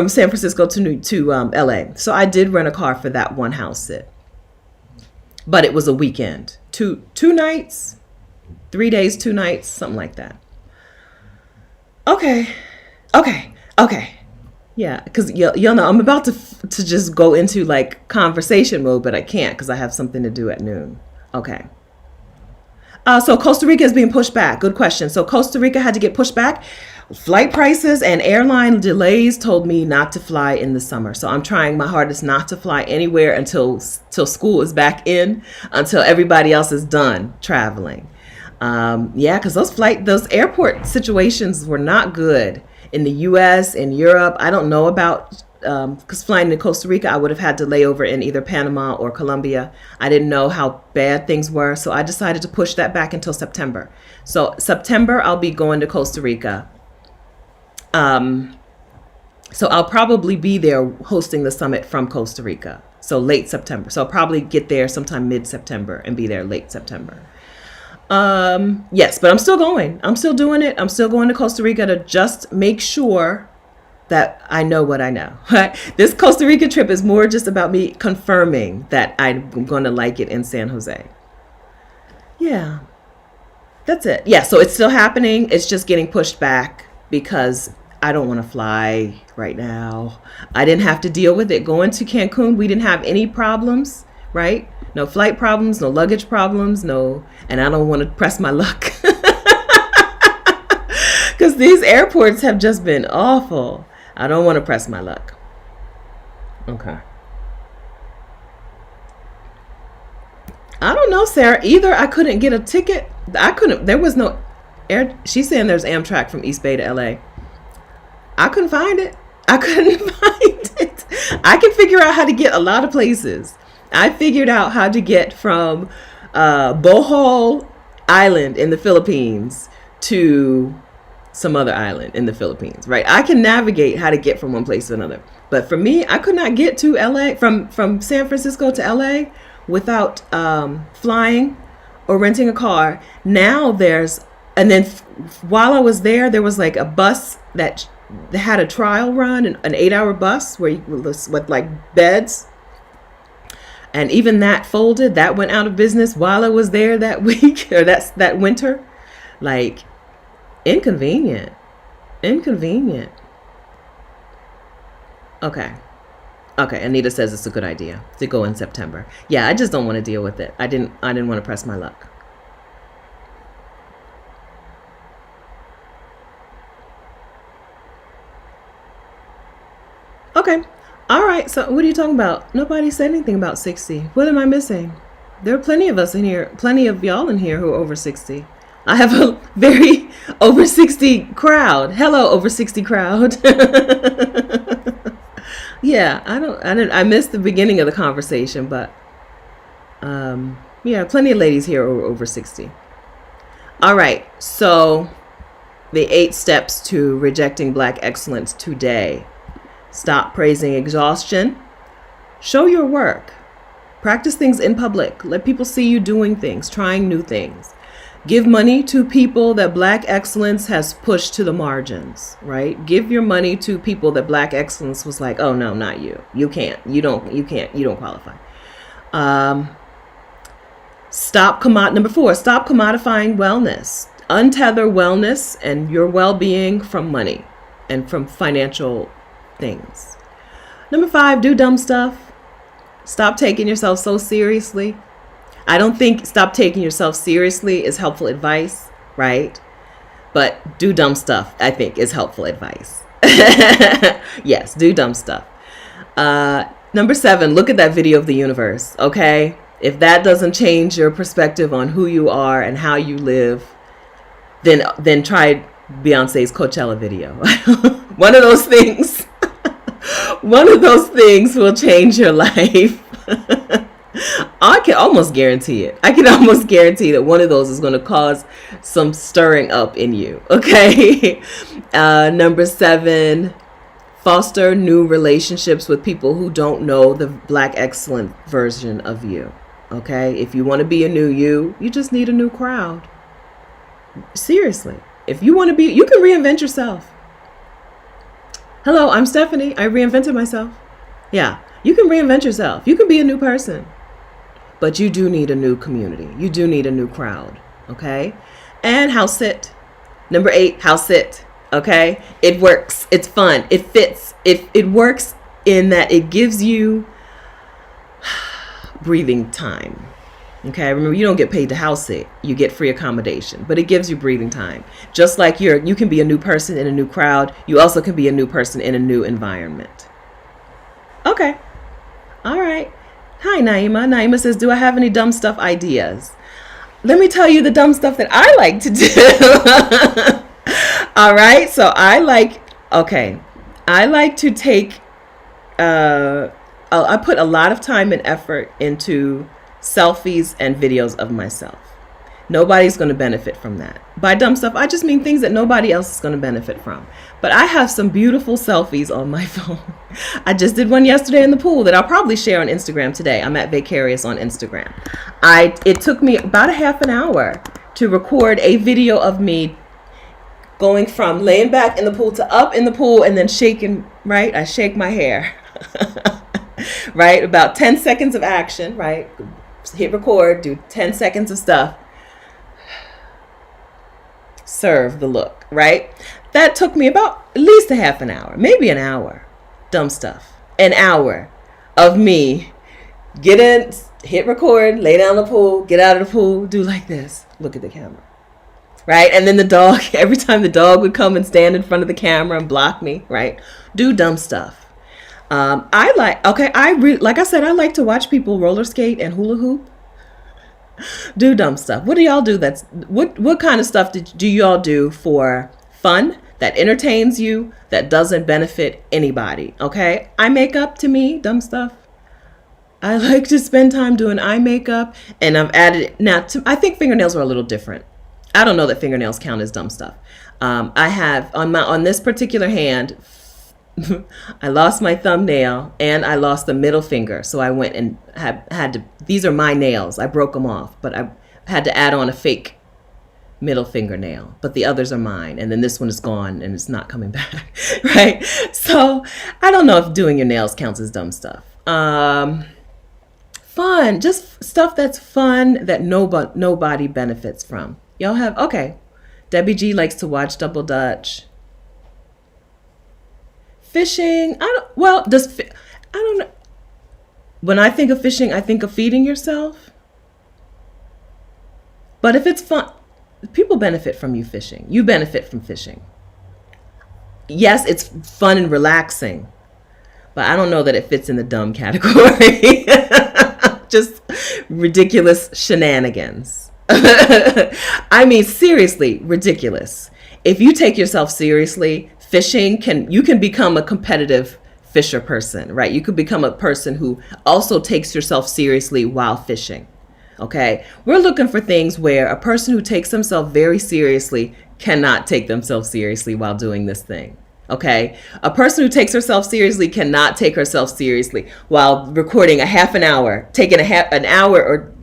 San Francisco to LA. So I did rent a car for that one house sit. But it was a weekend. Two nights, 3 days, 2 nights, something like that. Okay. Yeah, because you'll know I'm about to just go into like conversation mode, but I can't because I have something to do at noon. Okay. So Costa Rica is being pushed back. Good question. So Costa Rica had to get pushed back. Flight prices and airline delays told me not to fly in the summer. So I'm trying my hardest not to fly anywhere until school is back in, until everybody else is done traveling. Yeah, because those airport situations were not good in the US, in Europe. I don't know about, because flying to Costa Rica, I would have had to lay over in either Panama or Colombia. I didn't know how bad things were, so I decided to push that back until September. So September, I'll be going to Costa Rica. So I'll probably be there hosting the summit from Costa Rica. So late September. So I'll probably get there sometime mid-September and be there late September. Yes, but I'm still going. I'm still doing it. I'm still going to Costa Rica to just make sure that I know what I know. This Costa Rica trip is more just about me confirming that I'm going to like it in San Jose. Yeah, that's it. Yeah, so it's still happening. It's just getting pushed back because I don't want to fly right now. I didn't have to deal with it. Going to Cancun, we didn't have any problems, right? No flight problems, no luggage problems, and I don't want to press my luck. Because these airports have just been awful. I don't want to press my luck. Okay. I don't know, Sarah. Either I couldn't get a ticket. There was no air. She's saying there's Amtrak from East Bay to LA. I couldn't find it. I couldn't find it. I can figure out how to get a lot of places. I figured out how to get from Bohol Island in the Philippines to some other island in the Philippines, right? I can navigate how to get from one place to another. But for me, I could not get to LA, from San Francisco to LA without flying or renting a car. Now while I was there was like a bus that had a trial run, an 8-hour bus with like beds. And even that folded, that went out of business while I was there that week or that winter. Like, inconvenient. Okay. Anita says it's a good idea to go in September. Yeah, I just don't want to deal with it. I didn't want to press my luck. Okay. All right. So what are you talking about? Nobody said anything about 60. What am I missing? There are plenty of us in here, plenty of y'all in here who are over 60. I have a very over 60 crowd. Hello, over 60 crowd. Yeah, I missed the beginning of the conversation, but yeah, plenty of ladies here who are over 60. All right. So the 8 steps to rejecting Black excellence today. Stop praising exhaustion. Show your work. Practice things in public. Let people see you doing things, trying new things. Give money to people that Black excellence has pushed to the margins, right? Give your money to people that Black excellence was like, oh no, not you. You can't. You don't qualify. Number 4, stop commodifying wellness. Untether wellness and your well-being from money and from financial things. Number 5, do dumb stuff. Stop taking yourself so seriously. I don't think stop taking yourself seriously is helpful advice, right? But do dumb stuff, I think, is helpful advice. Yes, do dumb stuff. Number 7, look at that video of the universe, okay? If that doesn't change your perspective on who you are and how you live, then try Beyonce's Coachella video. One of those things will change your life. I can almost guarantee it. I can almost guarantee that one of those is going to cause some stirring up in you. Okay. Number 7, foster new relationships with people who don't know the Black excellent version of you. Okay. If you want to be a new you just need a new crowd. Seriously. If you want to be, you can reinvent yourself. Hello, I'm Stephanie. I reinvented myself. Yeah. You can reinvent yourself. You can be a new person. But you do need a new community. You do need a new crowd. Okay? And house sit. Number 8, house sit. Okay? It works. It's fun. It fits. It works in that it gives you breathing time. Okay? Remember, you don't get paid to house sit. You get free accommodation. But it gives you breathing time. Just like you can be a new person in a new crowd, you also can be a new person in a new environment. Okay. All right. Hi, Naima. Naima says, do I have any dumb stuff ideas? Let me tell you the dumb stuff that I like to do. All right. So I like Okay. I like to take, I put a lot of time and effort into selfies and videos of myself. Nobody's going to benefit from that. By dumb stuff, I just mean things that nobody else is going to benefit from. But I have some beautiful selfies on my phone. I just did one yesterday in the pool that I'll probably share on Instagram today. I'm at Vicarious on Instagram. It took me about a half an hour to record a video of me going from laying back in the pool to up in the pool and then shaking, right? I shake my hair, right? About 10 seconds of action, right? Hit record, do 10 seconds of stuff. Serve the look, right? That took me about at least a half an hour, maybe an hour. Dumb stuff. An hour of me get in, hit record, lay down in the pool, get out of the pool, do like this, look at the camera, right? And then the dog, every time the dog would come and stand in front of the camera and block me, right? Do dumb stuff. Like I said, I like to watch people roller skate and hula hoop. Do dumb stuff. What do y'all do? What kind of stuff do y'all do for fun that entertains you, that doesn't benefit anybody? Okay, eye makeup, to me, dumb stuff. I like to spend time doing eye makeup, and I've added now. I think fingernails are a little different. I don't know that fingernails count as dumb stuff. I have on this particular hand, I lost my thumbnail and I lost the middle finger. So I went and had to, these are my nails. I broke them off, but I had to add on a fake middle fingernail, but the others are mine. And then this one is gone and it's not coming back, right? So I don't know if doing your nails counts as dumb stuff. Fun, just stuff that's fun that nobody benefits from. Y'all have, okay. Debbie G likes to watch Double Dutch. Fishing, I don't know. When I think of fishing, I think of feeding yourself. But if it's fun, people benefit from you fishing. You benefit from fishing. Yes, it's fun and relaxing, but I don't know that it fits in the dumb category. Just ridiculous shenanigans. I mean, seriously, ridiculous. If you take yourself seriously, you can become a competitive fisher person, right? You could become a person who also takes yourself seriously while fishing. Okay. We're looking for things where a person who takes themselves very seriously cannot take themselves seriously while doing this thing. Okay. A person who takes herself seriously cannot take herself seriously while recording a half an hour, taking an hour or,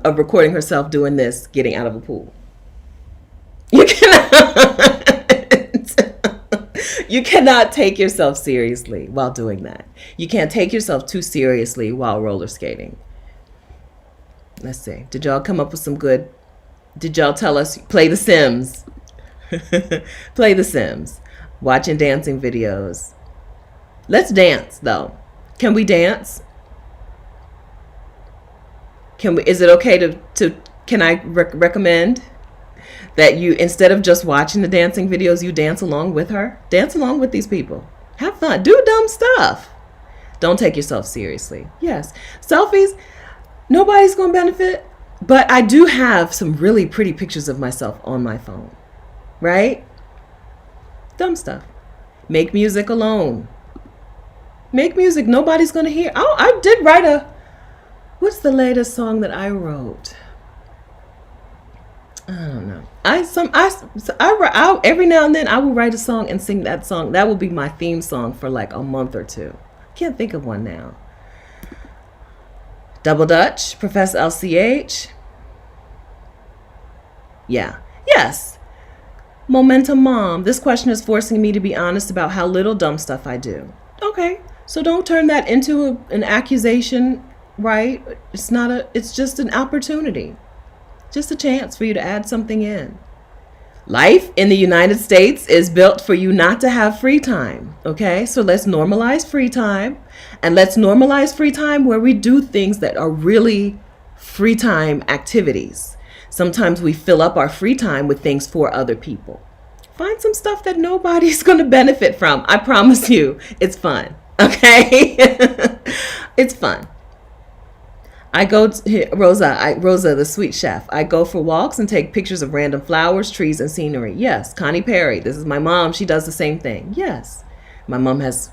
of recording herself doing this, getting out of a pool. You cannot. You cannot take yourself seriously while doing that. You can't take yourself too seriously while roller skating. Let's see. Did y'all come up with some good? Did y'all tell us play The Sims? Play The Sims. Watching dancing videos. Let's dance though. Can we dance? Is it okay can I recommend that you, instead of just watching the dancing videos, you dance along with her? Dance along with these people. Have fun. Do dumb stuff. Don't take yourself seriously. Yes. Selfies, nobody's going to benefit, but I do have some really pretty pictures of myself on my phone, right? Dumb stuff. Make music alone. Make music. Nobody's going to hear. Oh, I did write what's the latest song that I wrote? I don't know. Every now and then I will write a song and sing that song. That will be my theme song for like a month or two. Can't think of one now. Double Dutch, Professor LCH. Yeah. Yes. Momentum Mom. This question is forcing me to be honest about how little dumb stuff I do. Okay. So don't turn that into an accusation, right? It's just an opportunity. Just a chance for you to add something in. Life in the United States is built for you not to have free time. Okay, so let's normalize free time, and let's normalize free time where we do things that are really free time activities. Sometimes we fill up our free time with things for other people. Find some stuff that nobody's going to benefit from. I promise you, it's fun. Okay, it's fun. I go to Rosa, the sweet chef. I go for walks and take pictures of random flowers, trees, and scenery. Yes. Connie Perry. This is my mom. She does the same thing. Yes. My mom has,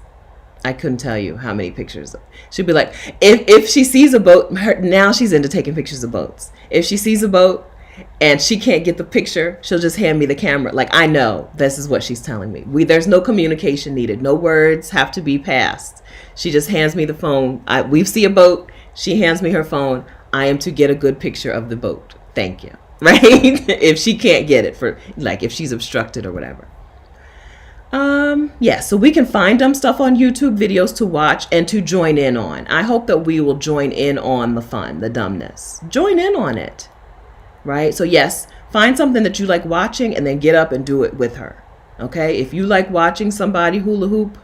I couldn't tell you how many pictures. She'd be like, if she sees a boat, now she's into taking pictures of boats. If she sees a boat and she can't get the picture, she'll just hand me the camera. Like, I know this is what she's telling me. There's no communication needed. No words have to be passed. She just hands me the phone. We see a boat. She hands me her phone. I am to get a good picture of the boat. Thank you. Right? If she can't get it, for like if she's obstructed or whatever. Yeah, so we can find dumb stuff on YouTube videos to watch and to join in on. I hope that we will join in on the fun, the dumbness. Join in on it. Right? So yes, find something that you like watching and then get up and do it with her. Okay? If you like watching somebody hula hoop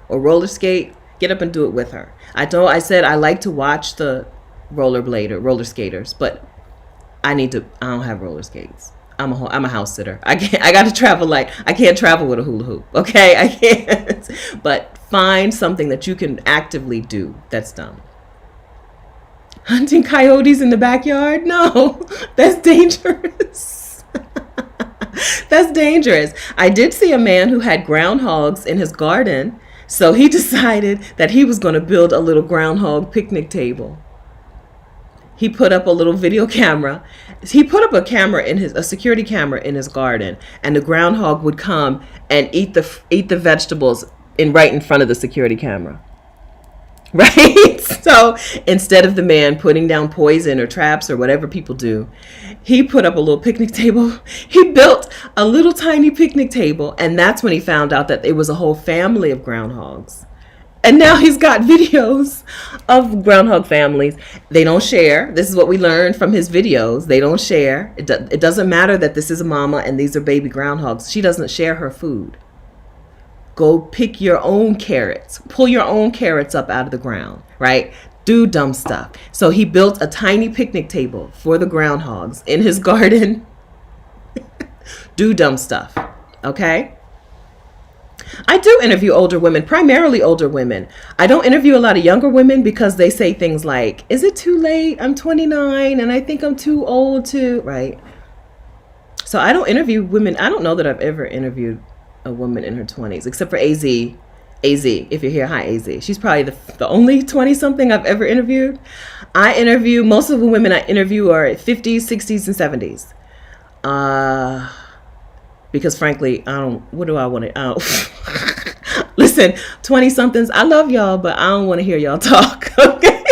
or roller skate, get up and do it with her. I said I like to watch the roller skaters, but I don't have roller skates. I'm a house sitter. I got to travel light. I can't travel with a hula hoop. Okay? I can't. But find something that you can actively do that's dumb. Hunting coyotes in the backyard? No, that's dangerous. That's dangerous. I did see a man who had groundhogs in his garden, so he decided that he was going to build a little groundhog picnic table. He put up a little video camera. He put up a security camera in his garden, and the groundhog would come and eat the vegetables right in front of the security camera. Right? So instead of the man putting down poison or traps or whatever people do, he put up a little picnic table. He built a little tiny picnic table, and that's when he found out that it was a whole family of groundhogs. And now he's got videos of groundhog families. They don't share. This is what we learned from his videos. They don't share. It doesn't matter that this is a mama and these are baby groundhogs. She doesn't share her food. Go pick your own carrots. Pull your own carrots up out of the ground, right? Do dumb stuff. So he built a tiny picnic table for the groundhogs in his garden. Do dumb stuff, okay? I do interview older women, primarily older women. I don't interview a lot of younger women because they say things like, is it too late? I'm 29 and I think I'm too old to, right? So I don't interview women. I don't know that I've ever interviewed a woman in her 20s, except for AZ. AZ, if you're here, hi AZ. She's probably the only 20-something I've ever interviewed. I interview, most of the women I interview are 50s, 60s, and 70s. Because frankly, what do I want to, listen, 20-somethings, I love y'all, but I don't want to hear y'all talk, okay?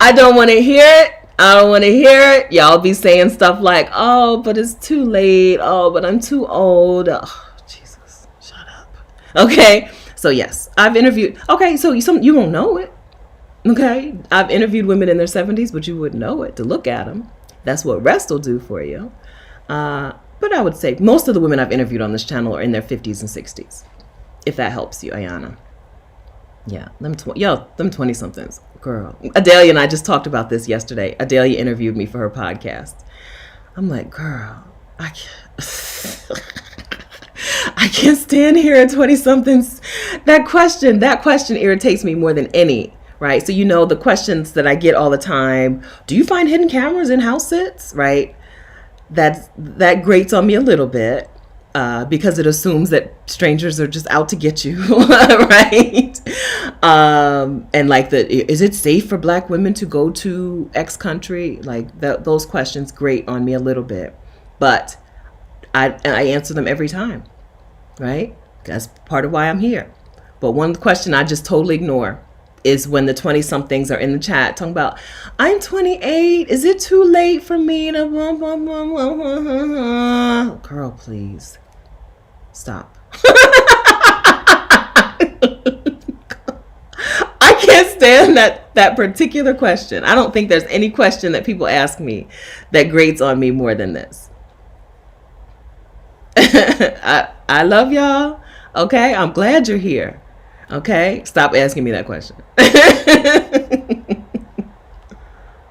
I don't want to hear it. I don't want to hear it. Y'all be saying stuff like, oh, but it's too late. Oh, but I'm too old. Oh, Jesus, shut up. Okay, so yes, I've interviewed. Okay, so you won't know it. Okay, I've interviewed women in their 70s, but you wouldn't know it to look at them. That's what rest will do for you. But I would say most of the women I've interviewed on this channel are in their 50s and 60s, if that helps you, Ayana. Yeah, them 20-somethings. Girl, Adelia and I just talked about this yesterday. Adelia interviewed me for her podcast. I'm like, girl, I can't stand here at 20-somethings. That question irritates me more than any, right? So the questions that I get all the time. Do you find hidden cameras in house sits, right? That grates on me a little bit. Because it assumes that strangers are just out to get you, right? And like is it safe for Black women to go to X country? Like those questions grate on me a little bit, but I answer them every time, right? That's part of why I'm here. But one question I just totally ignore is when the 20-somethings are in the chat talking about, I'm 28. Is it too late for me to Girl, please. Stop. I can't stand that particular question. I don't think there's any question that people ask me that grates on me more than this. I love y'all. Okay, I'm glad you're here. Okay, stop asking me that question.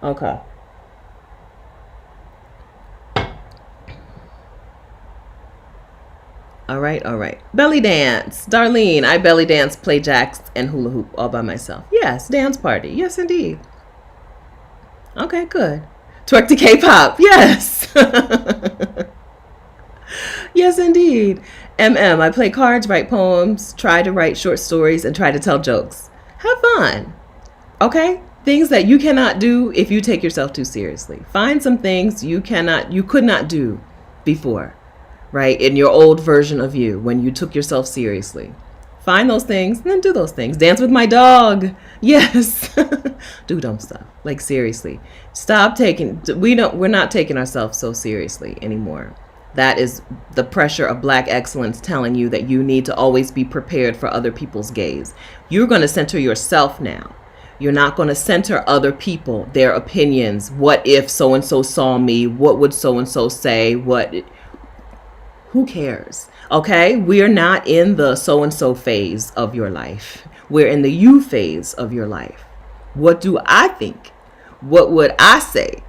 Okay. All right. Belly dance. Darlene, I belly dance, play jacks, and hula hoop all by myself. Yes, dance party. Yes, indeed. Okay, good. Twerk to K-pop. Yes. Yes, indeed. I play cards, write poems, try to write short stories, and try to tell jokes. Have fun. Okay? Things that you cannot do if you take yourself too seriously. Find some things you could not do before, right? In your old version of you when you took yourself seriously. Find those things and then do those things. Dance with my dog. Yes. Do dumb stuff. Like seriously. Stop taking we're not taking ourselves so seriously anymore. That is the pressure of Black excellence telling you that you need to always be prepared for other people's gaze. You're going to center yourself now. You're not going to center other people, their opinions. What if so and so saw me? What would so and so say? Who cares? Okay? We're not in the so and so phase of your life. We're in the you phase of your life. What do I think? What would I say?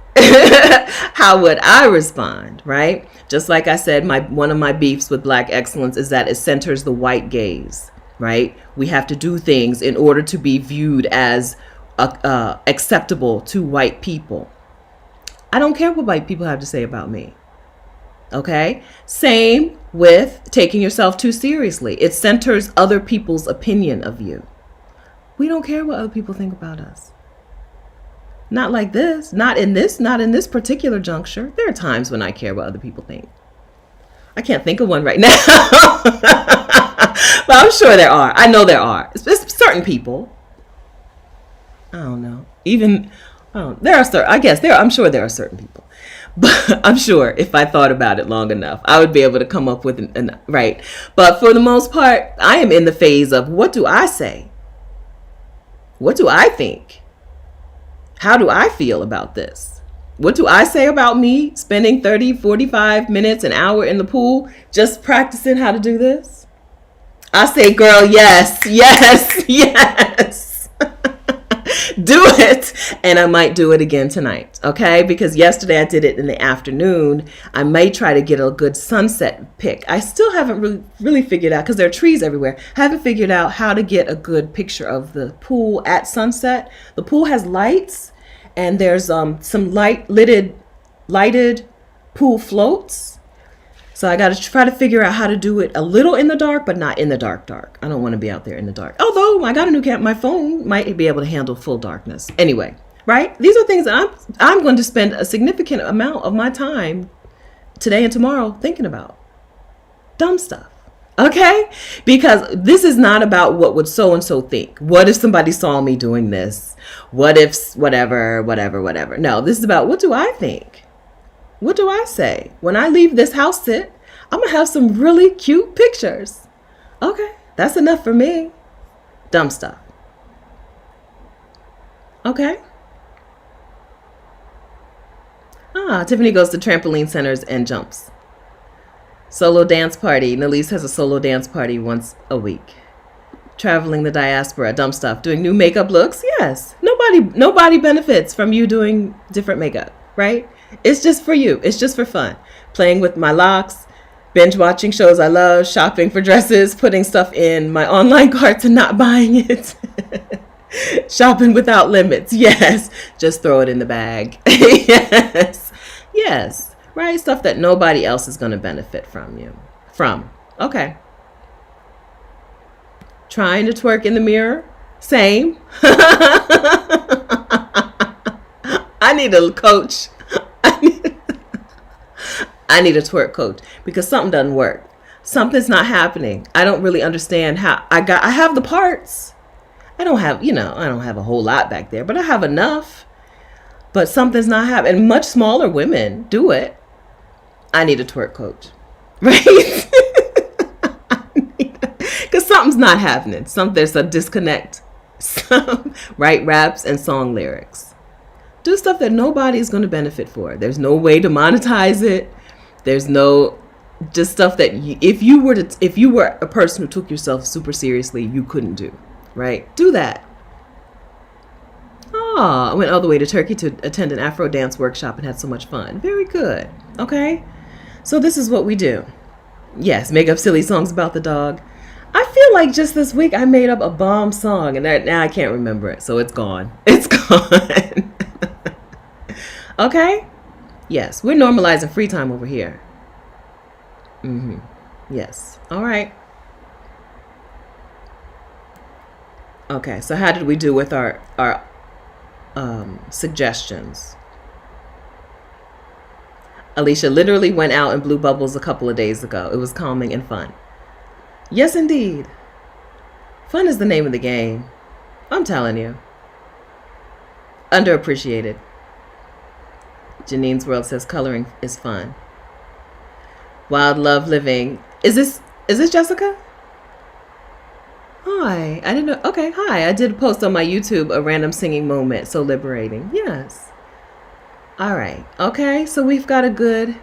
How would I respond, right? Just like I said, one of my beefs with Black excellence is that it centers the white gaze, right? We have to do things in order to be viewed as acceptable to white people. I don't care what white people have to say about me. Okay? Same with taking yourself too seriously. It centers other people's opinion of you. We don't care what other people think about us. Not like this. Not in this particular juncture. There are times when I care what other people think. I can't think of one right now. But I'm sure there are. I know there are. It's certain people. I don't know. I'm sure there are certain people. But I'm sure if I thought about it long enough, I would be able to come up with right. But for the most part, I am in the phase of what do I say? What do I think? How do I feel about this? What do I say about me spending 30, 45 minutes, an hour in the pool just practicing how to do this? I say, girl, yes, yes, yes. Do it. And I might do it again tonight, okay? Because yesterday I did it in the afternoon. I may try to get a good sunset pic. I still haven't really figured out, because there are trees everywhere, haven't figured out how to get a good picture of the pool at sunset. The pool has lights, and there's some lighted pool floats. So I got to try to figure out how to do it a little in the dark, but not in the dark. I don't want to be out there in the dark. Although I got a new camera, my phone might be able to handle full darkness. Anyway, right? These are things that I'm going to spend a significant amount of my time today and tomorrow thinking about. Dumb stuff. Okay? Because this is not about what would so-and-so think. What if somebody saw me doing this? What if whatever. No, this is about what do I think? What do I say? When I leave this house sit, I'm going to have some really cute pictures. Okay, that's enough for me. Dumb stuff. Okay. Tiffany goes to trampoline centers and jumps. Solo dance party. Nalise has a solo dance party once a week. Traveling the diaspora. Dumb stuff. Doing new makeup looks. Yes. Nobody benefits from you doing different makeup, right? It's just for you. It's just for fun. Playing with my locks, binge watching shows I love, shopping for dresses, putting stuff in my online carts and not buying it. Shopping without limits. Yes. Just throw it in the bag. Yes. Yes. Right? Stuff that nobody else is going to benefit from. Okay. Trying to twerk in the mirror. Same. I need a coach. I need a twerk coach because something doesn't work. Something's not happening. I don't really understand how I have the parts. I don't have a whole lot back there, but I have enough. But something's not happening. Much smaller women do it. I need a twerk coach. Right? Because something's not happening. There's a disconnect. Right raps and song lyrics. Do stuff that nobody's going to benefit for. There's no way to monetize it. There's no just stuff that if you were a person who took yourself super seriously, you couldn't do. Right? Do that. I went all the way to Turkey to attend an Afro dance workshop and had so much fun. Very good. Okay? So this is what we do. Yes, make up silly songs about the dog. I feel like just this week I made up a bomb song and now I can't remember it. So it's gone. It's gone. Okay? Yes, we're normalizing free time over here. Yes. All right. Okay, so how did we do with our suggestions? Alicia literally went out and blew bubbles a couple of days ago. It was calming and fun. Yes, indeed. Fun is the name of the game. I'm telling you. Underappreciated. Janine's World says coloring is fun. Wild love living. Is this Jessica? Hi. I didn't know. Okay, hi. I did a post on my YouTube, a random singing moment. So liberating. Yes. All right. Okay, so we've got a good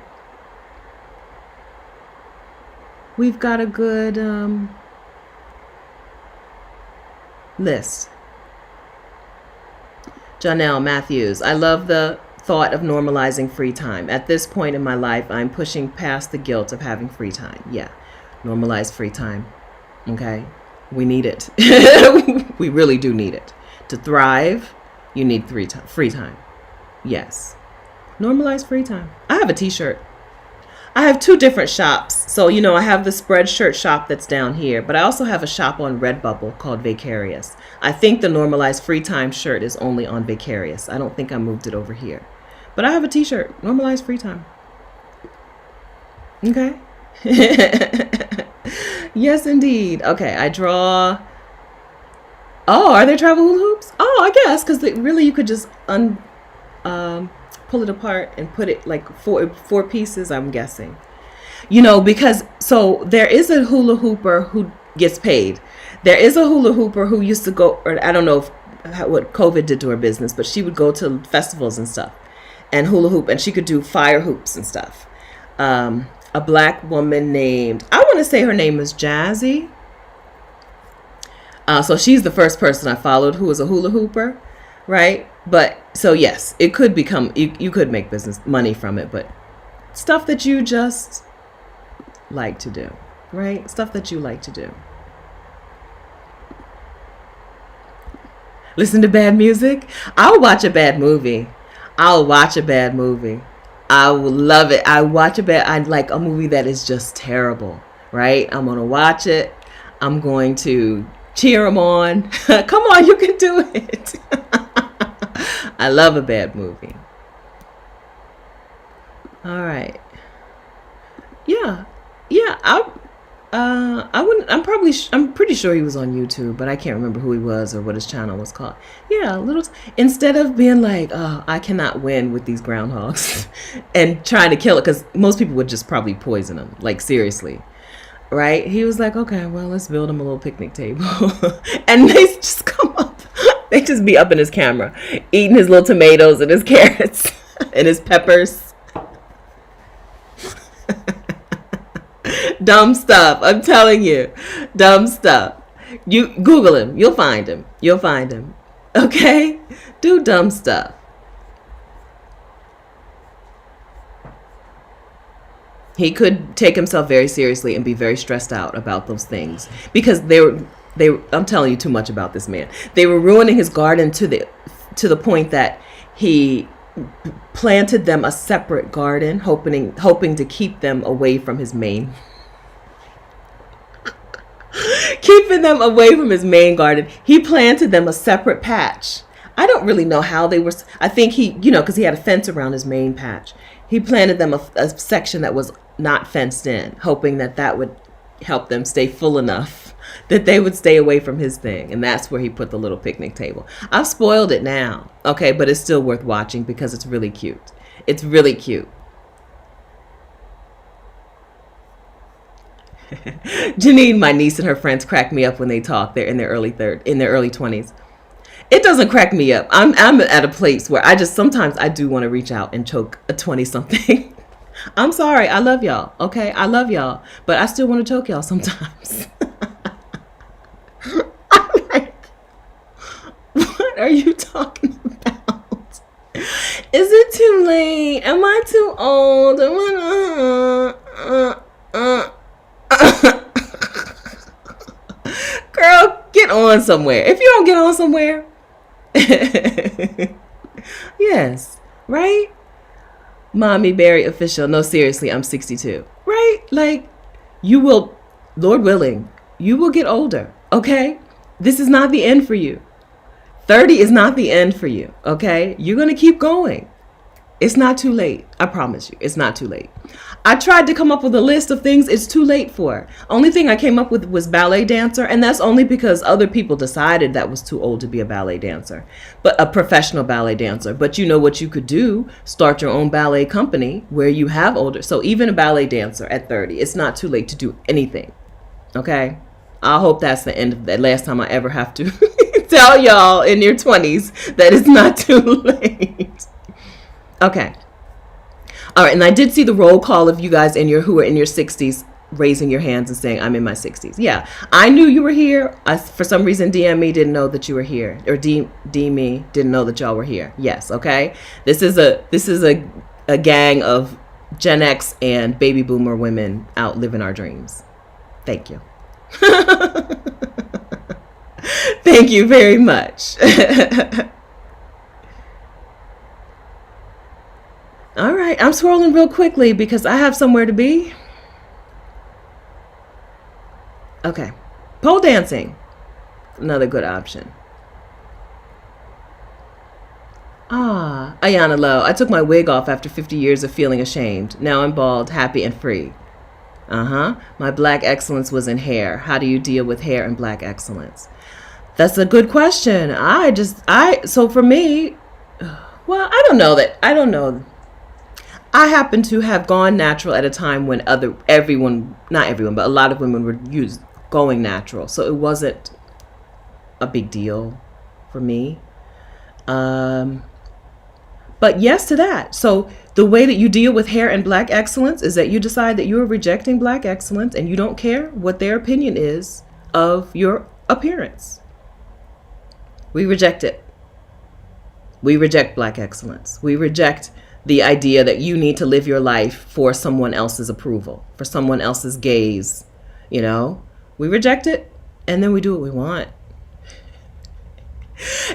list. Janelle Matthews, I love the thought of normalizing free time. At this point in my life, I'm pushing past the guilt of having free time. Yeah, normalize free time. Okay, we need it. We really do need it. To thrive, you need free time. Yes, normalize free time. I have a t-shirt. I have two different shops. So, I have the Spreadshirt shop that's down here, but I also have a shop on Redbubble called Vicarious. I think the Normalized Free Time shirt is only on Vicarious. I don't think I moved it over here. But I have a t-shirt, Normalized Free Time. Okay? Yes, indeed. Okay, I draw. Oh, are there travel hula hoops? Oh, I guess, because really you could just pull it apart and put it like four pieces, I'm guessing. Because so there is a hula hooper who gets paid. There is a hula hooper who used to go, or I don't know what COVID did to her business, but she would go to festivals and stuff and hula hoop, and she could do fire hoops and stuff. A black woman named, I want to say her name is Jazzy. So she's the first person I followed who was a hula hooper, right? But so yes, it could become, you could make business money from it, but stuff that you just like to do, right? Stuff that you like to do. Listen to bad music. I'll watch a bad movie. I will love it. I like a movie that is just terrible, right? I'm going to watch it. I'm going to cheer them on. Come on, you can do it. I love a bad movie. All right. Yeah. I wouldn't. I'm pretty sure he was on YouTube, but I can't remember who he was or what his channel was called. Yeah, instead of being like, oh, I cannot win with these groundhogs, and trying to kill it, because most people would just probably poison them. Like seriously, right? He was like, okay, well, let's build him a little picnic table, and they just come up. They just be up in his camera, eating his little tomatoes and his carrots and his peppers. Dumb stuff. I'm telling you. Dumb stuff. You Google him. You'll find him. Okay? Do dumb stuff. He could take himself very seriously and be very stressed out about those things, because I'm telling you too much about this man. They were ruining his garden to the point that he planted them a separate garden, hoping to keep them away from his main keeping them away from his main garden. He planted them a separate patch. I don't really know how they were. I think he, because he had a fence around his main patch. He planted them a section that was not fenced in, hoping that would help them stay full enough that they would stay away from his thing. And that's where he put the little picnic table. I've spoiled it now. Okay, but it's still worth watching because it's really cute. It's really cute. Janine, my niece, and her friends crack me up when they talk. They're in their early 20s. It doesn't crack me up. I'm at a place where sometimes I do want to reach out and choke a 20-something. I'm sorry. I love y'all. Okay, I love y'all, but I still want to choke y'all sometimes. I'm like, what are you talking about? Is it too late? Am I too old? Girl, get on somewhere. If you don't get on somewhere, yes, right? Mommy Berry official. No, seriously, I'm 62. Right? Like, you will, Lord willing, you will get older. Okay? This is not the end for you. 30 is not the end for you. Okay? You're going to keep going. It's not too late. I promise you. It's not too late. I tried to come up with a list of things it's too late for. Only thing I came up with was ballet dancer, and that's only because other people decided that was too old to be a ballet dancer, but a professional ballet dancer. But you know what you could do? Start your own ballet company where you have older. So even a ballet dancer at 30, it's not too late to do anything. Okay? I hope that's the end of that. Last time I ever have to tell y'all in your 20s that it's not too late. Okay. All right. And I did see the roll call of you guys who are in your 60s raising your hands and saying, I'm in my 60s. Yeah. I knew you were here. For some reason, DM me didn't know that you were here. Or D me didn't know that y'all were here. Yes. Okay. This is a gang of Gen X and baby boomer women out living our dreams. Thank you. Thank you very much. All right, I'm swirling real quickly because I have somewhere to be. Okay, pole dancing, another good option. Ayana Lowe, I took my wig off after 50 years of feeling ashamed. Now I'm bald, happy, and free. My black excellence was in hair. How do you deal with hair and black excellence? That's a good question. So for me, well, I don't know. I happen to have gone natural at a time when not everyone, but a lot of women were going natural. So it wasn't a big deal for me. But yes to that. So the way that you deal with hair and black excellence is that you decide that you are rejecting black excellence and you don't care what their opinion is of your appearance. We reject it. We reject black excellence. We reject the idea that you need to live your life for someone else's approval, for someone else's gaze. You know, we reject it and then we do what we want.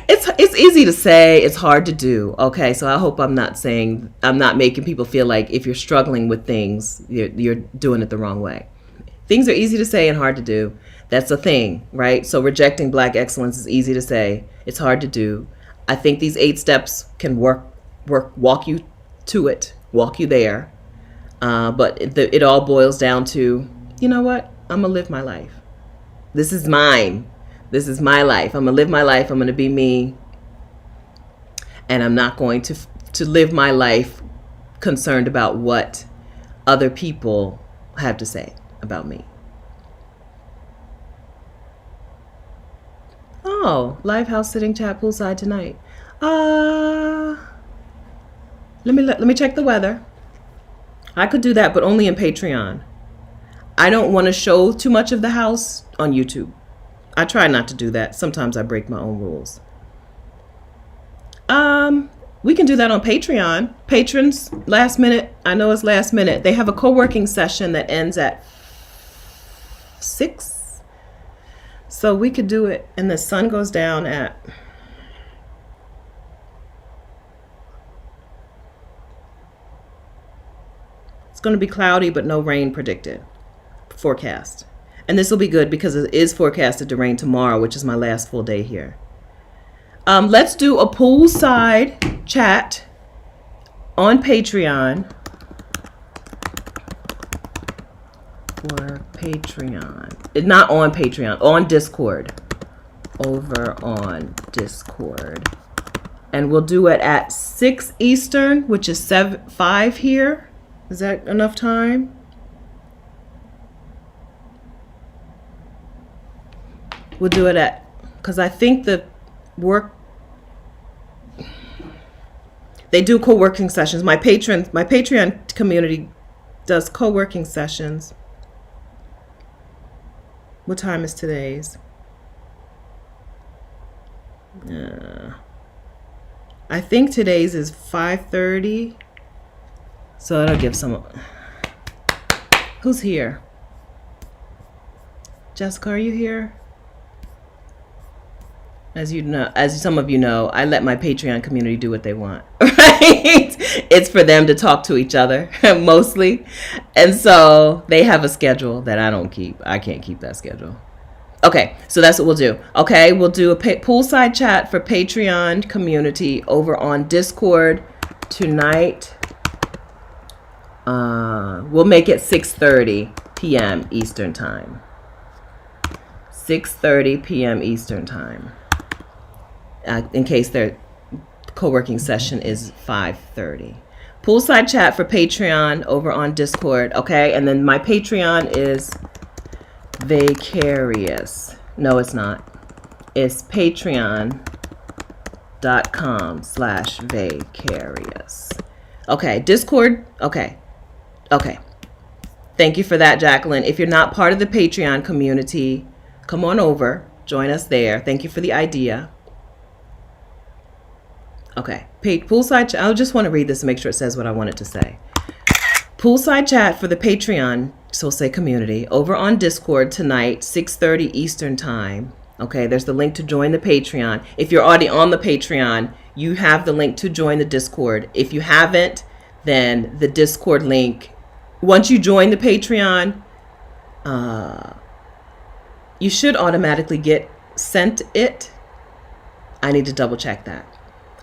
It's easy to say, it's hard to do. Okay, so I hope I'm not making people feel like if you're struggling with things, you're doing it the wrong way. Things are easy to say and hard to do. That's a thing, right? So rejecting black excellence is easy to say. It's hard to do. I think these 8 steps can walk you to it, walk you there. But it all boils down to, you know what? I'm going to live my life. This is mine. This is my life. I'm going to live my life. I'm going to be me. And I'm not going to live my life concerned about what other people have to say about me. Oh, live house sitting chat poolside tonight. Let me check the weather. I could do that, but only in Patreon. I don't want to show too much of the house on YouTube. I try not to do that. Sometimes I break my own rules. We can do that on Patreon. Patrons, last minute. I know it's last minute. They have a co-working session that ends at 6. So we could do it, and the sun goes down at... It's going to be cloudy, but no rain predicted. Forecast. And this will be good because it is forecasted to rain tomorrow, which is my last full day here. Let's do a poolside chat on Patreon. For Patreon. Not on Patreon, on Discord. Over on Discord. And we'll do it at 6 Eastern, which is 5 here. Is that enough time? We'll do it because I think they do co-working sessions. My Patreon community does co-working sessions. What time is today's? I think today's is 5:30. So that'll give some... Who's here? Jessica, are you here? As you know, as some of you know, I let my Patreon community do what they want, right? It's for them to talk to each other mostly. And so they have a schedule that I don't keep. I can't keep that schedule. Okay, so that's what we'll do. Okay, we'll do a poolside chat for Patreon community over on Discord tonight. We'll make it 6:30 p.m. Eastern time. 6:30 p.m. Eastern time. In case their co-working session is 5:30. Poolside chat for Patreon over on Discord. Okay, and then my Patreon is Vicarious. No, it's not. It's patreon.com/Vicarious. Okay, Discord. Okay. Thank you for that, Jacqueline. If you're not part of the Patreon community, come on over. Join us there. Thank you for the idea. Okay, poolside chat. I just want to read this and make sure it says what I want it to say. Poolside chat for the Patreon, so say community, over on Discord tonight, 6:30 Eastern time. Okay, there's the link to join the Patreon. If you're already on the Patreon, you have the link to join the Discord. If you haven't, then the Discord link, once you join the Patreon, you should automatically get sent it. I need to double check that.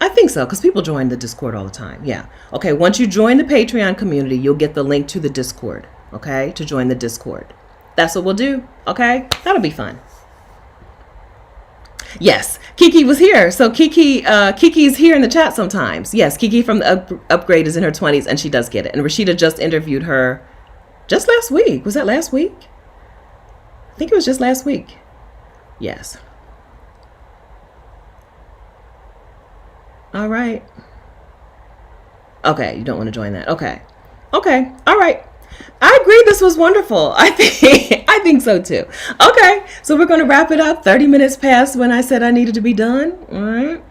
I think so, because people join the Discord all the time. Yeah. Okay, once you join the Patreon community, you'll get the link to the Discord, okay, to join the Discord. That's what we'll do, okay? That'll be fun. Yes, Kiki was here. So Kiki's here in the chat sometimes. Yes, Kiki from the Upgrade is in her 20s, and she does get it. And Rashida just interviewed her just last week. Was that last week? I think it was just last week. Yes. All right. Okay, you don't want to join that. Okay. All right. I agree. This was wonderful. I think so too. Okay, so we're going to wrap it up. 30 minutes past when I said I needed to be done. All right.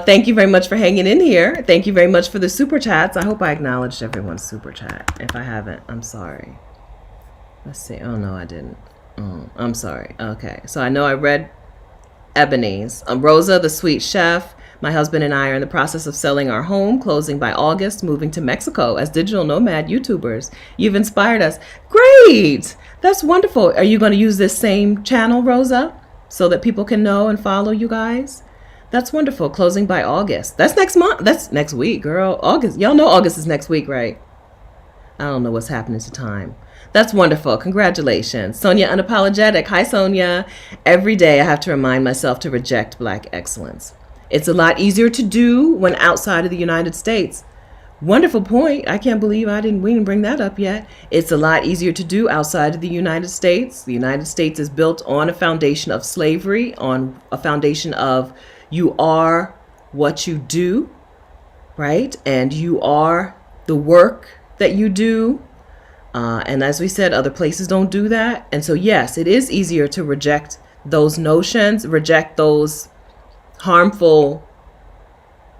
Thank you very much for hanging in here. Thank you very much for the super chats. I hope I acknowledged everyone's super chat. If I haven't, I'm sorry. Let's see. Oh no, I didn't. Oh, I'm sorry. Okay, so I know I read Ebony's. Rosa, the sweet chef. My husband and I are in the process of selling our home, closing by August, moving to Mexico as digital nomad YouTubers. You've inspired us. Great! That's wonderful. Are you going to use this same channel, Rosa, so that people can know and follow you guys? That's wonderful. Closing by August. That's next month. That's next week, girl. August. Y'all know August is next week, right? I don't know what's happening to time. That's wonderful. Congratulations. Sonia Unapologetic. Hi, Sonia. We day I have to remind myself to reject Black excellence. It's a lot easier to do when outside of the United States. Wonderful point. I can't believe we didn't bring that up yet. It's a lot easier to do outside of the United States. The United States is built on a foundation of slavery, on a foundation of you are what you do, right? And you are the work that you do. And as we said, other places don't do that. And so, yes, it is easier to reject those notions, reject those harmful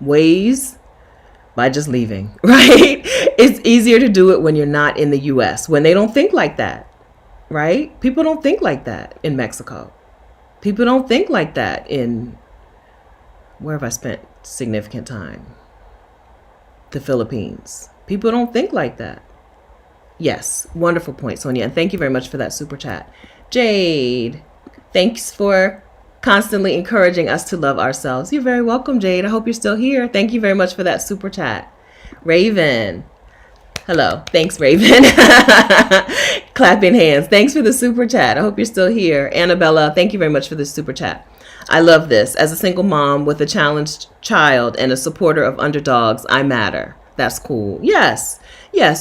ways by just leaving, right? It's easier to do it when you're not in the US, when they don't think like that, right? People don't think like that in Mexico. People don't think like that in, where have I spent significant time? The Philippines. People don't think like that. Yes, wonderful point, Sonia. And thank you very much for that super chat. Jade, thanks for constantly encouraging us to love ourselves. You're very welcome, Jade. I hope you're still here. Thank you very much for that super chat. Raven. Hello. Thanks, Raven. Clapping hands. Thanks for the super chat. I hope you're still here. Annabella, thank you very much for the super chat. I love this. As a single mom with a challenged child and a supporter of underdogs, I matter. That's cool. Yes,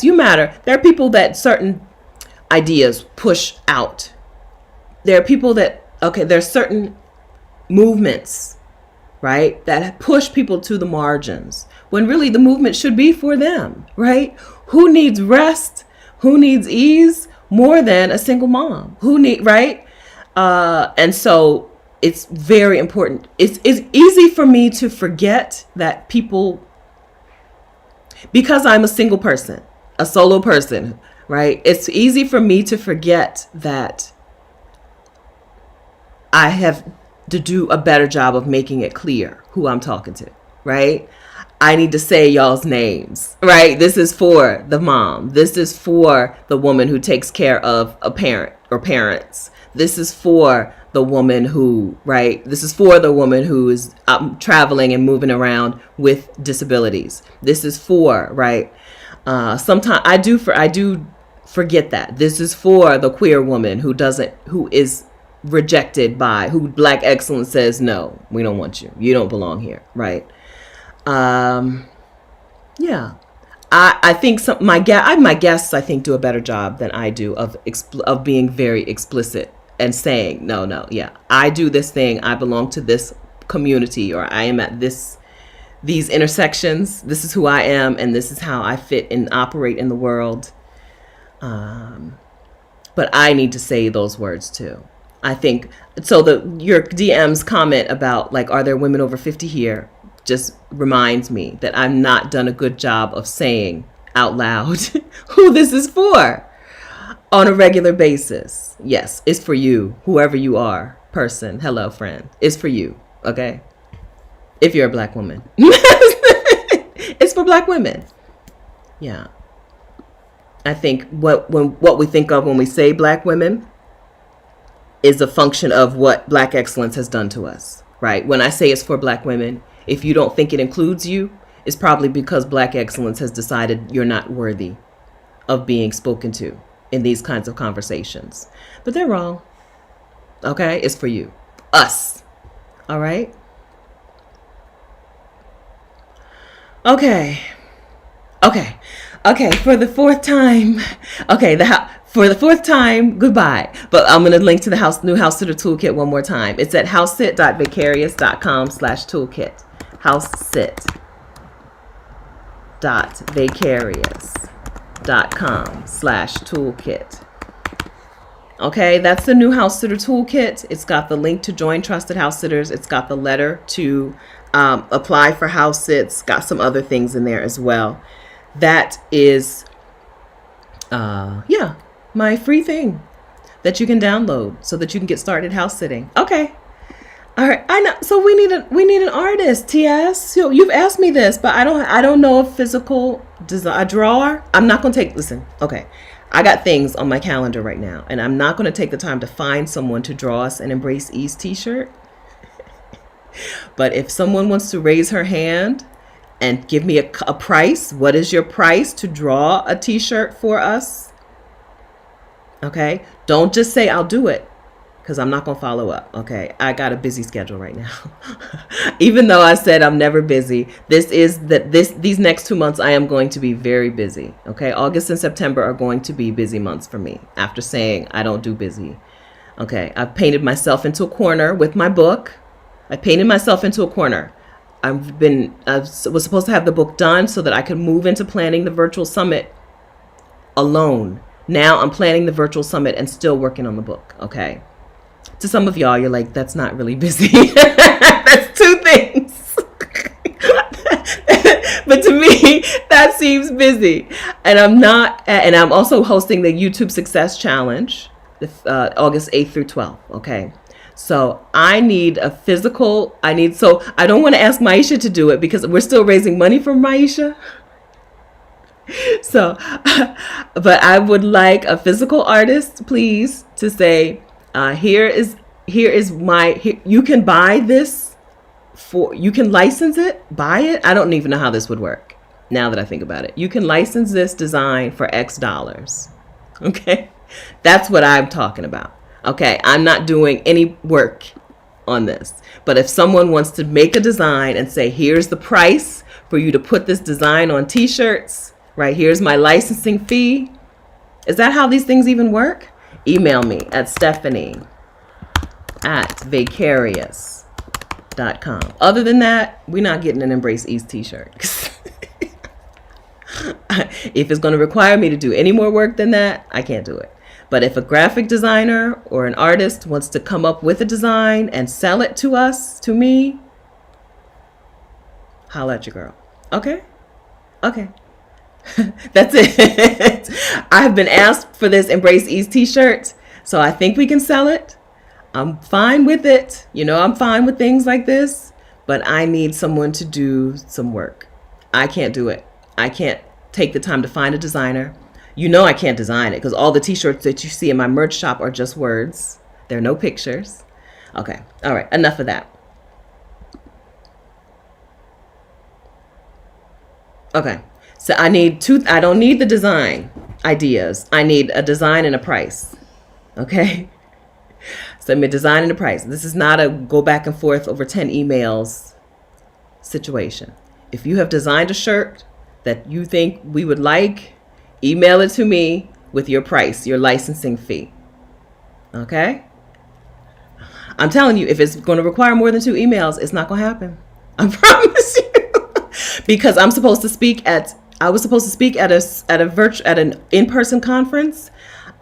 you matter. There are people that certain ideas push out. There are people that, there's certain movements, right, that push people to the margins when really the movement should be for them, right? Who needs rest? Who needs ease more than a single mom? Right? And so it's very important. It's easy for me to forget that people, because I'm a single person, a solo person, right? It's easy for me to forget that I have to do a better job of making it clear who I'm talking to, right? I need to say y'all's names, right? This is for the mom. This is for the woman who takes care of a parent or parents. This is for the woman who, right? This is for the woman who is traveling and moving around with disabilities. This is for, right? Sometimes I do forget that. This is for the queer woman who is rejected by, who Black excellence says, no, we don't want you. You don't belong here, right? Yeah. I think my guests, I think, do a better job than I do of being very explicit and saying, no, yeah, I do this thing. I belong to this community, or I am at these intersections. This is who I am, and this is how I fit and operate in the world. But I need to say those words too. I think so. Your DM's comment about, like, are there women over 50 here, just reminds me that I've not done a good job of saying out loud who this is for on a regular basis. Yes, it's for you, whoever you are, person, hello, friend. It's for you, okay? If you're a Black woman. It's for Black women. Yeah. I think what we think of when we say Black women is a function of what Black excellence has done to us, right? When I say it's for Black women, if you don't think it includes you, it's probably because Black excellence has decided you're not worthy of being spoken to in these kinds of conversations. But they're wrong. Okay? It's for you. Us. All right? Okay. For the fourth time. Okay, for the fourth time, goodbye. But I'm going to link to the new House Sitter Toolkit one more time. It's at housesit.vicarious.com/toolkit. housesit.vicarious.com/toolkit. Okay, that's the new House Sitter Toolkit. It's got the link to join Trusted House Sitters. It's got the letter to apply for house sits. Got some other things in there as well. That is, my free thing that you can download so that you can get started house sitting. Okay. All right, I know. So we need an artist. TS, you've asked me this, but I don't know a physical a drawer. I'm not gonna listen. Okay, I got things on my calendar right now, and I'm not gonna take the time to find someone to draw us an Embrace Ease T-shirt. But if someone wants to raise her hand and give me a price, what is your price to draw a T-shirt for us? Okay, don't just say I'll do it, because I'm not going to follow up. Okay, I got a busy schedule right now. Even though I said I'm never busy, these next 2 months I am going to be very busy. Okay, August and September are going to be busy months for me after saying I don't do busy. Okay, I've painted myself into a corner with my book. I was supposed to have the book done so that I could move into planning the virtual summit alone. Now I'm planning the virtual summit and still working on the book. Okay. To some of y'all, you're like, that's not really busy. That's two things. But to me, that seems busy. And I'm also hosting the YouTube Success Challenge, August 8th through 12th. Okay. So I need so I don't want to ask Maisha to do it because we're still raising money for Maisha. So, but I would like a physical artist, please, to say, you can buy this you can license it, buy it. I don't even know how this would work now that I think about it. You can license this design for X dollars. Okay. That's what I'm talking about. Okay. I'm not doing any work on this, but if someone wants to make a design and say, here's the price for you to put this design on t-shirts, right? Here's my licensing fee. Is that how these things even work? Email me at stephanie@vicarious.com. Other than that, we're not getting an Embrace Ease t-shirt. If it's going to require me to do any more work than that, I can't do it. But if a graphic designer or an artist wants to come up with a design and sell it to us, to me, holla at your girl. Okay? Okay. That's it. I have been asked for this Embrace Ease t-shirt, so I think we can sell it. I'm fine with it. I'm fine with things like this, but I need someone to do some work. I can't do it. I can't take the time to find a designer. I can't design it because all the t-shirts that you see in my merch shop are just words. There are no pictures. Okay. All right. Enough of that. Okay. So I don't need the design ideas. I need a design and a price. Okay. So I'm a design and a price. This is not a go back and forth over 10 emails situation. If you have designed a shirt that you think we would like, email it to me with your price, your licensing fee. Okay? I'm telling you, if it's going to require more than 2 emails, it's not going to happen. I promise you. Because I was supposed to speak at an in-person conference.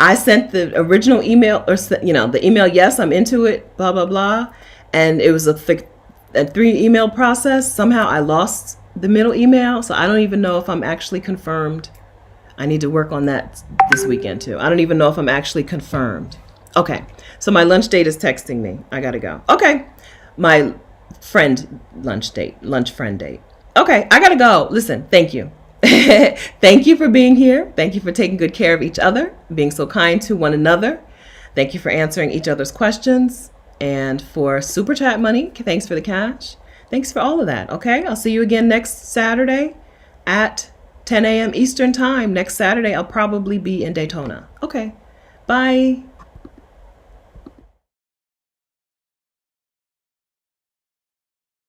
I sent the original email, or the email, yes, I'm into it, blah blah blah, and it was a 3 email process. Somehow I lost the middle email, so I don't even know if I'm actually confirmed. I need to work on that this weekend too. I don't even know if I'm actually confirmed. Okay, so my lunch date is texting me. I gotta go. Okay, my lunch friend date. Okay, I gotta go. Listen, thank you. Thank you for being here. Thank you for taking good care of each other, being so kind to one another. Thank you for answering each other's questions. And for super chat money, thanks for the cash. Thanks for all of that. Okay, I'll see you again next Saturday at 10 a.m. Eastern time. Next Saturday, I'll probably be in Daytona. Okay, bye.